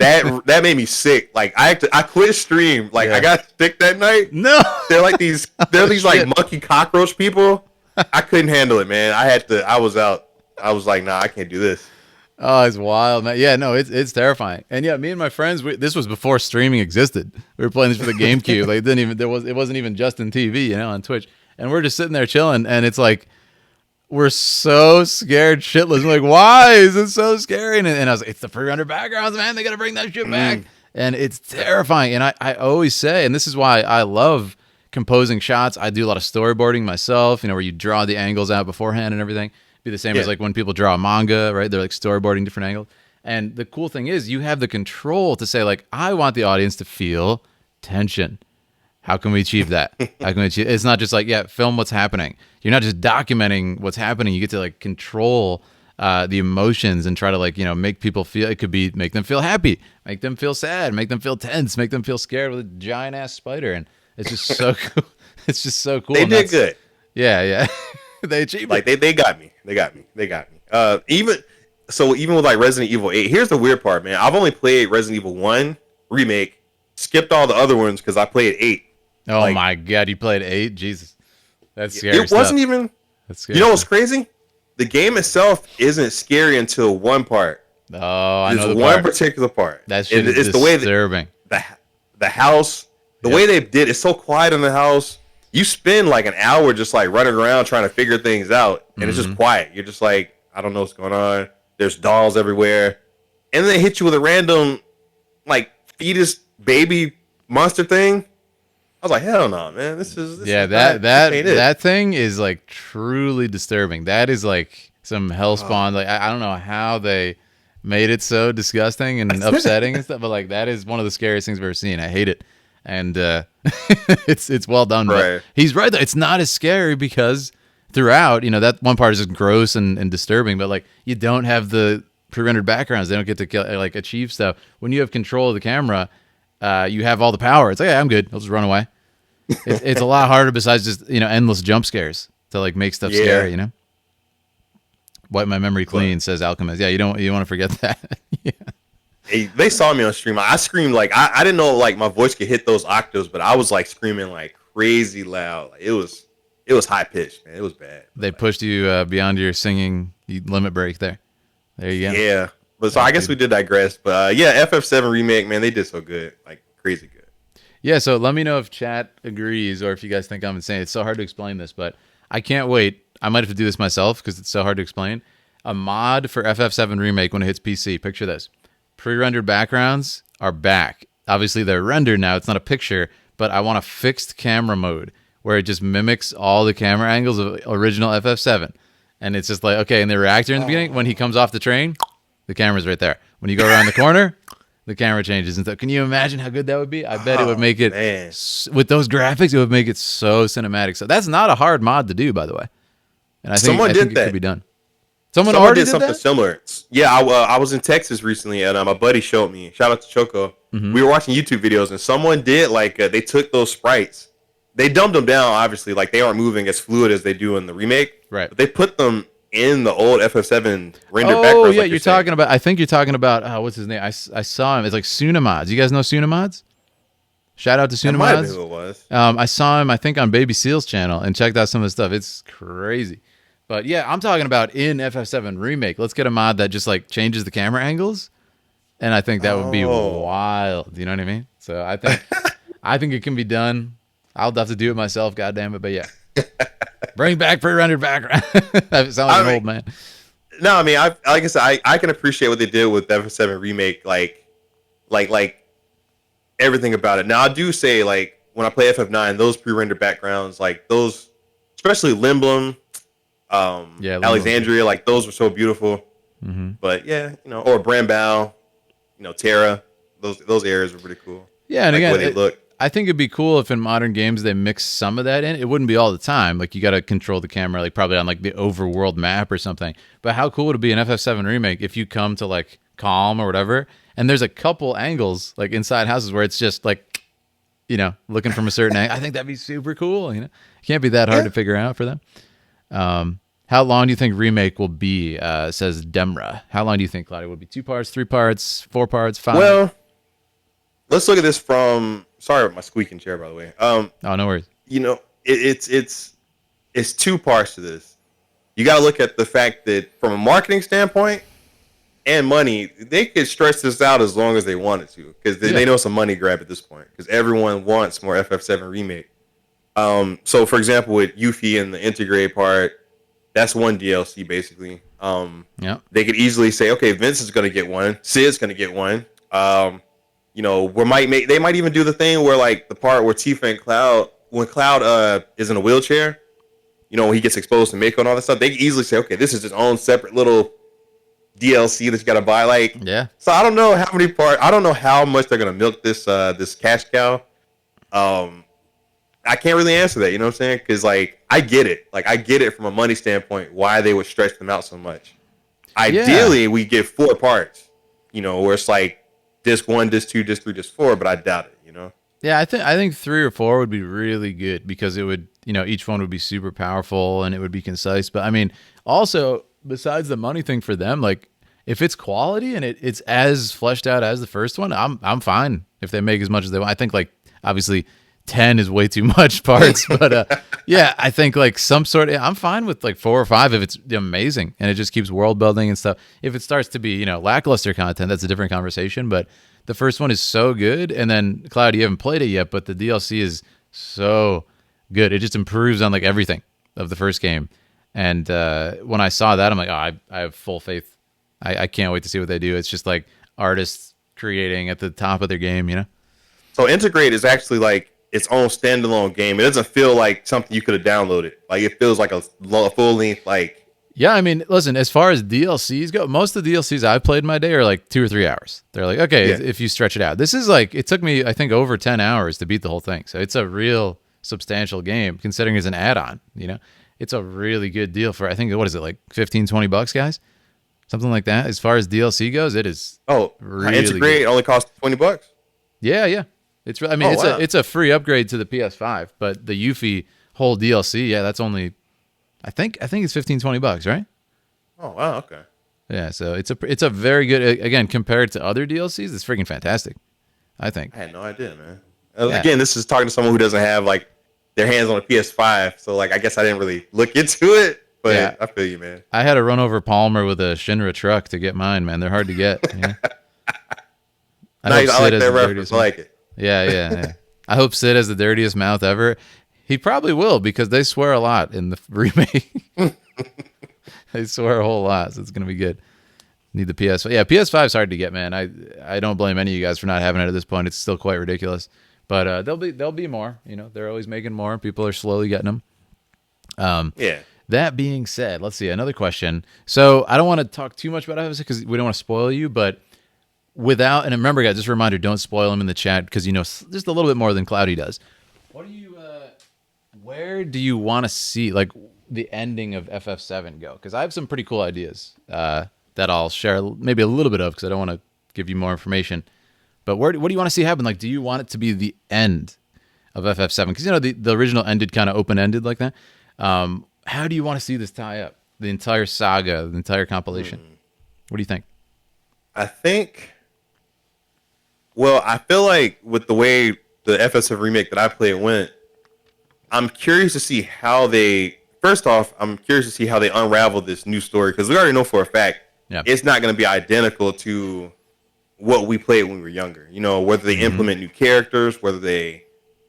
That made me sick. Like, I quit stream. Like, I got sick that night. No. They're these like monkey cockroach people. I couldn't handle it, man. I was out. I was like, nah, I can't do this. Oh, it's wild, man. Yeah, no, it's terrifying. And yeah, me and my friends, this was before streaming existed. We were playing this for the GameCube. Like, it wasn't even just in TV, on Twitch. And we're just sitting there chilling, and it's like we're so scared shitless. We're like, why is it so scary? And I was like, it's the pre-rendered backgrounds, man. They got to bring that shit back. And it's terrifying. And I always say, and this is why I love composing shots. I do a lot of storyboarding myself, where you draw the angles out beforehand and everything. Be the same as like when people draw a manga, right? They're like storyboarding different angles. And the cool thing is you have the control to say like, I want the audience to feel tension. How can we achieve that? It's not just like, film what's happening. You're not just documenting what's happening. You get to like control the emotions and try to like, make people feel, it could be make them feel happy, make them feel sad, make them feel tense, make them feel scared with a giant ass spider. And it's just so cool. It's just so cool. They did good. Yeah. They achieved like they got me. Even with like Resident Evil 8, here's the weird part, man. I've only played Resident Evil 1 remake, skipped all the other ones because I played 8. Oh my god, you played 8? Jesus, that's scary. It wasn't even. That's scary. You know what's crazy? The game itself isn't scary until one part. Oh, I know the one particular part. That shit is disturbing. The house, the way they did it's so quiet in the house. You spend like an hour just like running around trying to figure things out, and it's just quiet. You're just like, I don't know what's going on. There's dolls everywhere, and then they hit you with a random like fetus baby monster thing. I was like, hell no, man. This that thing is like truly disturbing. That is like some hellspawn. Like I don't know how they made it so disgusting and upsetting and stuff, but like that is one of the scariest things I've ever seen. I hate it. And it's well done. Right. But he's right though. It's not as scary because throughout, that one part is just gross and disturbing, but like you don't have the pre-rendered backgrounds. They don't get to like achieve stuff. When you have control of the camera, you have all the power. It's like, I'm good. I'll just run away. It's a lot harder besides just, endless jump scares to like make stuff scary, Wipe my memory clean, says Alchemist. Yeah, you want to forget that. Yeah. Hey, they saw me on stream. I screamed like I didn't know like my voice could hit those octaves, but I was like screaming like crazy loud. Like, it was high pitched, man. It was bad. They pushed you beyond your singing limit break there. There you go. Yeah, but so I guess we did digress. But FF7 remake, man, they did so good, like crazy good. Yeah, so let me know if chat agrees or if you guys think I'm insane. It's so hard to explain this, but I can't wait. I might have to do this myself because it's so hard to explain. A mod for FF7 remake when it hits PC. Picture this. Pre-rendered backgrounds are back. Obviously, they're rendered now. It's not a picture, but I want a fixed camera mode where it just mimics all the camera angles of original FF7. And it's just like, okay, in the reactor in the beginning, when he comes off the train, the camera's right there. When you go around the corner, the camera changes and stuff. Can you imagine how good that would be? I bet it would make it man. with those graphics. It would make it so cinematic. So that's not a hard mod to do, by the way. And I think Someone did it that. could be done. Someone Someone already did did something that? similar. Yeah, I was in Texas recently, and my buddy showed me. Shout out to Choco. Mm-hmm. We were watching YouTube videos, and someone did like they took those sprites, they dumbed them down. Obviously, like they aren't moving as fluid as they do in the remake. Right. But they put them in the old FF7 render Oh, backgrounds. yeah, like you're talking about. I think you're talking about. What's his name? I saw him. It's like Sunamods. You guys know Sunamods? Shout out to That might have been Sunamods. who it was. I saw him, I think, on Baby Seal's channel and checked out some of the stuff. It's crazy. But yeah, I'm talking about in FF7 Remake. Let's get a mod that just like changes the camera angles. And I think that would be wild. You know what I mean? So I think it can be done. I'll have to do it myself, goddamn it. But yeah. Bring back pre-rendered background. That sounds like an old man. No, I mean, like I said, I can appreciate what they did with FF7 Remake, like everything about it. Now, I do say, like, when I play FF9, those pre-rendered backgrounds, like those, especially Limblom, Alexandria, like those were so beautiful. Mm-hmm. But yeah, or Brambau, Terra, those areas were pretty cool. Yeah, and like again, the way they look. I think it'd be cool if in modern games they mix some of that in. It wouldn't be all the time. Like you got to control the camera, like probably on like the overworld map or something. But how cool would it be in FF7 Remake if you come to like Calm or whatever, and there's a couple angles like inside houses where it's just like, looking from a certain angle. I think that'd be super cool. It can't be that hard to figure out for them. How long do you think Remake will be? Says Demra. How long do you think, Cloudie, will be? 2 parts, 3 parts, 4 parts, 5? Well, let's look at this from. Sorry about my squeaking chair, by the way. Oh, no worries. It's 2 parts to this. You got to look at the fact that from a marketing standpoint and money, they could stretch this out as long as they wanted to, because they know it's a money grab at this point, because everyone wants more FF7 Remake. So, for example, with Yuffie and the integrate part, that's one DLC basically. They could easily say, okay, Vince is going to get one, Sid's going to get one. They might even do the thing where like the part where Tifa and Cloud, when Cloud is in a wheelchair, when he gets exposed to Mako and all that stuff, they can easily say, okay, this is his own separate little DLC that you got to buy. Like, yeah. So I don't know how many parts. I don't know how much they're gonna milk this this cash cow. I can't really answer that. You know what I'm saying? Because like I get it. Like I get it from a money standpoint why they would stretch them out so much. Ideally, we get 4 parts. Where it's like disc 1, disc 2, disc 3, disc 4. But I doubt it. Yeah, I think 3 or 4 would be really good because it would, each one would be super powerful and it would be concise. But I mean, also besides the money thing for them, like if it's quality and it's as fleshed out as the first one, I'm fine if they make as much as they want. I think like obviously 10 is way too much parts, but yeah, I think like some sort of, I'm fine with like 4 or 5 if it's amazing and it just keeps world building and stuff. If it starts to be, lackluster content, that's a different conversation, but the first one is so good. And then Cloud, you haven't played it yet, but the DLC is so good. It just improves on like everything of the first game. And when I saw that, I'm like, oh, I have full faith. I can't wait to see what they do. It's just like artists creating at the top of their game, So Integrate is actually like its own standalone game. It doesn't feel like something you could have downloaded. Like it feels like a full length, like. Yeah, I mean, listen, as far as DLCs go, most of the DLCs I've played in my day are like 2 or 3 hours. They're like, okay, if you stretch it out. This is like, it took me, I think, over 10 hours to beat the whole thing. So it's a real substantial game considering it's an add-on, It's a really good deal for, I think, what is it, like $15-20, guys? Something like that. As far as DLC goes, it is really Integrate good. only costs $20. Yeah. It's a free upgrade to the PS5, but the Yuffie whole DLC, that's only I think it's $15-20, right? Oh wow, okay. Yeah, so it's a very good, again, compared to other DLCs, it's freaking fantastic, I think. I had no idea, man. Again, this is talking to someone who doesn't have like their hands on a PS5, so like I guess I didn't really look into it, but I feel you, man. I had to run over Palmer with a Shinra truck to get mine, man. They're hard to get. I like that reference. I like it. Yeah. I hope Sid has the dirtiest mouth ever. He probably will because they swear a lot in the remake. They swear a whole lot, so it's gonna be good. Need the PS5. Yeah, PS5 is hard to get, man. I don't blame any of you guys for not having it at this point. It's still quite ridiculous, but there'll be more. They're always making more. People are slowly getting them. That being said, let's see another question. So I don't want to talk too much about it because we don't want to spoil you, but without, and remember, guys, just a reminder: don't spoil him in the chat because you know just a little bit more than Cloudie does. What do you? Where do you want to see like the ending of FF7 go? Because I have some pretty cool ideas that I'll share maybe a little bit of because I don't want to give you more information. But what do you want to see happen? Like, do you want it to be the end of FF7? Because you know the original ended kind of open ended like that. How do you want to see this tie up? The entire saga, the entire compilation. What do you think? I think. Well, I feel like with the way the FF7 remake that I played went, I'm curious to see how they. First off, I'm curious to see how they unravel this new story because we already know for a fact it's not going to be identical to what we played when we were younger. You know, whether they implement new characters, whether they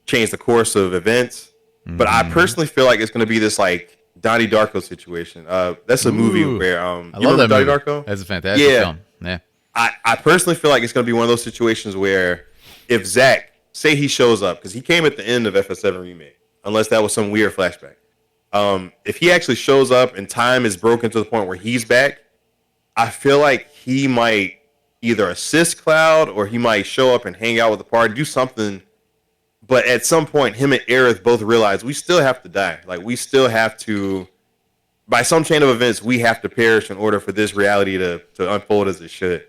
change the course of events. But I personally feel like it's going to be this like Donnie Darko situation. That's a movie where I you love that Donnie movie. Darko? That's a fantastic film. Yeah. I personally feel like it's going to be one of those situations where if Zach, say he shows up, because he came at the end of FF7 Remake, unless that was some weird flashback. If he actually shows up and time is broken to the point where he's back, I feel like he might either assist Cloud or he might show up and hang out with the party, do something. But at some point, him and Aerith both realize we still have to die. Like, we still have to, by some chain of events, we have to perish in order for this reality to unfold as it should.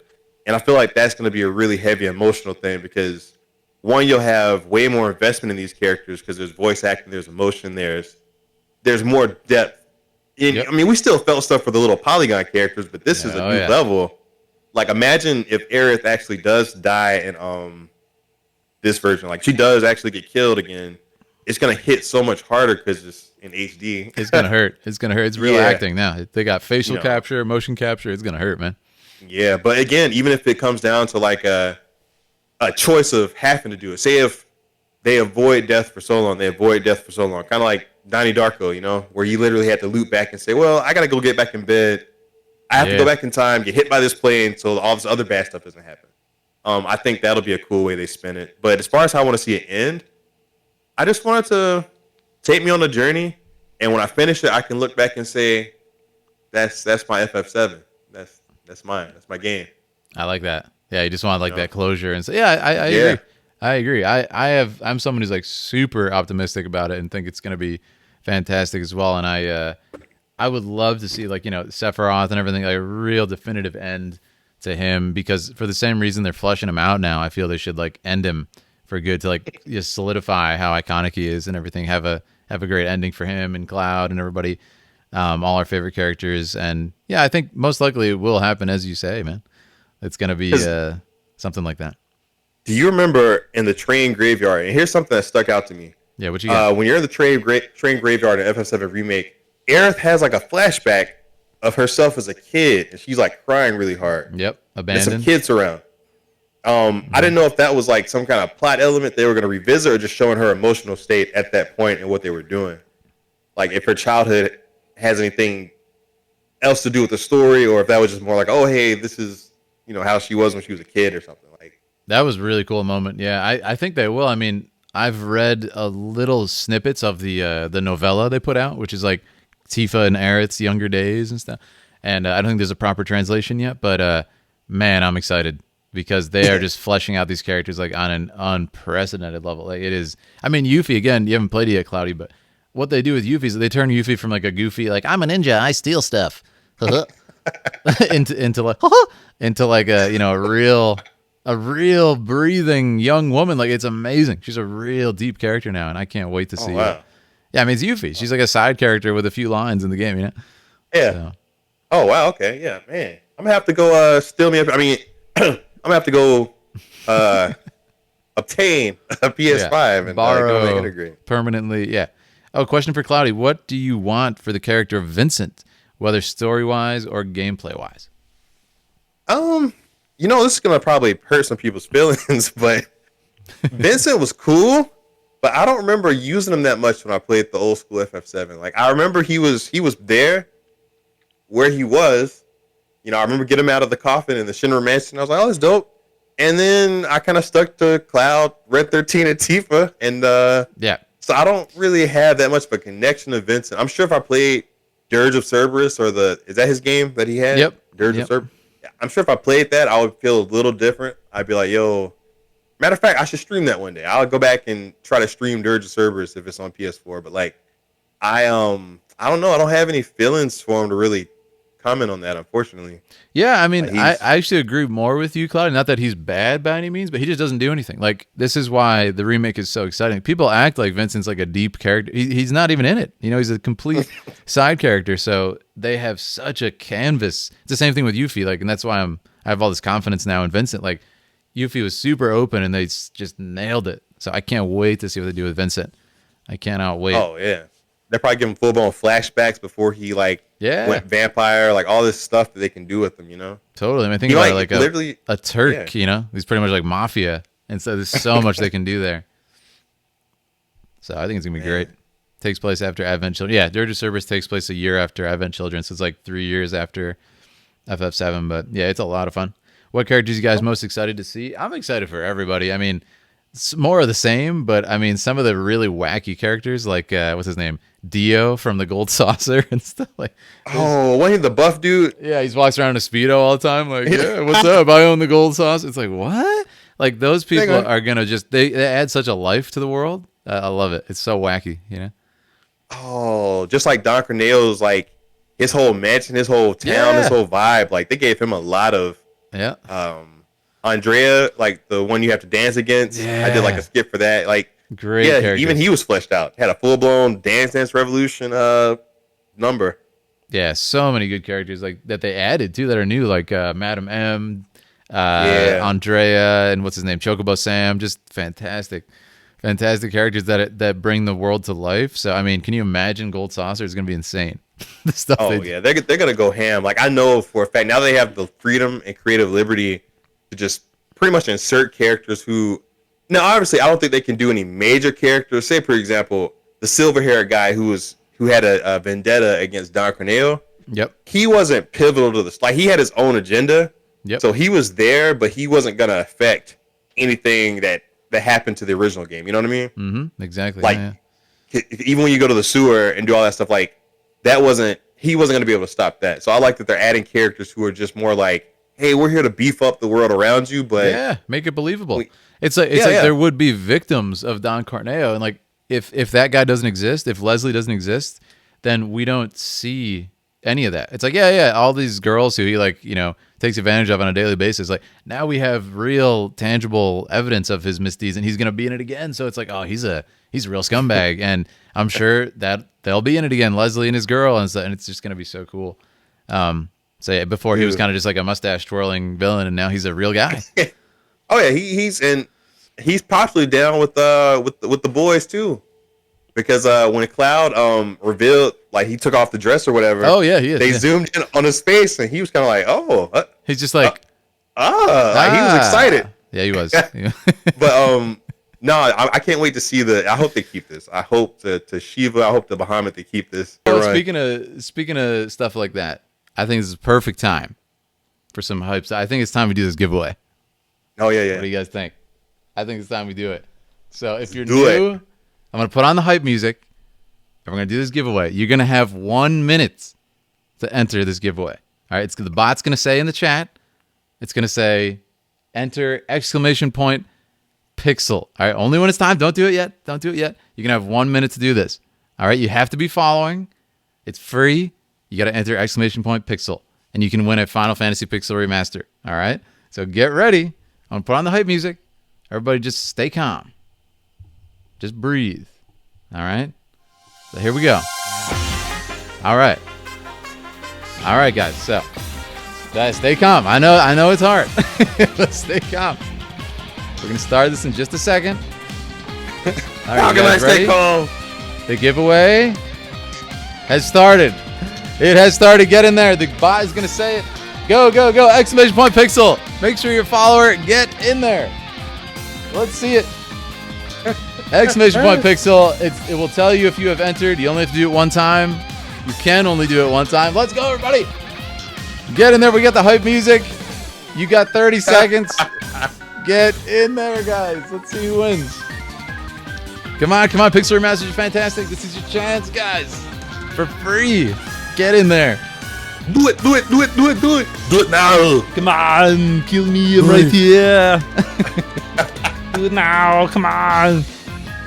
And I feel like that's going to be a really heavy emotional thing because, one, you'll have way more investment in these characters because there's voice acting, there's emotion, there's more depth. I mean, we still felt stuff for the little polygon characters, but this is a new level. Like, imagine if Aerith actually does die in this version. Like, she does actually get killed again. It's going to hit so much harder because it's in HD. It's going to hurt. It's going to hurt. It's real acting now. They got facial capture, motion capture. It's going to hurt, man. Yeah, but again, even if it comes down to like a choice of having to do it. Say if they avoid death for so long, kind of like Donnie Darko, you know, where you literally had to loop back and say, well, I got to go get back in bed. I have to go back in time, get hit by this plane so all this other bad stuff doesn't happen. I think that'll be a cool way they spin it. But as far as how I want to see it end, I just want it to take me on the journey. And when I finish it, I can look back and say, that's my FF7. That's mine. That's my game. I like that. Yeah, you just want like that closure and say, I agree. I agree. I'm someone who's like super optimistic about it and think it's going to be fantastic as well. And I would love to see like, you know, Sephiroth and everything, like a real definitive end to him because for the same reason they're flushing him out now, I feel they should like end him for good to like just solidify how iconic he is and everything. Have a great ending for him and Cloud and everybody, all our favorite characters. And yeah, I think most likely it will happen as you say, man. It's going to be something like that. Do you remember in the train graveyard? And here's something that stuck out to me. Yeah, what you got? When you're in the train graveyard in FF7 Remake, Aerith has like a flashback of herself as a kid, and she's like crying really hard. Yep, abandoned. And some kids around. I didn't know if that was like some kind of plot element they were going to revisit or just showing her emotional state at that point and what they were doing. Like if her childhood has anything else to do with the story, or if that was just more like, oh, hey, this is, you know, how she was when she was a kid or something. Like that was a really cool moment. Yeah, I think they will. I mean, I've read a little snippets of the novella they put out, which is like Tifa and Aerith's younger days and stuff. And I don't think there's a proper translation yet, but man, I'm excited because they are just fleshing out these characters like on an unprecedented level. Like it is. I mean, Yuffie, again, you haven't played it yet, Cloudie, but what they do with Yuffie is they turn Yuffie from like a goofy, like I'm a ninja, I steal stuff, into like a, you know, a real breathing young woman. Like it's amazing. She's a real deep character now, and I can't wait to see it. Yeah, I mean, it's Yuffie. She's like a side character with a few lines in the game, you know? Yeah. So. Oh, wow. Okay. Yeah, man. I'm going to have to go steal me. I mean, I'm going to have to go obtain a PS5 and borrow go integrate permanently. Yeah. Oh, question for Cloudie. What do you want for the character of Vincent, whether story-wise or gameplay-wise? You know, this is going to probably hurt some people's feelings, but Vincent was cool. But I don't remember using him that much when I played the old school FF7. Like I remember he was there where he was. You know, I remember getting him out of the coffin in the Shinra Mansion. I was like, oh, that's dope. And then I kind of stuck to Cloud, Red 13, and Tifa. And so I don't really have that much of a connection to Vincent. I'm sure if I played Dirge of Cerberus is that his game that he had? Yep. Dirge of Cerberus. I'm sure if I played that, I would feel a little different. I'd be like, yo. Matter of fact, I should stream that one day. I'll go back and try to stream Dirge of Cerberus if it's on PS4. But like, I don't know. I don't have any feelings for him to really comment on that, unfortunately. Yeah, I mean, I He's actually agree more with you, Cloudie. Not that he's bad by any means, but he just doesn't do anything. Like, this is why the remake is so exciting. People act like Vincent's like a deep character. He's not even in it. You know, he's a complete side character. So they have such a canvas. It's the same thing with Yuffie. Like, and that's why I have all this confidence now in Vincent. Like, Yuffie was super open, and they just nailed it. So I can't wait to see what they do with Vincent. I cannot wait. Oh yeah, they're probably giving full blown flashbacks before he like went vampire, like all this stuff that they can do with him. You know, totally. I mean, think about it like a Turk. Yeah. You know, he's pretty much like mafia, and so there's so much they can do there. So I think it's gonna be great. Takes place after Advent Children. Yeah, Dirge of Cerberus takes place a year after Advent Children, so it's like 3 years after FF7. But yeah, it's a lot of fun. What characters you guys most excited to see? I'm excited for everybody. I mean, it's more of the same, but I mean, some of the really wacky characters, like what's his name, Dio from the Gold Saucer and stuff like. Oh, wasn't he the buff dude? Yeah, he's walks around in a Speedo all the time. Like, yeah, what's up? I own the Gold Saucer. It's like, what? Like, those people are gonna just they add such a life to the world. I love it. It's so wacky, you know. Oh, just like Don Corneo's, like his whole mansion, his whole town, his whole vibe. Like they gave him a lot of. Yeah. Andrea, like the one you have to dance against. I did like a skip for that. Like great. Yeah, characters. Even he was fleshed out. Had a full blown Dance Revolution number. Yeah, so many good characters like that they added too that are new, like Madam M, Andrea, and what's his name, Chocobo Sam. Just fantastic characters that bring the world to life. So I mean, can you imagine Gold Saucer is going to be insane? The stuff. Oh yeah, they're gonna go ham. Like I know for a fact now they have the freedom and creative liberty to just pretty much insert characters who. Now obviously I don't think they can do any major characters. Say for example the silver haired guy who had a vendetta against Don Corneo. Yep. He wasn't pivotal to this. Like he had his own agenda. Yep. So he was there, but he wasn't gonna affect anything that happened to the original game. You know what I mean? Mm-hmm. Exactly. Like even when you go to the sewer and do all that stuff, like. He wasn't going to be able to stop that. So I like that they're adding characters who are just more like, hey, we're here to beef up the world around you, but make it believable. It's like there would be victims of Don Corneo, and like if that guy doesn't exist, if Leslie doesn't exist, then we don't see any of that. It's like all these girls who he like takes advantage of on a daily basis. Like now we have real tangible evidence of his misdeeds, and he's going to be in it again. So it's like, oh, he's a real scumbag, and I'm sure that they'll be in it again, Leslie and his girl, and it's just going to be so cool. So yeah, before he was kind of just like a mustache twirling villain, and now he's a real guy. Oh yeah, he's possibly down with the boys too, because when Cloud revealed, like he took off the dress or whatever. Oh yeah, he is. They zoomed in on his face, and he was kind of like, oh, he's just like, like he was excited. Yeah, he was. But no, I can't wait to see I hope they keep this. I hope to Shiva. I hope to Bahamut they keep this. Well, speaking of stuff like that, I think this is a perfect time for some hype. I think it's time we do this giveaway. Oh yeah. What do you guys think? I think it's time we do it. So if you're new, I'm gonna put on the hype music, and we're gonna do this giveaway. You're gonna have 1 minute to enter this giveaway. All right, the bot's gonna say in the chat. It's gonna say, enter ! Pixel. All right, only when it's time. Don't do it yet. You're gonna have 1 minute to do this. All right, you have to be following. It's free. You got to enter ! Pixel, and you can win a Final Fantasy Pixel Remaster. All right, so get ready. I'm gonna put on the hype music. Everybody, just stay calm. Just breathe. All right. So here we go. All right, guys. So, guys, stay calm. I know it's hard. Let's stay calm. We're going to start this in just a second. All right, how can I stay calm? The giveaway has started. It has started. Get in there. The bot is going to say it. Go, go, go. ! Pixel. Make sure you're a follower. Get in there. Let's see it. ! Pixel. It will tell you if you have entered. You only have to do it one time. You can only do it one time. Let's go, everybody. Get in there. We got the hype music. You got 30 seconds. Get in there, guys. Let's see who wins. Come on. Pixel Remasters are fantastic. This is your chance, guys. For free. Get in there. Do it. Do it now. Come on, kill me. I'm right here. Do it now. Come on.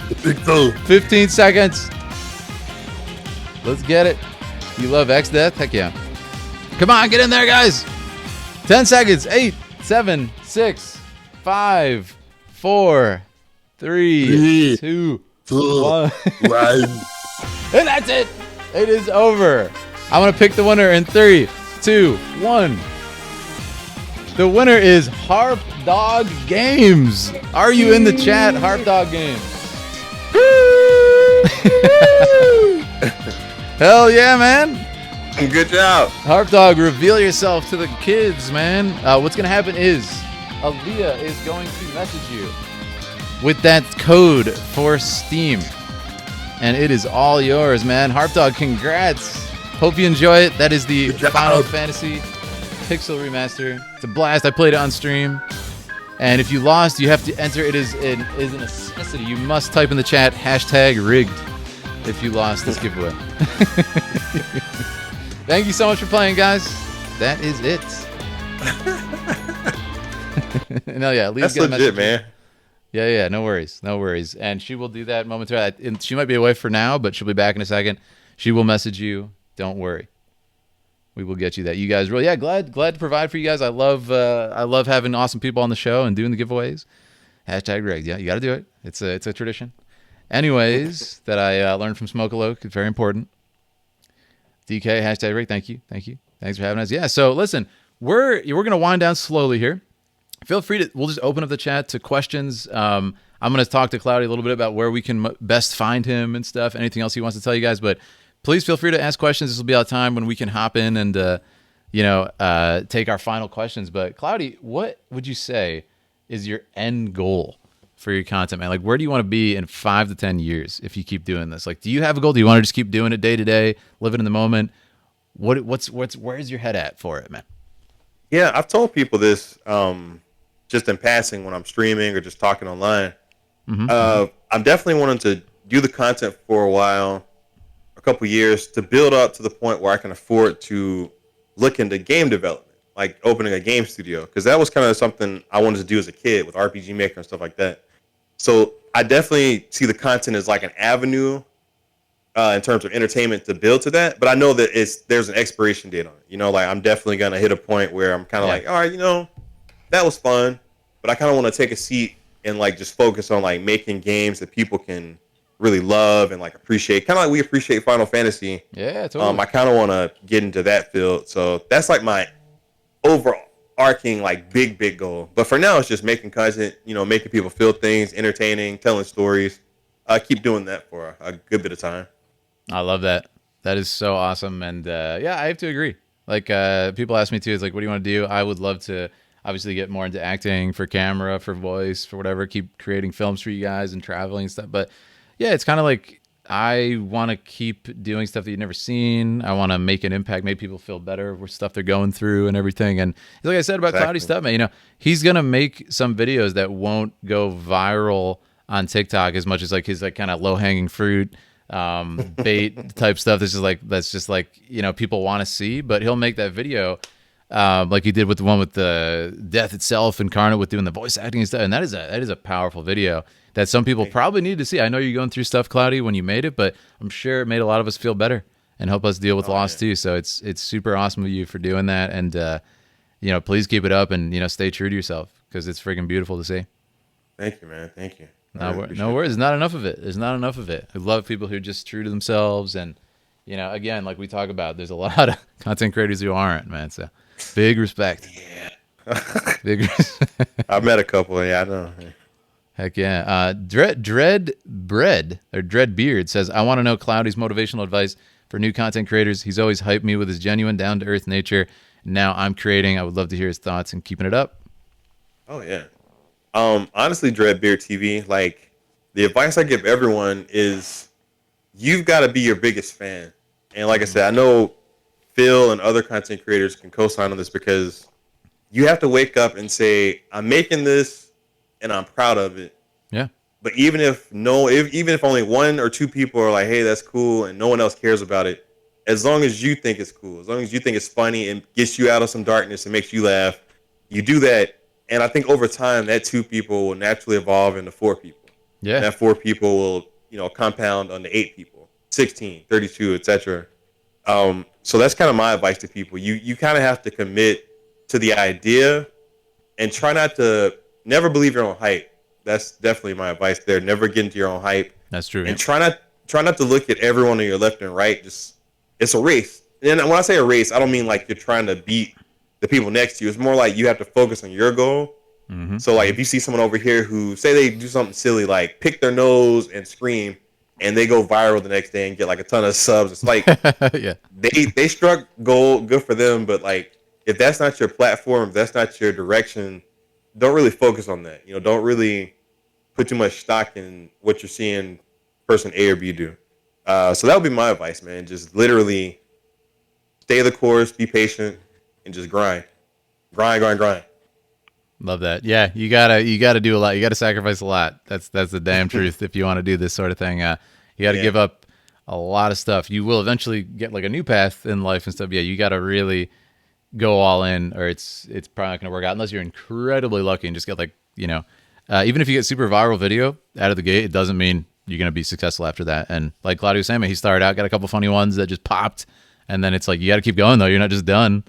The big toe. 15 seconds. Let's get it. You love X Death? Heck yeah. Come on, get in there, guys. 10 seconds. 8, 7, 6, 5, 4, 3, 2, 1. And that's it. It is over. I'm going to pick the winner in 3, 2, 1. The winner is Harp Dog Games. Are you in the chat, Harp Dog Games? Hell yeah, man. Good job. Harp Dog, reveal yourself to the kids, man. What's going to happen is Aaliyah is going to message you with that code for Steam. And it is all yours, man. Harp Dog, congrats. Hope you enjoy it. That is the Final Fantasy Pixel Remaster. It's a blast. I played it on stream. And if you lost, you have to enter. It is a necessity. You must type in the chat #rigged if you lost this giveaway. Thank you so much for playing, guys. That is it. No, yeah, That's legit, man. Yeah, no worries. And she will do that momentarily. And she might be away for now, but she'll be back in a second. She will message you. Don't worry. We will get you that. You guys really, glad to provide for you guys. I love having awesome people on the show and doing the giveaways. #rigged. Yeah, you got to do it. It's a tradition. Anyways, that I learned from Smokealoke. It's very important. DK #rigged. Thank you. Thanks for having us. Yeah. So listen, we're gonna wind down slowly here. Feel free to. We'll just open up the chat to questions. I'm gonna talk to Cloudie a little bit about where we can best find him and stuff. Anything else he wants to tell you guys, but please feel free to ask questions. This will be our time when we can hop in and take our final questions. But Cloudie, what would you say is your end goal for your content, man? Like, where do you want to be in 5 to 10 years if you keep doing this? Like, do you have a goal? Do you want to just keep doing it day to day, living in the moment? Where's your head at for it, man? Yeah, I've told people this just in passing when I'm streaming or just talking online. I'm definitely wanting to do the content for a while, a couple years, to build up to the point where I can afford to look into game development, like opening a game studio, because that was kind of something I wanted to do as a kid with RPG Maker and stuff like that. So I definitely see the content as like an avenue in terms of entertainment to build to that. But I know that there's an expiration date on it. Like I'm definitely going to hit a point where I'm kind of like, all right, that was fun, but I kind of want to take a seat and like just focus on like making games that people can really love and like appreciate, kind of like we appreciate Final Fantasy. Yeah, totally. I kind of want to get into that field. So that's like my overarching like big goal. But for now, it's just making content, making people feel things, entertaining, telling stories. I keep doing that for a good bit of time. I love that. That is so awesome. And I have to agree. Like people ask me too, it's like, what do you want to do? I would love to obviously get more into acting, for camera, for voice, for whatever, keep creating films for you guys and traveling and stuff. But yeah, it's kind of like I want to keep doing stuff that you've never seen. I want to make an impact, make people feel better with stuff they're going through and everything. And like I said about Cloudie stuff, man, he's going to make some videos that won't go viral on TikTok as much as like his like kind of low-hanging fruit bait type stuff. That's just like people want to see, but he'll make that video like he did with the one with the Death Itself Incarnate with doing the voice acting and stuff. And that is a powerful video that some people probably need to see. I know you're going through stuff, Cloudie, when you made it, but I'm sure it made a lot of us feel better and help us deal with loss too. So it's super awesome of you for doing that. And please keep it up and stay true to yourself, because it's freaking beautiful to see. Thank you, man. Thank you. No worries. There's not enough of it. I love people who are just true to themselves. And, again, like we talk about, there's a lot of content creators who aren't, man. So big respect. Yeah. Big I've met a couple. Yeah, I know. Heck yeah. Dread Beard says, I want to know Cloudie's motivational advice for new content creators. He's always hyped me with his genuine, down-to-earth nature. Now I'm creating. I would love to hear his thoughts and keeping it up. Oh, yeah. Honestly, Dreadbeard TV, like, the advice I give everyone is you've got to be your biggest fan. And like I said, I know Phil and other content creators can co-sign on this, because you have to wake up and say, I'm making this and I'm proud of it. Yeah. But even if only 1 or 2 people are like, hey, that's cool, and no one else cares about it, as long as you think it's cool, as long as you think it's funny and gets you out of some darkness and makes you laugh, you do that. And I think over time, that 2 people will naturally evolve into 4 people. Yeah. And that 4 people will, compound on the 8 people, 16, 32, etc. So that's kind of my advice to people. You kind of have to commit to the idea and try not to never believe your own hype. That's definitely my advice there. Never get into your own hype. That's true. And try not to look at everyone on your left and right. Just it's a race. And when I say a race, I don't mean like you're trying to beat the people next to you. It's more like you have to focus on your goal. Mm-hmm. So like if you see someone over here who say they do something silly like pick their nose and scream, and they go viral the next day and get like a ton of subs, it's like yeah, they struck gold. Good for them. But like if that's not your platform, if that's not your direction, don't really focus on that. Don't really put too much stock in what you're seeing person A or B do. So that would be my advice, man. Just literally stay the course, be patient, and just grind. Grind. love that. Yeah, you gotta do a lot. You gotta sacrifice a lot. That's the damn truth. If you want to do this sort of thing, you gotta give up a lot of stuff. You will eventually get like a new path in life and stuff. Yeah, you gotta really go all in, or it's probably not gonna work out unless you're incredibly lucky and just get like even if you get super viral video out of the gate, it doesn't mean you're gonna be successful after that. And like Cloudie was saying, he started out, got a couple funny ones that just popped, and then it's like you got to keep going though. You're not just done.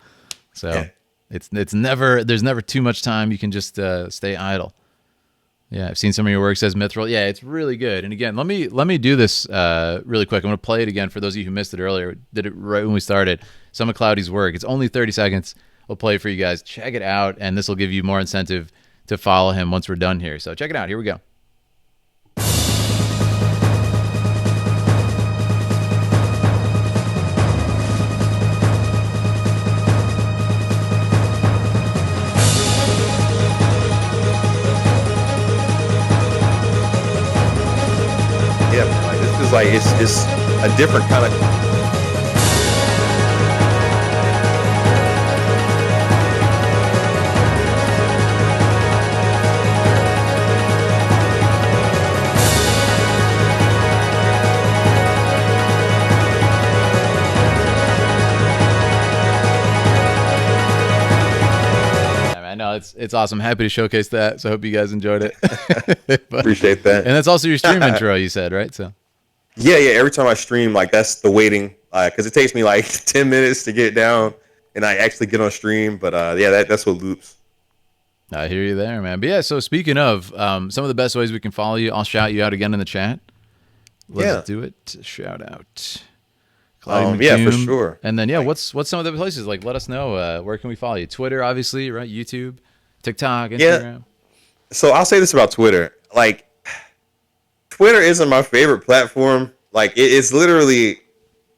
So it's never there's never too much time. You can just stay idle. Yeah, I've seen some of your work, says Mithril. Yeah, it's really good. And again, let me do this really quick. I'm gonna play it again for those of you who missed it earlier. Did it right when we started. Some of Cloudie's work. It's only 30 seconds. We'll play it for you guys. Check it out, and this will give you more incentive to follow him once we're done here. So check it out. Here we go. Yeah, like, this is like it's a different kind of. No, it's awesome. Happy to showcase that. So I hope you guys enjoyed it. Appreciate that. And that's also your stream intro, you said, right? So Yeah. Every time I stream, like that's the waiting, because it takes me like 10 minutes to get down, and I actually get on stream. But that's what loops. I hear you there, man. But yeah, so speaking of some of the best ways we can follow you, I'll shout you out again in the chat. Let's do it. Shout out. Cloudie yeah, for McDoom. sure. And then what's some of the places? Like, let us know where can we follow you? Twitter, obviously, right? YouTube, TikTok, Instagram. Yeah. So I'll say this about Twitter. Like, Twitter isn't my favorite platform. Like, it's literally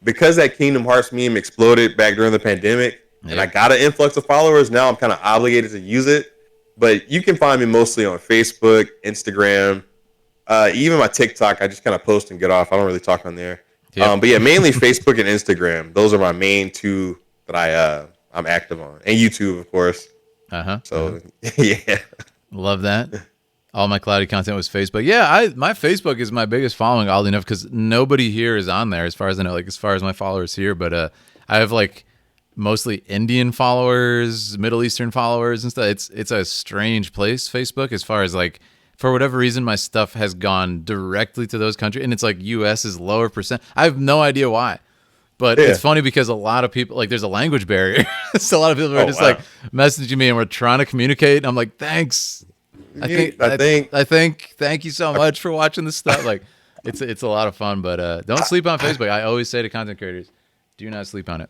because that Kingdom Hearts meme exploded back during the pandemic, and I got an influx of followers. Now I'm kind of obligated to use it. But you can find me mostly on Facebook, Instagram, even my TikTok. I just kind of post and get off. I don't really talk on there. But yeah, mainly Facebook and Instagram. Those are my main 2 that I'm active on, and YouTube, of course. So yeah, love that. All my Cloudie content was Facebook. Yeah, my Facebook is my biggest following, oddly enough, because nobody here is on there, as far as I know. Like as far as my followers here, but I have like mostly Indian followers, Middle Eastern followers, and stuff. It's a strange place, Facebook, as far as like. For whatever reason, my stuff has gone directly to those countries, and it's like U.S. is lower percent. I have no idea why, but it's funny because a lot of people, like, there's a language barrier. So a lot of people are like messaging me, and we're trying to communicate. And I'm like, thanks. I think. Thank you so much for watching this stuff. Like, it's a lot of fun, but don't sleep on Facebook. I always say to content creators, do not sleep on it.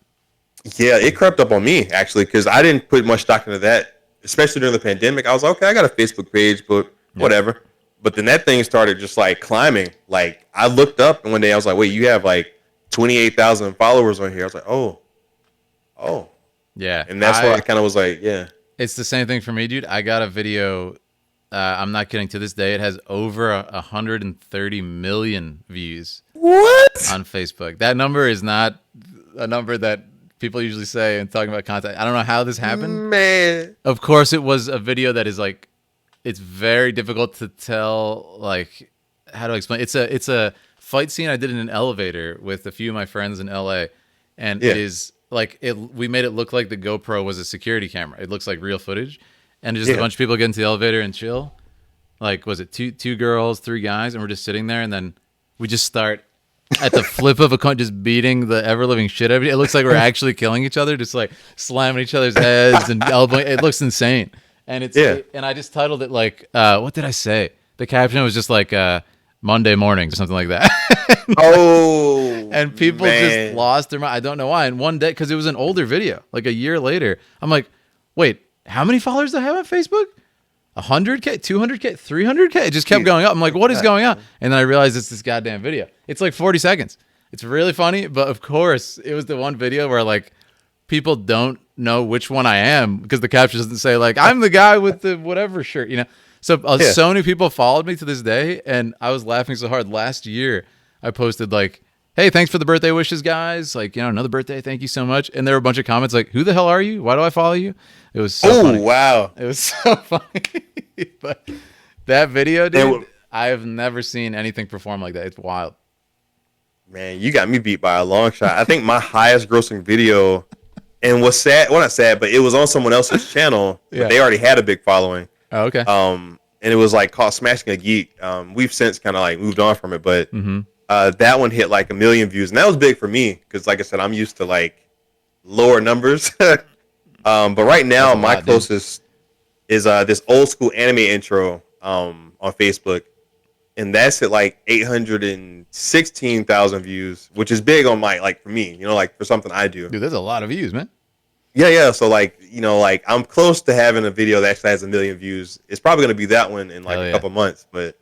Yeah, it crept up on me actually because I didn't put much stock into that, especially during the pandemic. I was like, okay, I got a Facebook page, but whatever. But then that thing started just like climbing. Like I looked up and one day I was like, wait, you have like 28,000 followers on here. I was like, oh. Yeah. And that's why I kind of was like, yeah. It's the same thing for me, dude. I got a video. I'm not kidding. To this day, it has over 130 million views. What? On Facebook. That number is not a number that people usually say and talking about content. I don't know how this happened. Man. Of course, it was a video that is like, it's very difficult to tell, like, how to explain. It's a fight scene I did in an elevator with a few of my friends in LA. and Yeah. it is like we made it look like the GoPro was a security camera. It looks like real footage, and just a bunch of people get into the elevator and chill. Like, was it two girls, 3 guys, and we're just sitting there, and then we just start at the flip of a coin, just beating the ever living shit out of it. It looks like we're actually killing each other, just like slamming each other's heads and elbowing. It looks insane, and and I just titled it like, what did I say? The caption was just like Monday mornings or something like that. And people just lost their mind. I don't know why. And one day, because it was an older video, like a year later, I'm like, wait, how many followers do I have on Facebook? 100K, 200K, 300K. It just kept going up. I'm like, what is going on? And then I realized it's this goddamn video. It's like 40 seconds. It's really funny, but of course, it was the one video where like people don't know which one I am because the caption doesn't say like I'm the guy with the whatever shirt, you know. So so many people followed me to this day, and I was laughing so hard. Last year, I posted like, "Hey, thanks for the birthday wishes, guys. Like, you know, another birthday. Thank you so much." And there were a bunch of comments like, "Who the hell are you? Why do I follow you?" It was so funny. Wow. It was so funny. But that video, dude, I have never seen anything perform like that. It's wild. Man, you got me beat by a long shot. I think my highest grossing video, and was sad, well, not sad, but it was on someone else's channel. Yeah. They already had a big following. Oh, okay. And it was like called Smashing a Geek. We've since kind of like moved on from it, but that one hit like 1 million views, and that was big for me because, like I said, I'm used to like lower numbers. But right now, my closest is this old school anime intro on Facebook, and that's at like 816,000 views, which is big on my like for me, you know, like for something I do. Dude, there's a lot of views, man. Yeah. So like, you know, like I'm close to having a video that actually has 1 million views. It's probably gonna be that one in like a couple months, but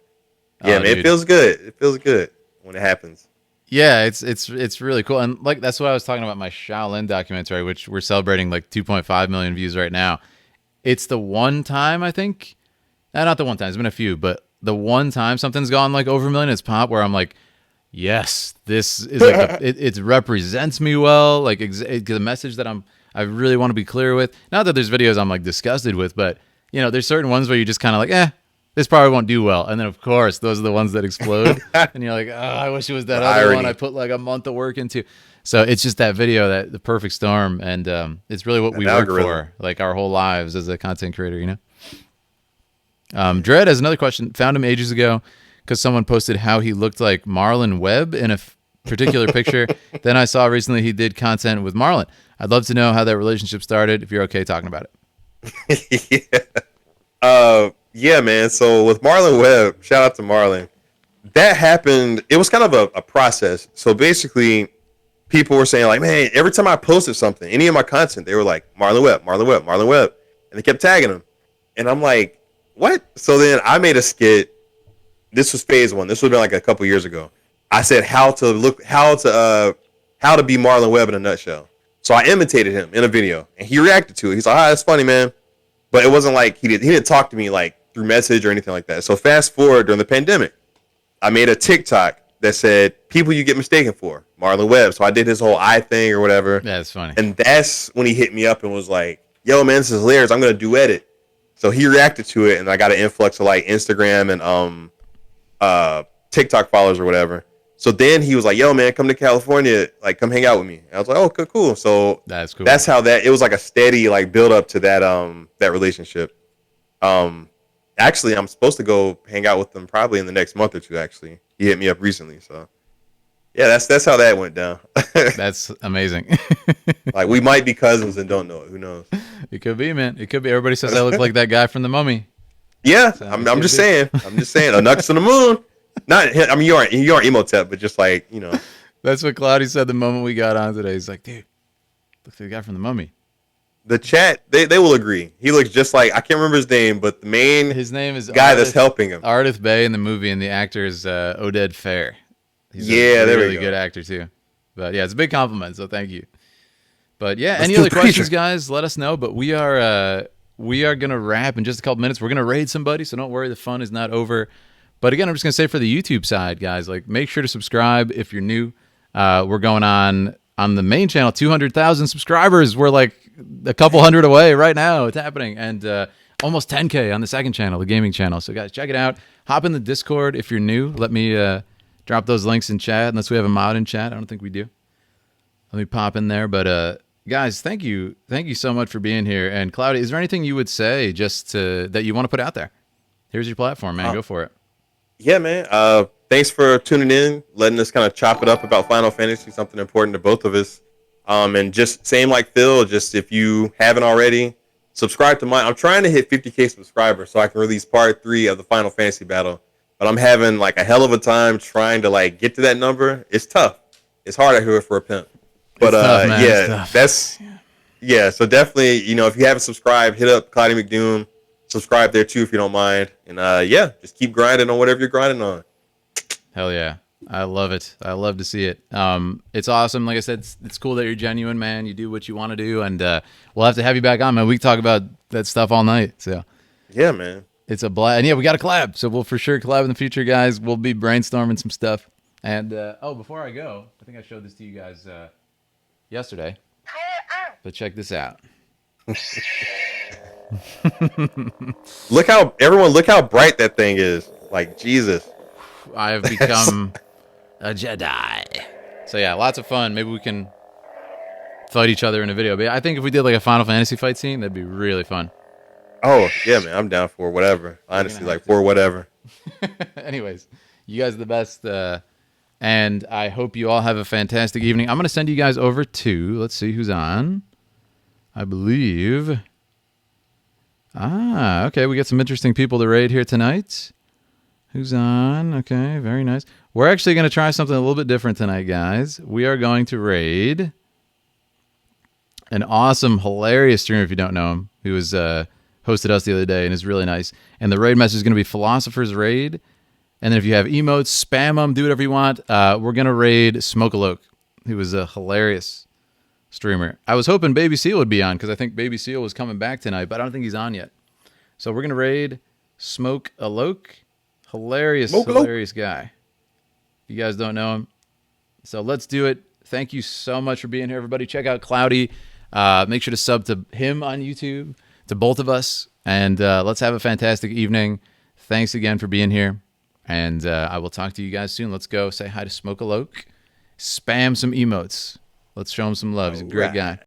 yeah, man, it feels good. It feels good when it happens. Yeah, it's really cool. And like that's what I was talking about my Shaolin documentary, which we're celebrating like 2.5 million views right now. It's the one time I think, not the one time, there's been a few, but the one time something's gone like over 1 million, it's pop where I'm like, yes, this is like it represents me well, like the message that I really want to be clear with. Not that there's videos I'm like disgusted with, but you know, there's certain ones where you just kind of like, this probably won't do well. And then, of course, those are the ones that explode. And you're like, oh, I wish it was that other one I put like a month of work into. So it's just that video, that the perfect storm. And it's really what we work for, like our whole lives as a content creator, you know? Dredd has another question. Found him ages ago because someone posted how he looked like Marlon Webb in a particular picture. Then I saw recently he did content with Marlon. I'd love to know how that relationship started, if you're okay talking about it. Yeah, man. So with Marlon Webb, shout out to Marlon. That happened. It was kind of a process. So basically, people were saying like, man, every time I posted something, any of my content, they were like, Marlon Webb, Marlon Webb, Marlon Webb. And they kept tagging him. And I'm like, what? So then I made a skit. This was phase 1. This would have been like a couple years ago. I said how to be Marlon Webb in a nutshell. So I imitated him in a video, and he reacted to it. He's like, that's funny, man. But it wasn't like he didn't talk to me like through message or anything like that. So fast forward during the pandemic, I made a TikTok that said people you get mistaken for, Marlon Webb. So I did his whole eye thing or whatever. Yeah, that's funny. And that's when he hit me up and was like, yo, man, this is hilarious. I'm going to duet it. So he reacted to it, and I got an influx of like Instagram and TikTok followers or whatever. So then he was like, yo, man, come to California, like come hang out with me. And I was like, oh, cool. So that's cool. That's how it was like a steady like build up to that that relationship. Actually, I'm supposed to go hang out with them probably in the next month or two. Actually, he hit me up recently, so yeah, that's how that went down. That's amazing. Like we might be cousins and don't know it. Who knows? It could be, man. It could be. Everybody says I look like that guy from The Mummy. Yeah, so I'm just saying. I'm just saying. A Nux on the moon. Not. I mean, you aren't Emotep, but just like you know. That's what Cloudie said the moment we got on today. He's like, dude, looks like the guy from The Mummy. The chat, they will agree. He looks just like, I can't remember his name, but his name is guy that's helping him. Ardith Bay in the movie, and the actor is Oded Fair. He's a really good actor too. But yeah, it's a big compliment, so thank you. But yeah, any other questions, guys? Let us know. But we are gonna wrap in just a couple minutes. We're gonna raid somebody, so don't worry, the fun is not over. But again, I'm just gonna say for the YouTube side, guys, like make sure to subscribe if you're new. We're going on the main channel, 200,000 subscribers. We're like a couple hundred away right now. It's happening. And almost 10K on the second channel, the gaming channel. So guys, check it out. Hop in the Discord if you're new. Let me drop those links in chat, unless we have a mod in chat. I don't think we do. Let me pop in there. But guys, thank you so much for being here. And Cloudie, is there anything you would say that you want to put out there? Here's your platform, man. Go for it. Yeah, man. Thanks for tuning in, letting us kind of chop it up about Final Fantasy, something important to both of us. And just same like Phil, just if you haven't already, subscribe to mine. I'm trying to hit 50K subscribers so I can release part 3 of the Final Fantasy battle. But I'm having like a hell of a time trying to like get to that number. It's tough. It's hard out here for a pimp. But tough, man. So definitely, if you haven't subscribed, hit up Cloudie McDoom. Subscribe there too if you don't mind. And just keep grinding on whatever you're grinding on. Hell yeah. I love it. I love to see it. It's awesome. Like I said, it's cool that you're genuine, man. You do what you want to do, and we'll have to have you back on, man. We can talk about that stuff all night. So yeah, man. It's a blast. And yeah, we got to collab. So we'll for sure collab in the future, guys. We'll be brainstorming some stuff. And before I go, I think I showed this to you guys yesterday. But check this out. Look how bright that thing is. Like, Jesus. I have become a Jedi. So yeah, lots of fun. Maybe we can fight each other in a video. But I think if we did like a Final Fantasy fight scene, that'd be really fun. Oh, yeah, man. I'm down for whatever. Honestly, like for whatever. Anyways, you guys are the best. And I hope you all have a fantastic evening. I'm going to send you guys over to, let's see who's on. I believe. Okay. We got some interesting people to raid here tonight. Who's on? Okay, very nice. We're actually going to try something a little bit different tonight, guys. We are going to raid an awesome, hilarious streamer, if you don't know him, who was hosted us the other day and is really nice. And the raid message is going to be Philosopher's Raid. And then if you have emotes, spam them, do whatever you want. We're going to raid Smoke a Loke, who was a hilarious streamer. I was hoping Baby Seal would be on because I think Baby Seal was coming back tonight, but I don't think he's on yet. So we're going to raid Smoke a Loke. Hilarious guy. You guys don't know him. So let's do it. Thank you so much for being here, everybody. Check out Cloudie. Make sure to sub to him on YouTube, to both of us. And let's have a fantastic evening. Thanks again for being here. And I will talk to you guys soon. Let's go say hi to Smoke a Loke. Spam some emotes. Let's show him some love. He's a great guy.